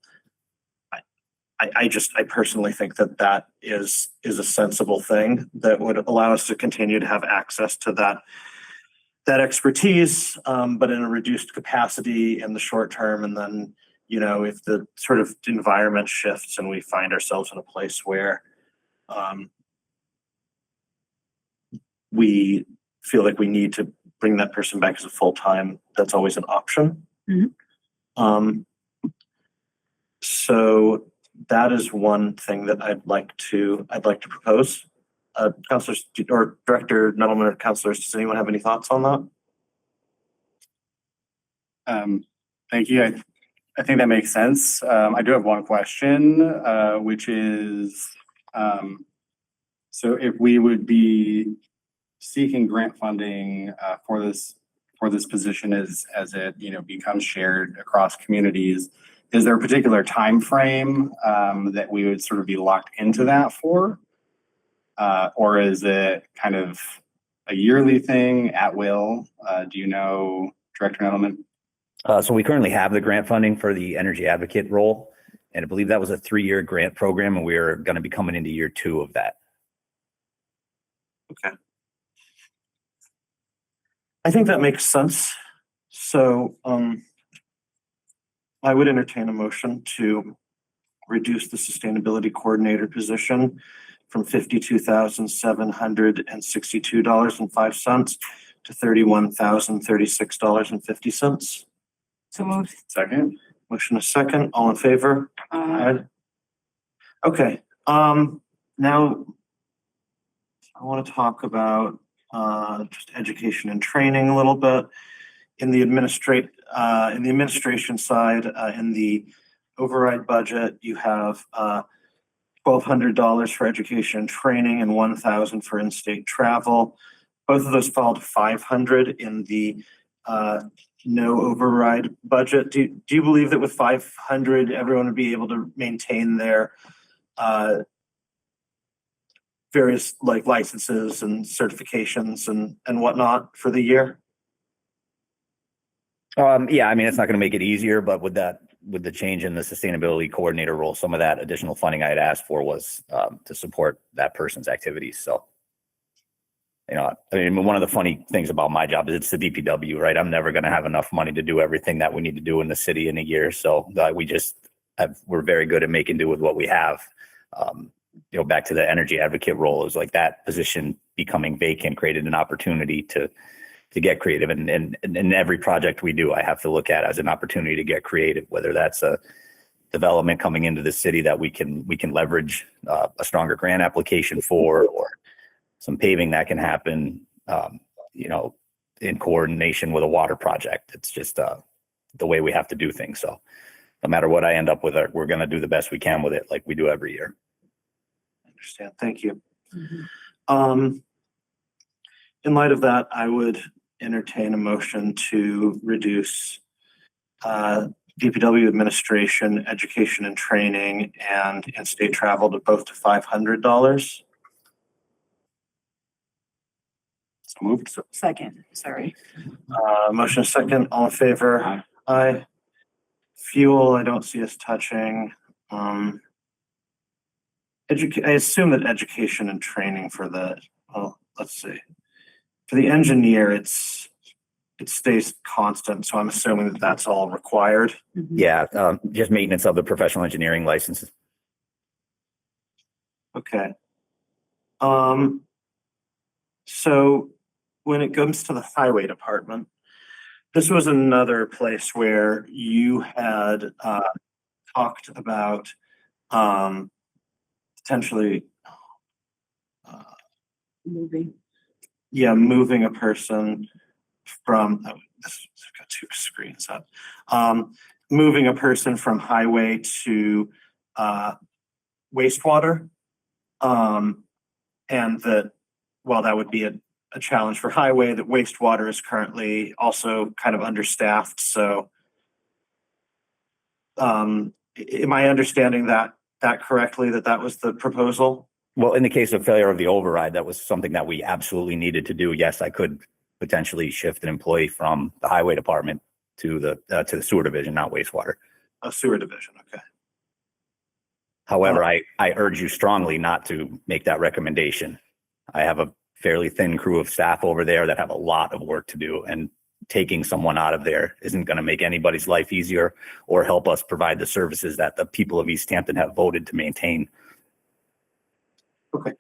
personally think that is a sensible thing that would allow us to continue to have access to that expertise, but in a reduced capacity in the short term. And then, if the sort of environment shifts and we find ourselves in a place where we feel like we need to bring that person back as a full-time, that's always an option. So that is one thing that I'd like to propose. Councilors or Director Nuttleman or councilors, does anyone have any thoughts on that? Thank you. I think that makes sense. I do have one question, which is, so if we would be seeking grant funding for this position as it becomes shared across communities, is there a particular time frame that we would sort of be locked into that for? Or is it kind of a yearly thing at will? Do you know, Director Nuttleman? So we currently have the grant funding for the energy advocate role, and I believe that was a 3-year grant program, and we're going to be coming into year 2 of that. Okay. I think that makes sense. So I would entertain a motion to reduce the sustainability coordinator position from $52,762.05 to $31,036.50. So moved. Second. Motion a second. All in favor? Aye. Okay. Now I want to talk about just education and training a little bit. In the administration side, in the override budget, you have $1,200 for education and training and $1,000 for in-state travel. Both of those fall to $500 in the no override budget. Do you believe that with $500, everyone would be able to maintain their various licenses and certifications and whatnot for the year? Yeah, I mean, it's not going to make it easier, but with the change in the sustainability coordinator role, some of that additional funding I had asked for was to support that person's activities. So, I mean, one of the funny things about my job is it's the DPW, right? I'm never going to have enough money to do everything that we need to do in the city in a year. So we're very good at making do with what we have. Back to the energy advocate role, is like that position becoming vacant created an opportunity to get creative, and every project we do, I have to look at as an opportunity to get creative, whether that's development coming into the city that we can leverage a stronger grant application for, or some paving that can happen, you know, in coordination with a water project. It's just the way we have to do things. So no matter what I end up with, we're going to do the best we can with it, like we do every year. Understand. Thank you. In light of that, I would entertain a motion to reduce DPW administration, education and training, and in-state travel to both to $500. So moved. Second, sorry. Motion is second. All in favor? Aye. Fuel, I don't see us touching. I assume that education and training for the, well, let's see. For the engineer, it stays constant, so I'm assuming that that's all required. Yeah, just maintenance of the professional engineering licenses. Okay. So when it comes to the highway department, this was another place where you had talked about potentially moving a person from this got two screens up. Moving a person from highway to wastewater. And that while that would be a challenge for highway, that wastewater is currently also kind of understaffed. So am I understanding that correctly, that was the proposal? Well, in the case of failure of the override, that was something that we absolutely needed to do. Yes, I could potentially shift an employee from the highway department to the sewer division, not wastewater. A sewer division, okay. However, I urge you strongly not to make that recommendation. I have a fairly thin crew of staff over there that have a lot of work to do, and taking someone out of there isn't going to make anybody's life easier or help us provide the services that the people of Easthampton have voted to maintain. Okay.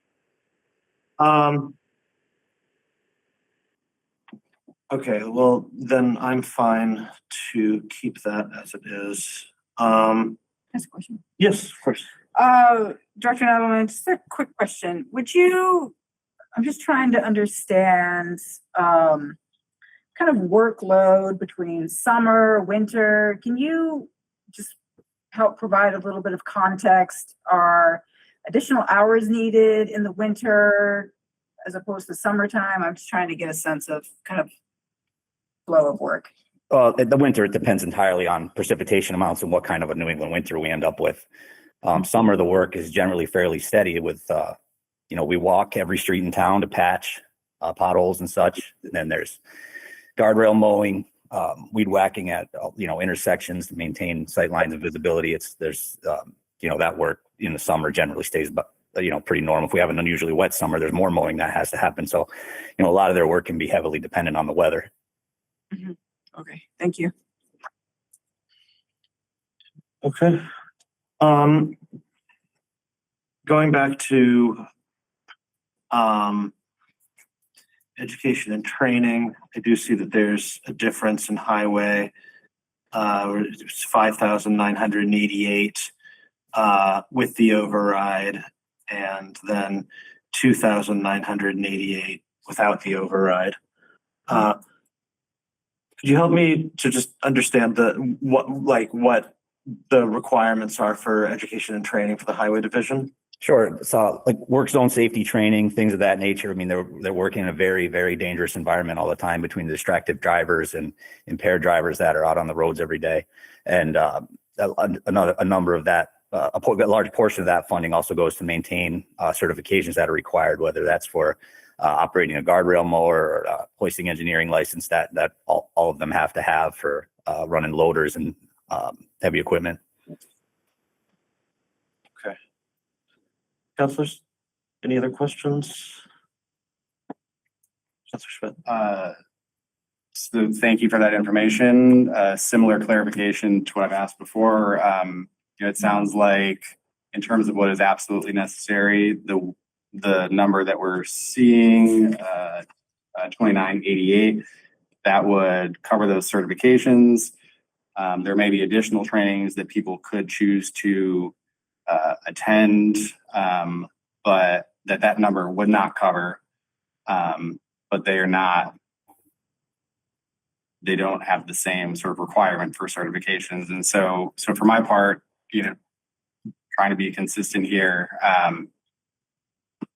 Okay, well, then I'm fine to keep that as it is. That's a question. Yes, of course. Director Nadelman, just a quick question. I'm just trying to understand, kind of workload between summer, winter. Can you just help provide a little bit of context? Are additional hours needed in the winter as opposed to summertime? I'm just trying to get a sense of kind of flow of work. Well, in the winter, it depends entirely on precipitation amounts and what kind of a New England winter we end up with. Summer, the work is generally fairly steady with, we walk every street in town to patch potholes and such. And then there's guardrail mowing, weed whacking at, intersections to maintain sight lines and visibility. There's that work in the summer generally stays, pretty normal. If we have an unusually wet summer, there's more mowing that has to happen. So, a lot of their work can be heavily dependent on the weather. Mm-hmm. Okay, thank you. Okay. Going back to education and training, I do see that there's a difference in highway. It's 5,988 with the override, and then 2,988 without the override. Could you help me to just understand what the requirements are for education and training for the highway division? Sure. So like work zone safety training, things of that nature. I mean, they're working in a very, very dangerous environment all the time between distracted drivers and impaired drivers that are out on the roads every day. And a number of that, a large portion of that funding also goes to maintain certifications that are required, whether that's for operating a guardrail mower or hoisting engineering license that all of them have to have for running loaders and heavy equipment. Okay. Councilors, any other questions? Councilor Schmidt. So thank you for that information. Similar clarification to what I've asked before. It sounds like in terms of what is absolutely necessary, the number that we're seeing, 2988, that would cover those certifications. There may be additional trainings that people could choose to attend, but that number would not cover. But they don't have the same sort of requirement for certifications. And so for my part, trying to be consistent here,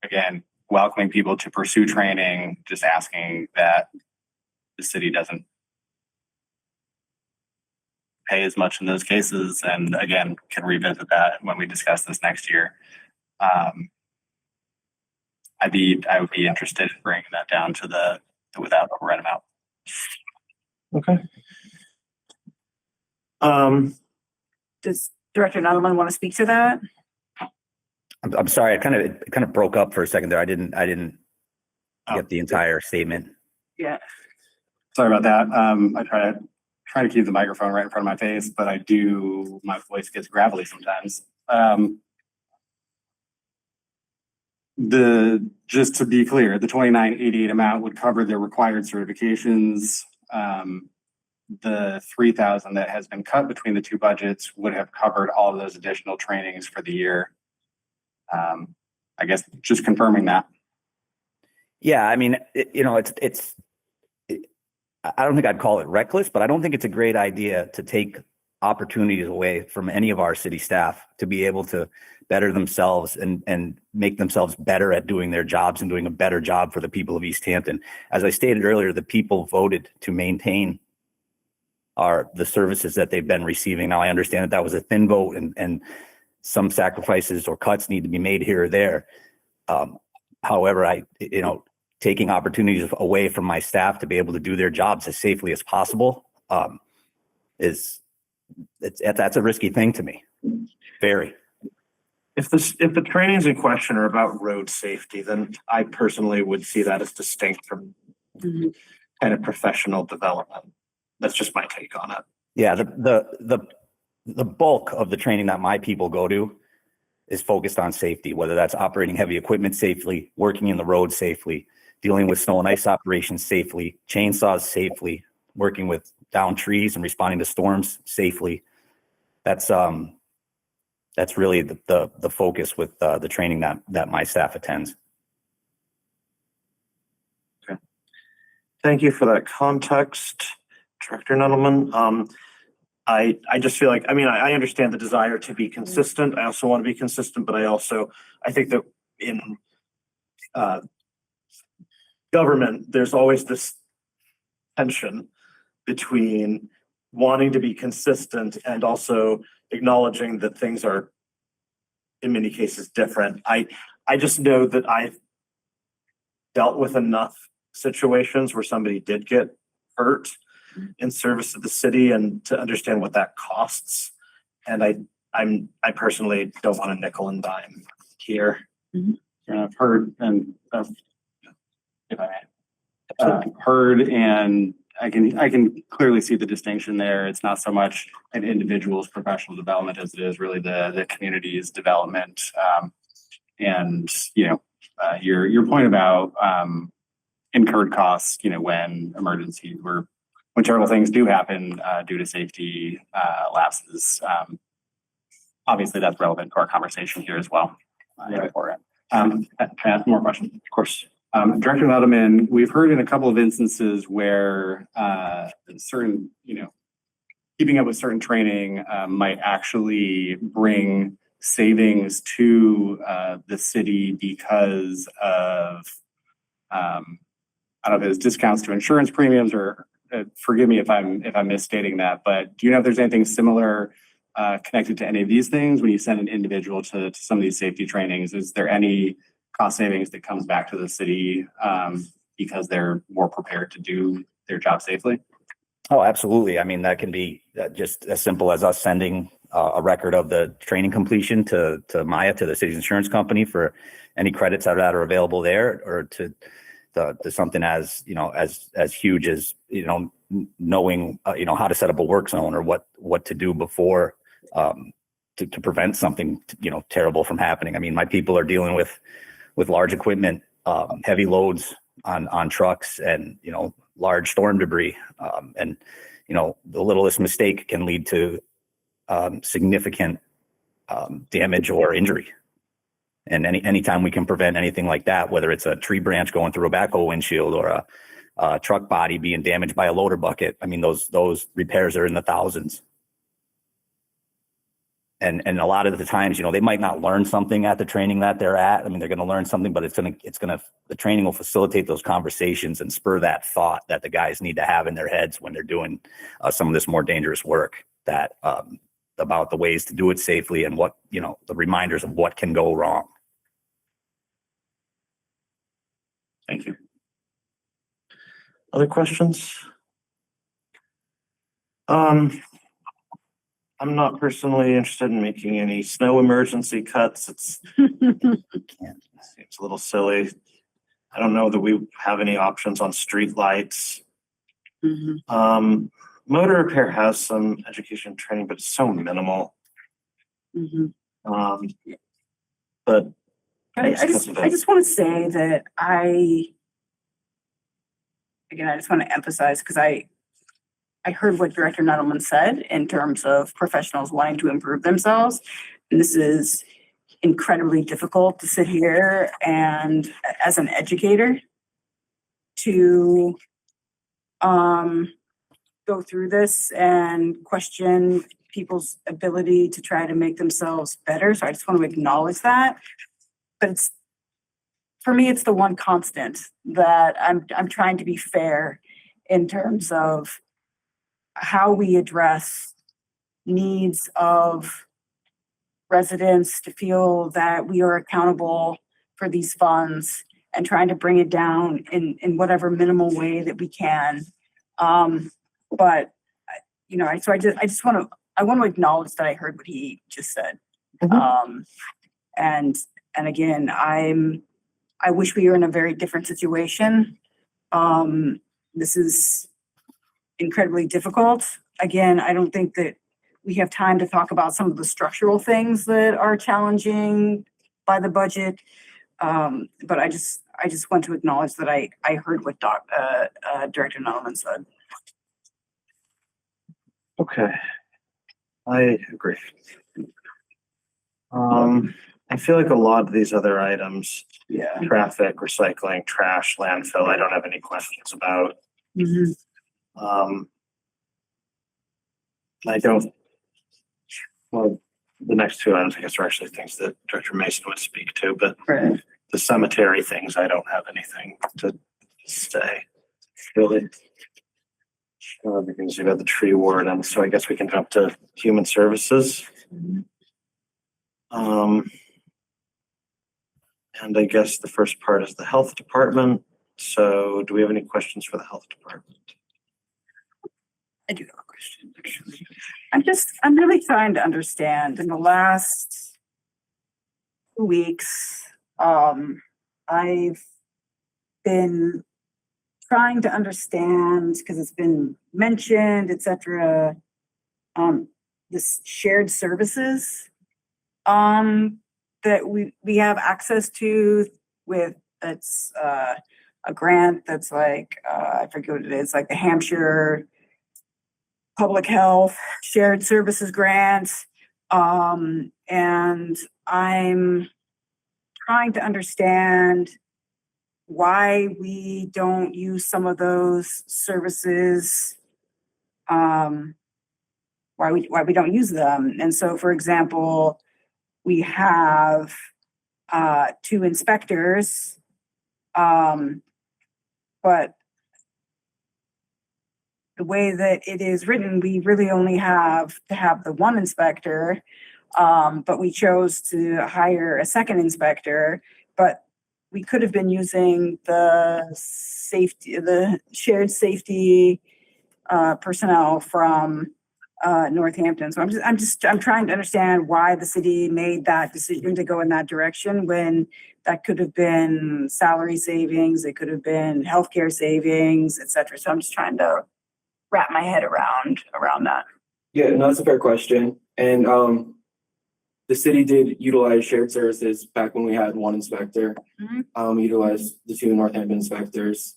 again, welcoming people to pursue training, just asking that the city doesn't pay as much in those cases. And again, can revisit that when we discuss this next year. I would be interested in bringing that down to the without override amount. Okay. Does Director Nodelman want to speak to that? I'm sorry, it kind of broke up for a second there. I didn't get the entire statement. Yeah. Sorry about that. I try to keep the microphone right in front of my face, but my voice gets gravelly sometimes. Just to be clear, the 2988 amount would cover the required certifications. The 3,000 that has been cut between the two budgets would have covered all of those additional trainings for the year. I guess just confirming that. Yeah, I mean, I don't think I'd call it reckless, but I don't think it's a great idea to take opportunities away from any of our city staff to be able to better themselves and make themselves better at doing their jobs and doing a better job for the people of Easthampton. As I stated earlier, the people voted to maintain the services that they've been receiving. Now, I understand that was a thin vote and some sacrifices or cuts need to be made here or there. However, taking opportunities away from my staff to be able to do their jobs as safely as possible that's a risky thing to me. Very. If the trainings in question are about road safety, then I personally would see that as distinct from kind of professional development. That's just my take on it. Yeah, the bulk of the training that my people go to is focused on safety, whether that's operating heavy equipment safely, working in the road safely, dealing with snow and ice operations safely, chainsaws safely, working with downed trees and responding to storms safely. That's really the focus with the training that my staff attends. Okay. Thank you for that context, Director Nettleman. I just feel like, I understand the desire to be consistent. I also want to be consistent, but I think that in government, there's always this tension between wanting to be consistent and also acknowledging that things are in many cases different. I just know that I've dealt with enough situations where somebody did get hurt in service of the city and to understand what that costs. And I personally don't want a nickel and dime here. I've heard and if I may, heard and I can clearly see the distinction there. It's not so much an individual's professional development as it is really the community's development. And your point about incurred costs, when when terrible things do happen due to safety lapses. Obviously, that's relevant to our conversation here as well. Can I ask more questions? Of course. Director Nettleman, we've heard in a couple of instances where certain, keeping up with certain training might actually bring savings to the city because of, I don't know if it's discounts to insurance premiums or forgive me if I'm misstating that, but do you know if there's anything similar connected to any of these things when you send an individual to some of these safety trainings? Is there any cost savings that comes back to the city because they're more prepared to do their job safely? Oh, absolutely. I mean, that can be just as simple as us sending a record of the training completion to Maya, to the city's insurance company for any credits that are available there, or to something as huge as knowing how to set up a work zone or what to do before to prevent something terrible from happening. I mean, my people are dealing with large equipment, heavy loads on trucks, and large storm debris. And, you know, the littlest mistake can lead to significant damage or injury. And anytime we can prevent anything like that, whether it's a tree branch going through a backhoe windshield or a truck body being damaged by a loader bucket, I mean, those repairs are in the thousands. And a lot of the times, you know, they might not learn something at the training that they're at. I mean, they're going to learn something, but the training will facilitate those conversations and spur that thought that the guys need to have in their heads when they're doing some of this more dangerous work, that about the ways to do it safely and what, you know, the reminders of what can go wrong. Thank you. Other questions? I'm not personally interested in making any snow emergency cuts. It seems a little silly. I don't know that we have any options on street lights. Motor repair has some education training, but it's so minimal. But I just want to say that I just want to emphasize, because I heard what Director Nuttleman said in terms of professionals wanting to improve themselves. And this is incredibly difficult to sit here and, as an educator, to go through this and question people's ability to try to make themselves better. So I just want to acknowledge that. But for me, it's the one constant that I'm trying to be fair in terms of how we address needs of residents to feel that we are accountable for these funds and trying to bring it down in whatever minimal way that we can. But you know, I just want to acknowledge that I heard what he just said. And again, I wish we were in a very different situation. This is incredibly difficult. Again, I don't think that we have time to talk about some of the structural things that are challenging by the budget. But I just want to acknowledge that I heard what Director Nuttleman said. Okay, I agree. I feel like a lot of these other items, traffic, recycling, trash, landfill, I don't have any questions about. Well, the next two items, I guess, are actually things that Director Mason would speak to, but the cemetery things, I don't have anything to say, really. We can see about the tree warden, so I guess we can jump to human services. And I guess the first part is the health department. So do we have any questions for the health department? I do have a question, actually. I'm really trying to understand. In the last 2 weeks, I've been trying to understand, because it's been mentioned, et cetera, this shared services that we have access to with, it's a grant that's like, I forget what it is, like the Hampshire Public Health Shared Services Grant. And I'm trying to understand why we don't use some of those services, why we don't use them. And so, for example, we have 2 inspectors, but the way that it is written, we really only have to have the 1 inspector, but we chose to hire a 2nd inspector, but we could have been using the shared safety personnel from Northampton. So I'm trying to understand why the city made that decision to go in that direction when that could have been salary savings, it could have been healthcare savings, et cetera. So I'm just trying to wrap my head around that. Yeah, no, that's a fair question. And the city did utilize shared services back when we had 1 inspector. We utilized the 2 Northampton inspectors.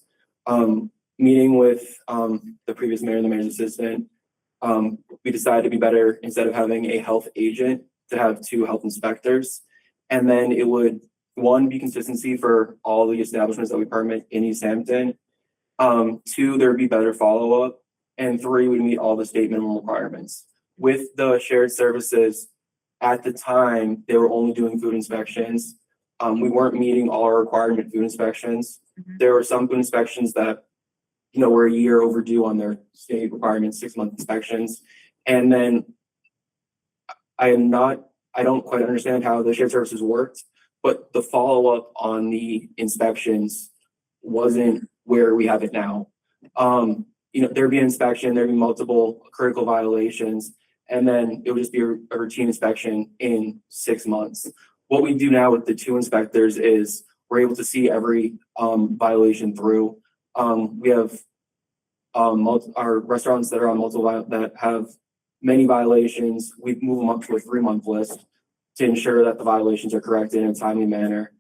meeting with, the previous mayor and the mayor's assistant, we decided it'd be better, instead of having a health agent, to have 2 health inspectors. And then it would, 1, be consistency for all the establishments that we permit in Easthampton. 2, there'd be better follow-up. And 3, would meet all the state minimum requirements. With the shared services, at the time, they were only doing food inspections. We weren't meeting all our requirement food inspections. There were some food inspections that, were a year overdue on their state requirements, 6-month inspections. And then I don't quite understand how the shared services worked, but the follow-up on the inspections wasn't where we have it now. There'd be an inspection, there'd be multiple critical violations, and then it would just be a routine inspection in 6 months. What we do now with the 2 inspectors is we're able to see every violation through. We have our restaurants that are on multiple that have many violations. We move them up to a 3-month list to ensure that the violations are corrected in a timely manner.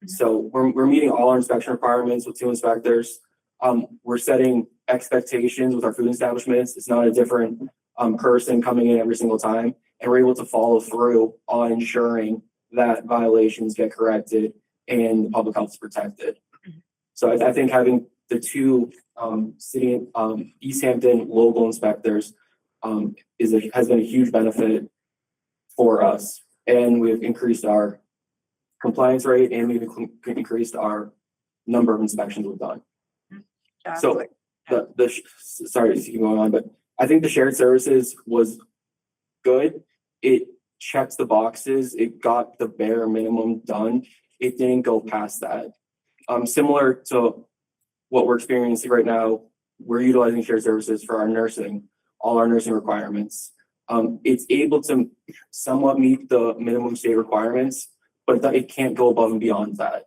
So we're meeting all our inspection requirements with 2 inspectors. We're setting expectations with our food establishments. It's not a different person coming in every single time, and we're able to follow through on ensuring that violations get corrected and the public health is protected. So I think having the 2 city Easthampton local inspectors has been a huge benefit for us, and we've increased our compliance rate and we've increased our number of inspections we've done. So sorry to keep going on, but I think the shared services was good. It checks the boxes. It got the bare minimum done. It didn't go past that. Similar to what we're experiencing right now, we're utilizing shared services for our nursing, all our nursing requirements. It's able to somewhat meet the minimum state requirements, but it can't go above and beyond that.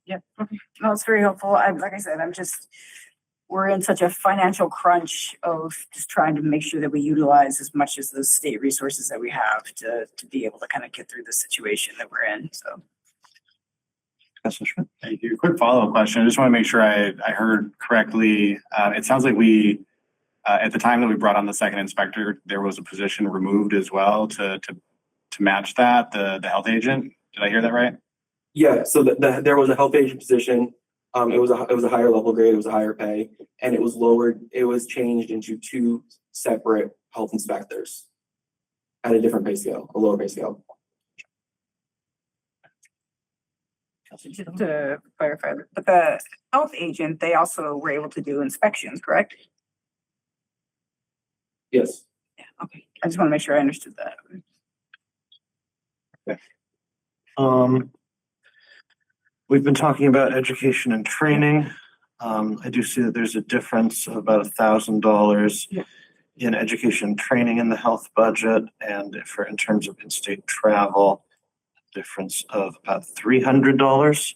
Yeah, okay. No, it's very helpful. Like I said, we're in such a financial crunch of just trying to make sure that we utilize as much as the state resources that we have to be able to kind of get through the situation that we're in, so. Thank you. Quick follow-up question. I just want to make sure I heard correctly. It sounds like we, at the time that we brought on the second inspector, there was a position removed as well to match that, the health agent. Did I hear that right? Yeah, so there was a health agent position. It was a higher level grade, it was a higher pay, and it was lowered. It was changed into 2 separate health inspectors at a different pay scale, a lower pay scale. Just to clarify, but the health agent, they also were able to do inspections, correct? Yes. Yeah, okay. I just want to make sure I understood that. Okay. We've been talking about education and training. I do see that there's a difference of about $1,000 in education and training in the health budget, and in terms of in-state travel, difference of about $300.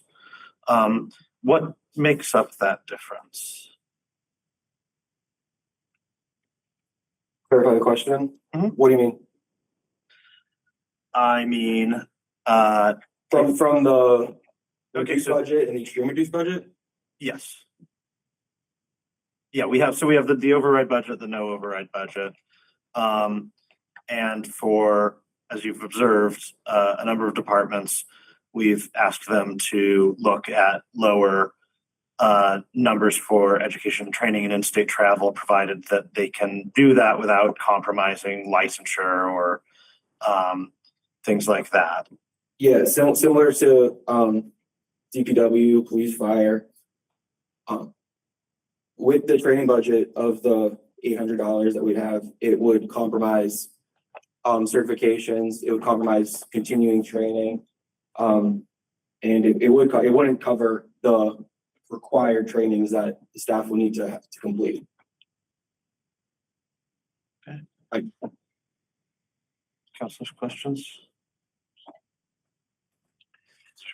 What makes up that difference? Clarify the question. What do you mean? I mean, from the reduced budget and the extreme reduced budget? Yes. Yeah, we have the override budget, the no override budget. And for, as you've observed, a number of departments, we've asked them to look at lower numbers for education and training and in-state travel, provided that they can do that without compromising licensure or things like that. Yeah, similar to DPW, police, fire. With the training budget of the $800 that we'd have, it would compromise certifications, it would compromise continuing training, and it wouldn't cover the required trainings that the staff would need to complete. Okay. Councilors, questions?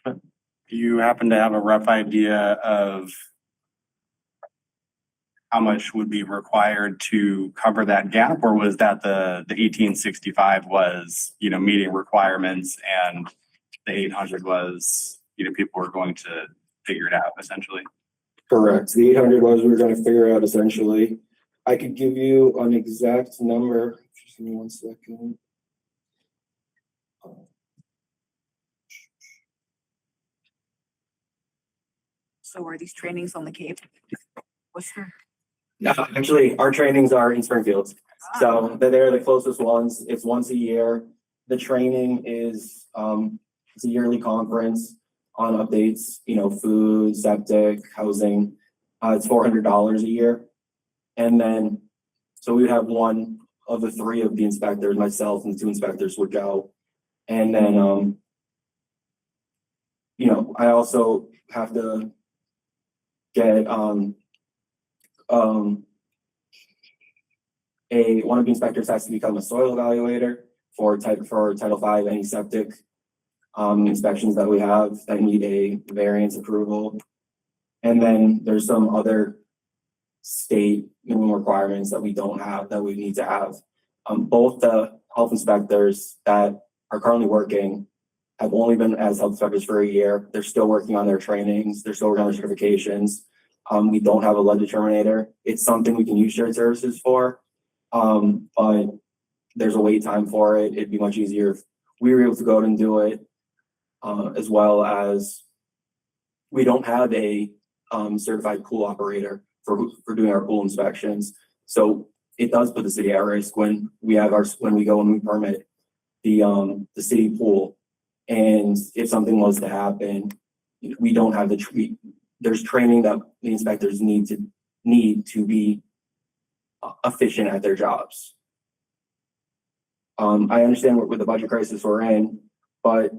Do you happen to have a rough idea of how much would be required to cover that gap, or was that the 1865 was, meeting requirements, and the 800 was, people were going to figure it out essentially? Correct. The 800 was, we were gonna figure out essentially. I could give you an exact number. Just give me 1 second. So are these trainings on the Cape? What's your? No, actually, our trainings are in Springfield. So they're the closest ones. It's once a year. The training is, it's a yearly conference on updates, you know, food, septic, housing. It's $400 a year. And then, so we would have one of the 3 of the inspectors, myself and the 2 inspectors would go. And then, you know, I also have to get, one of the inspectors has to become a soil evaluator for Title V, any septic inspections that we have that need a variance approval. And then there's some other state minimum requirements that we don't have that we need to have. Both the health inspectors that are currently working have only been as health inspectors for a year. They're still working on their trainings. They're still working on their certifications. We don't have a lead determinator. It's something we can use shared services for. But there's a wait time for it. It'd be much easier if we were able to go out and do it, as well as we don't have a certified pool operator for doing our pool inspections. So it does put the city at risk when we have when we go and we permit the city pool. And if something was to happen, we don't have there's training that the inspectors need to be efficient at their jobs. I understand with the budget crisis we're in, but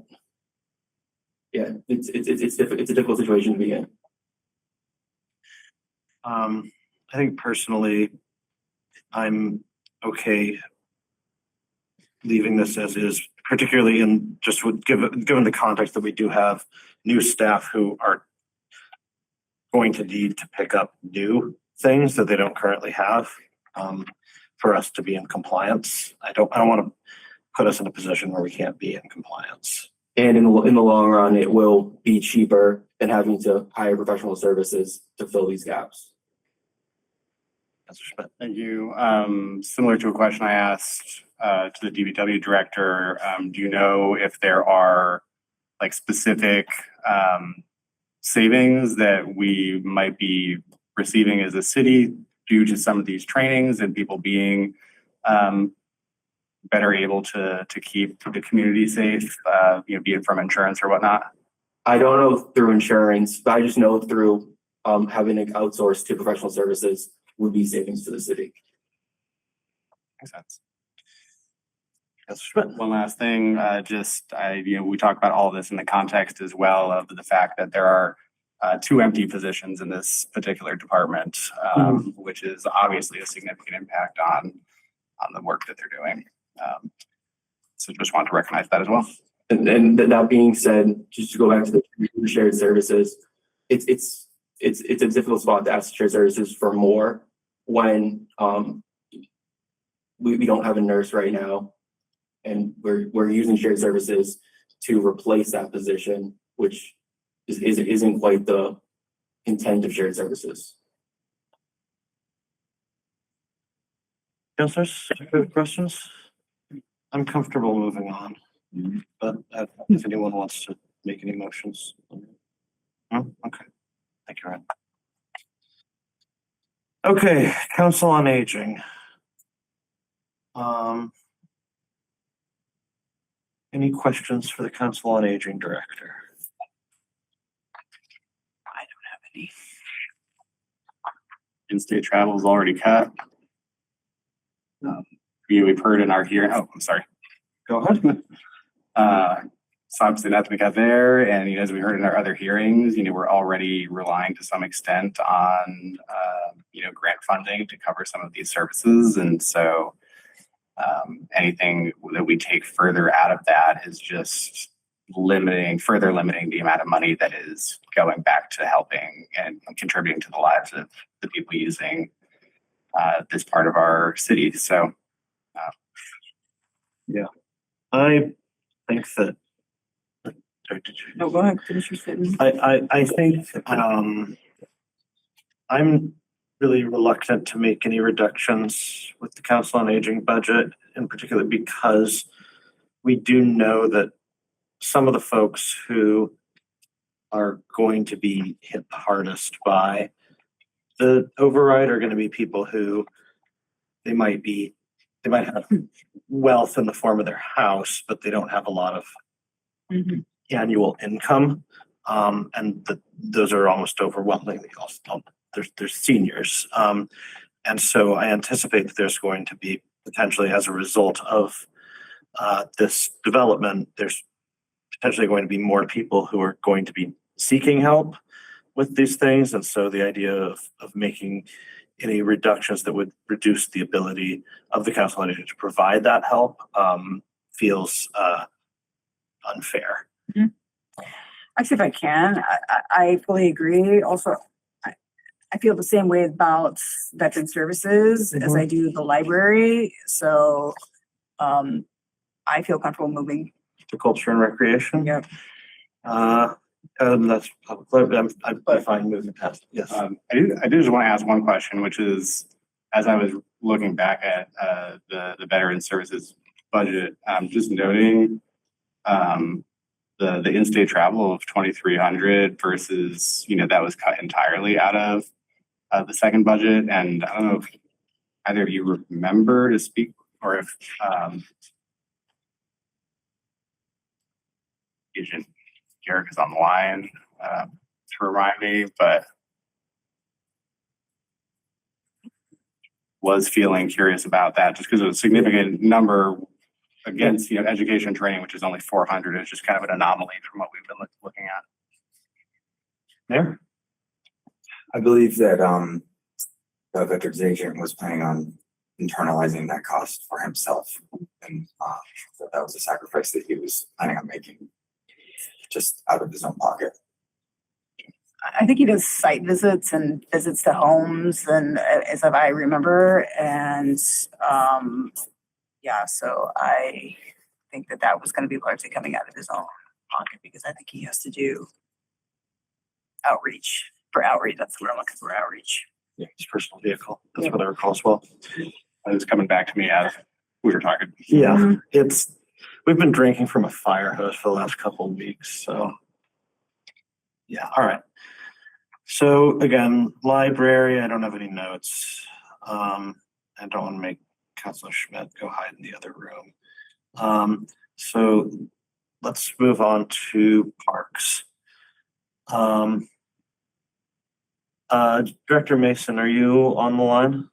yeah, it's a difficult situation to be in. I think personally, I'm okay leaving this as is, particularly in just given the context that we do have new staff who are going to need to pick up new things that they don't currently have, for us to be in compliance. I don't want to put us in a position where we can't be in compliance. And in the long run, it will be cheaper than having to hire professional services to fill these gaps. Thank you. Similar to a question I asked to the DBW director, do you know if there are like specific savings that we might be receiving as a city due to some of these trainings and people being better able to keep the community safe, you know, be it from insurance or whatnot? I don't know through insurance, but I just know through having it outsourced to professional services would be savings to the city. Makes sense. One last thing, you know, we talk about all this in the context as well of the fact that there are 2 empty positions in this particular department, which is obviously a significant impact on the work that they're doing. So just want to recognize that as well. And that being said, just to go back to the shared services, it's a difficult spot to ask shared services for more when we don't have a nurse right now, and we're using shared services to replace that position, which isn't quite the intent of shared services. Councilors, questions? I'm comfortable moving on, but if anyone wants to make any motions. No? Okay. Thank you, Ryan. Okay, Council on Aging. Any questions for the Council on Aging Director? I don't have any. In-state travel is already cut. We've heard in our hearing, oh, I'm sorry. Go ahead. So obviously nothing we got there. And, you know, as we heard in our other hearings, you know, we're already relying to some extent on, you know, grant funding to cover some of these services. And so anything that we take further out of that is just further limiting the amount of money that is going back to helping and contributing to the lives of the people using this part of our city. So, yeah, I think that. No, go ahead. Finish your statement. I think I'm really reluctant to make any reductions with the Council on Aging budget, in particular because we do know that some of the folks who are going to be hit the hardest by the override are going to be people who they might have wealth in the form of their house, but they don't have a lot of annual income. Those are almost overwhelmingly also, there's seniors. And so I anticipate that there's going to be potentially, as a result of this development, there's potentially going to be more people who are going to be seeking help with these things. And so the idea of making any reductions that would reduce the ability of the council on aging to provide that help feels unfair. Actually, if I can, I fully agree. Also, I feel the same way about veteran services as I do the library. So I feel comfortable moving. To culture and recreation. Yep. That's I'm fine moving past. Yes. I do just want to ask one question, which is, as I was looking back at the veteran services budget, just noting the in-state travel of 2,300 versus, that was cut entirely out of the second budget. And I don't know if either of you remember to speak, or if Agent Garrick is on the line to remind me, but was feeling curious about that just because of a significant number against, education and training, which is only 400. It's just kind of an anomaly from what we've been looking at. There. I believe that the veterans agent was planning on internalizing that cost for himself, and that was a sacrifice that he was planning on making just out of his own pocket. I think he does site visits and visits to homes, and as I remember, and so I think that was going to be largely coming out of his own pocket, because I think he has to do outreach. That's what I'm looking for, outreach. Yeah, his personal vehicle. That's what I recall as well. It's coming back to me as we were talking. Yeah, we've been drinking from a fire hose for the last couple of weeks. So yeah, all right. So again, library, I don't have any notes. I don't want to make Councilor Schmidt go hide in the other room. So let's move on to parks. Director Mason, are you on the line?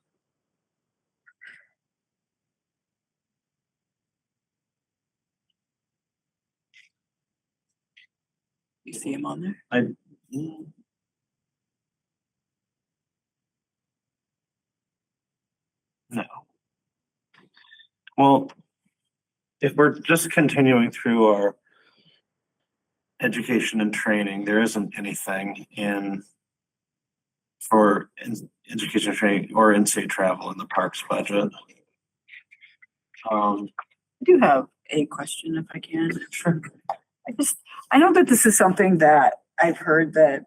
You see him on there? No. Well, if we're just continuing through our education and training, there isn't anything for education training or in-state travel in the parks budget. I do have a question, if I can. Sure. I know that this is something that I've heard that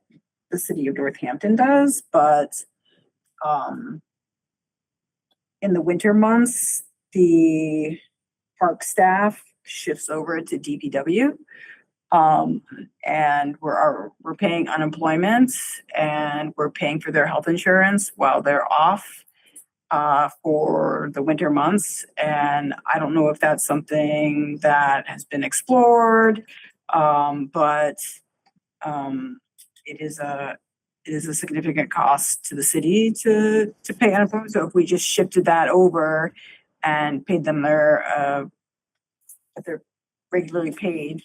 the city of Northampton does, but in the winter months, the park staff shifts over to DPW. And we're paying unemployment, and we're paying for their health insurance while they're off for the winter months. And I don't know if that's something that has been explored, but it is a significant cost to the city to pay unemployment. So if we just shifted that over and paid them their regularly paid,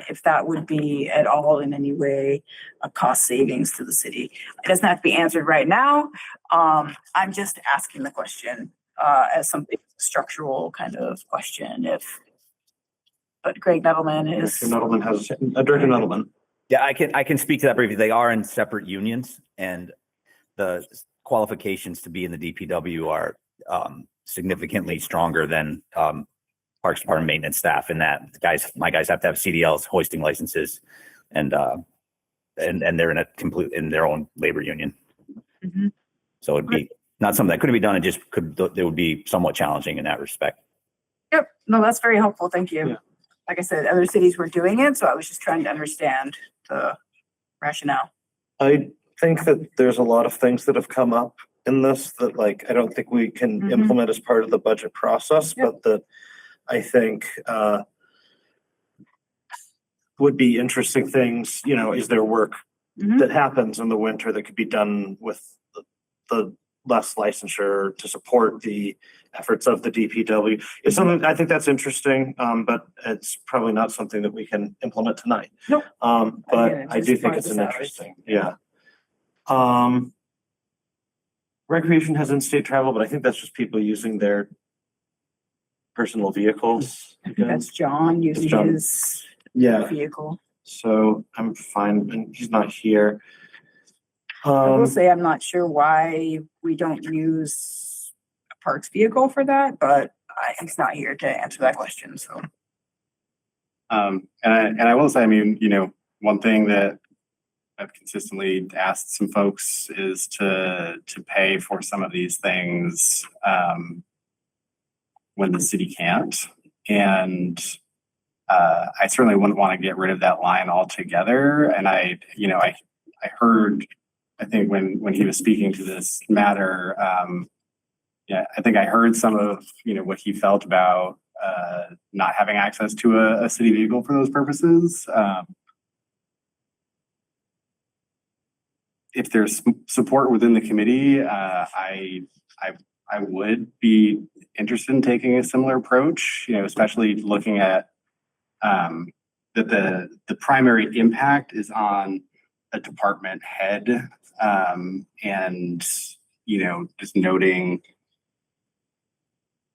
if that would be at all in any way a cost savings to the city. It doesn't have to be answered right now. I'm just asking the question as something structural kind of question. But Greg Nettleman is. Director Nettleman. Yeah, I can speak to that briefly. They are in separate unions, and the qualifications to be in the DPW are significantly stronger than Parks Department maintenance staff, in that my guys have to have CDLs, hoisting licenses, and they're in their own labor union. Mhm. So it'd be not something that couldn't be done. It just could, it would be somewhat challenging in that respect. Yep, no, that's very helpful. Thank you. Yeah. Like I said, other cities were doing it, so I was just trying to understand the rationale. I think that there's a lot of things that have come up in this that like, I don't think we can Mhm. implement as part of the budget process, Yep. but that I think, would be interesting things, you know, is there work Mhm. that happens in the winter that could be done with the less licensure to support the efforts of the DPW? It's something, I think that's interesting, but it's probably not something that we can implement tonight. Nope. But Again, I just do think part of it's the an salaries. interesting, yeah. Recreation has in-state travel, but I think that's just people using their personal vehicles. That's John using John. his Yeah, vehicle. so I'm fine, and he's not here. I will say, I'm not sure why we don't use a parks vehicle for that, but he's not here to answer that question, so. And I will say, I mean, you know, one thing that I've consistently asked some folks is to pay for some of these things, when the city can't. And, I certainly wouldn't want to get rid of that line altogether. And I heard, I think when he was speaking to this matter, yeah, I think I heard some of, you know, what he felt about, not having access to a city vehicle for those purposes. If there's support within the committee, I would be interested in taking a similar approach, you know, especially looking at that the primary impact is on a department head, and, you know, just noting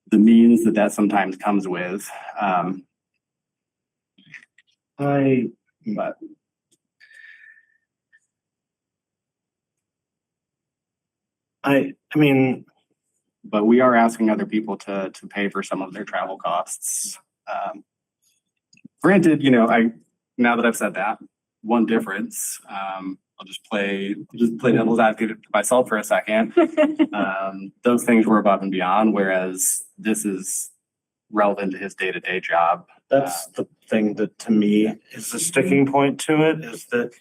the means that sometimes comes with. I mean, but we are asking other people to pay for some of their travel costs. Granted, you know, now that I've said that, one difference, I'll just play devil's advocate for myself for a second. Those things were above and beyond, whereas this is relevant to his day-to-day job. that's the thing that to me is the sticking point to it, is that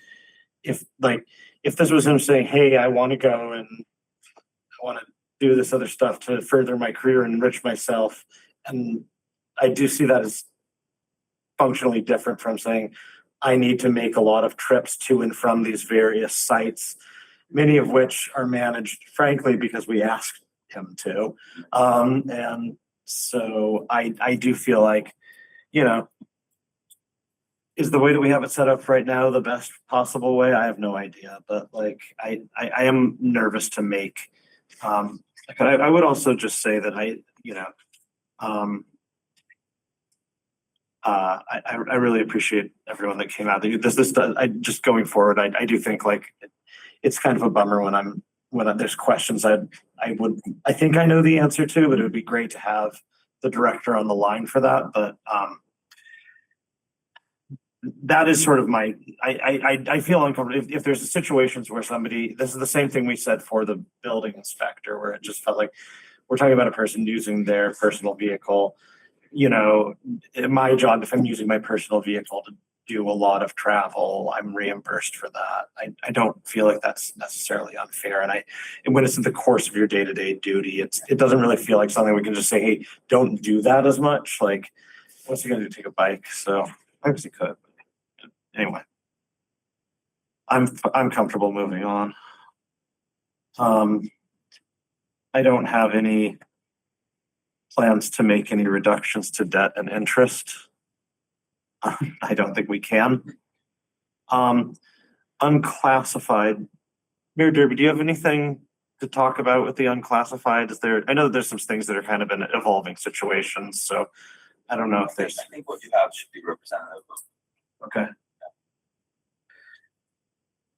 if this was him saying, hey, I want to go and I want to do this other stuff to further my career and enrich myself, and I do see that as functionally different from saying, I need to make a lot of trips to and from these various sites, many of which are managed, frankly, because we asked him to. And so I do feel like, you know, is the way that we have it set up right now the best possible way? I have no idea, but like, I am nervous to make, but I would also just say that I really appreciate everyone that came out. Just going forward, I do think like it's kind of a bummer when there's questions I think I know the answer to, but it would be great to have the director on the line for that. But that is sort of I feel uncomfortable if there's situations where this is the same thing we said for the building inspector, where it just felt like we're talking about a person using their personal vehicle. You know, my job, if I'm using my personal vehicle to do a lot of travel, I'm reimbursed for that. I don't feel like that's necessarily unfair. And when it's in the course of your day-to-day duty, it doesn't really feel like something we can just say, hey, don't do that as much. Like, what's he gonna do, take a bike? So I guess he could. Anyway, I'm comfortable moving on. I don't have any plans to make any reductions to debt and interest. I don't think we can. Unclassified. Mayor Derby, do you have anything to talk about with the unclassified? I know that there's some things that are kind of in evolving situations, so I don't know if there's. I think what you have should be representative. Okay.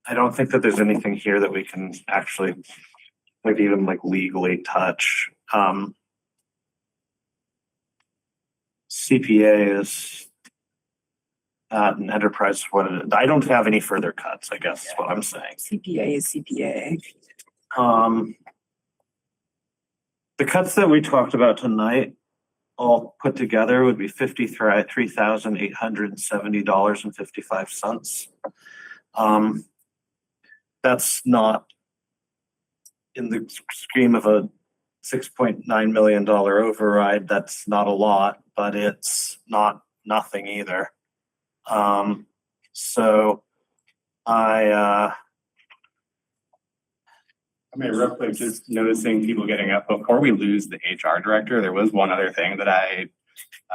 I don't think that there's anything here that we can actually even legally touch. CPA is an enterprise. I don't have any further cuts, I guess is what I'm saying. CPA is CPA. The cuts that we talked about tonight, all put together, would be $53,870.55. That's not in the scheme of a $6.9 million override. That's not a lot, but it's not nothing either. So I mean, real quick, just noticing people getting up, before we lose the HR director, there was one other thing that I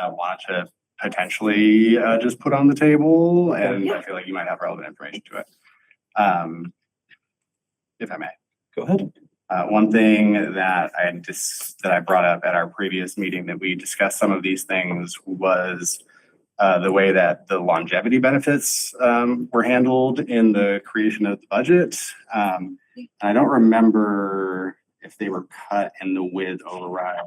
wanted to potentially just put on the table, and I feel like you might have relevant information to it. If I may. Go ahead. One thing that I brought up at our previous meeting that we discussed some of these things was the way that the longevity benefits were handled in the creation of the budget. I don't remember if they were cut in the with override. I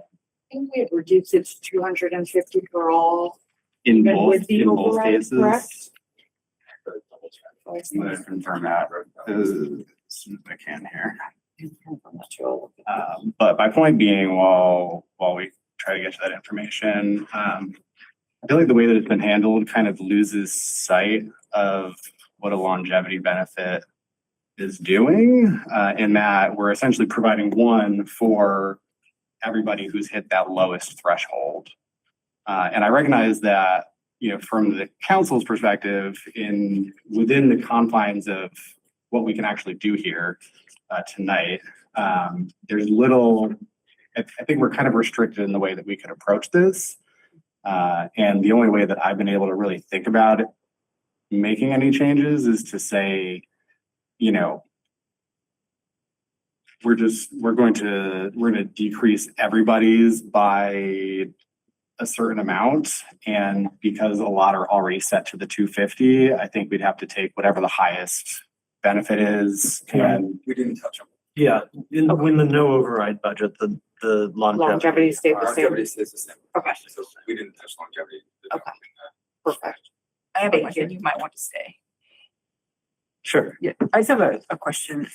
think we had reduced it to 250 for all. In And both, with the in both override, cases. correct? I'm gonna confirm that as soon as I can here. But my point being, while we try to get to that information, I feel like the way that it's been handled kind of loses sight of what a longevity benefit is doing, in that we're essentially providing one for everybody who's hit that lowest threshold. And I recognize that, you know, from the council's perspective, within the confines of what we can actually do here tonight, there's little, I think we're kind of restricted in the way that we could approach this. And the only way that I've been able to really think about it, making any changes, is to say, you know, we're going to decrease everybody's by a certain amount. And because a lot are already set to the 250, I think we'd have to take whatever the highest benefit is. And we didn't touch them. Yeah, in the no override budget, the Longevity stayed the same. Longevity stays the same. Okay. So we didn't touch longevity. Okay. Perfect. I have a question, you might want to stay. Sure. Yeah, I just have a question,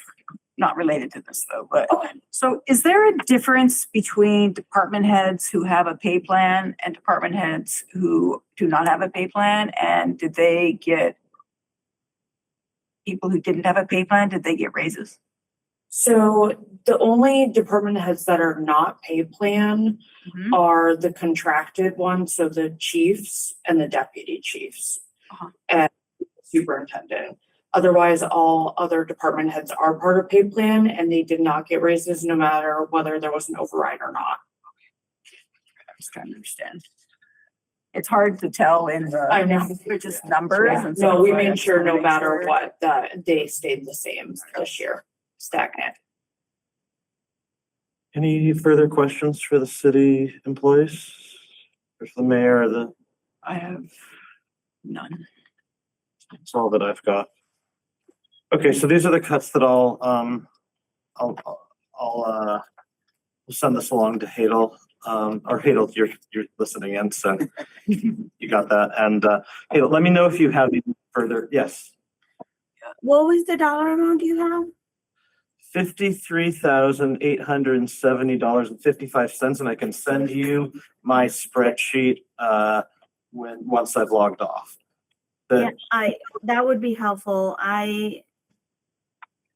not related to this though, but so is there a difference between department heads who have a pay plan and department heads who do not have a pay plan? And did they get, people who didn't have a pay plan, did they get raises? So the only department heads that are not pay plan are the contracted ones, so the chiefs and the deputy chiefs. And superintendent. Otherwise, all other department heads are part of pay plan and they did not get raises no matter whether there was an override or not. I'm just trying to understand. It's hard to tell in the, I know. they're just numbers. Yeah. And so No, we I made just sure wanna no make matter sure. what, that they stayed the same this year, stagnant. Any further questions for the city employees? Or for the mayor or the? I have none. That's all that I've got. Okay, so these are the cuts that I'll send this along to Hadel. Or Hadel, you're listening in, so you got that. And Hadel, let me know if you have any further, yes. What was the dollar amount you have? $53,870.55, and I can send you my spreadsheet once I've logged off. Yeah, that would be helpful. I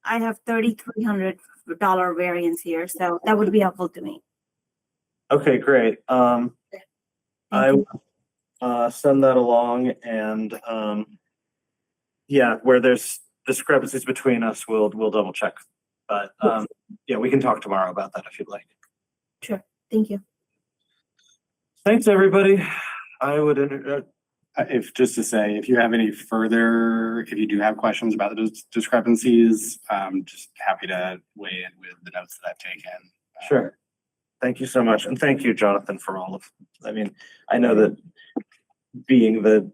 have $3,300 variance here, so that would be helpful to me. Okay, great. I will send that along, and yeah, where there's discrepancies between us, we'll double check. But yeah, we can talk tomorrow about that if you'd like. Sure. Thank you. Thanks, everybody. I would if just to say, if you have any further, if you do have questions about those discrepancies, just happy to weigh in with the notes that I've taken. Sure. Thank you so much. And thank you, Jonathan, for all of, I mean, I know that being the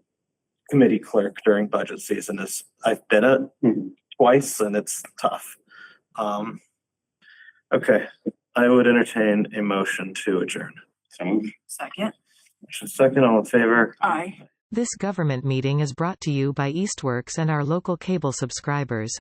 committee clerk during budget season is, I've been it twice and it's tough. Okay, I would entertain a motion to adjourn. Second. Motion second, all in favor? Aye. This government meeting is brought to you by Eastworks and our local cable subscribers.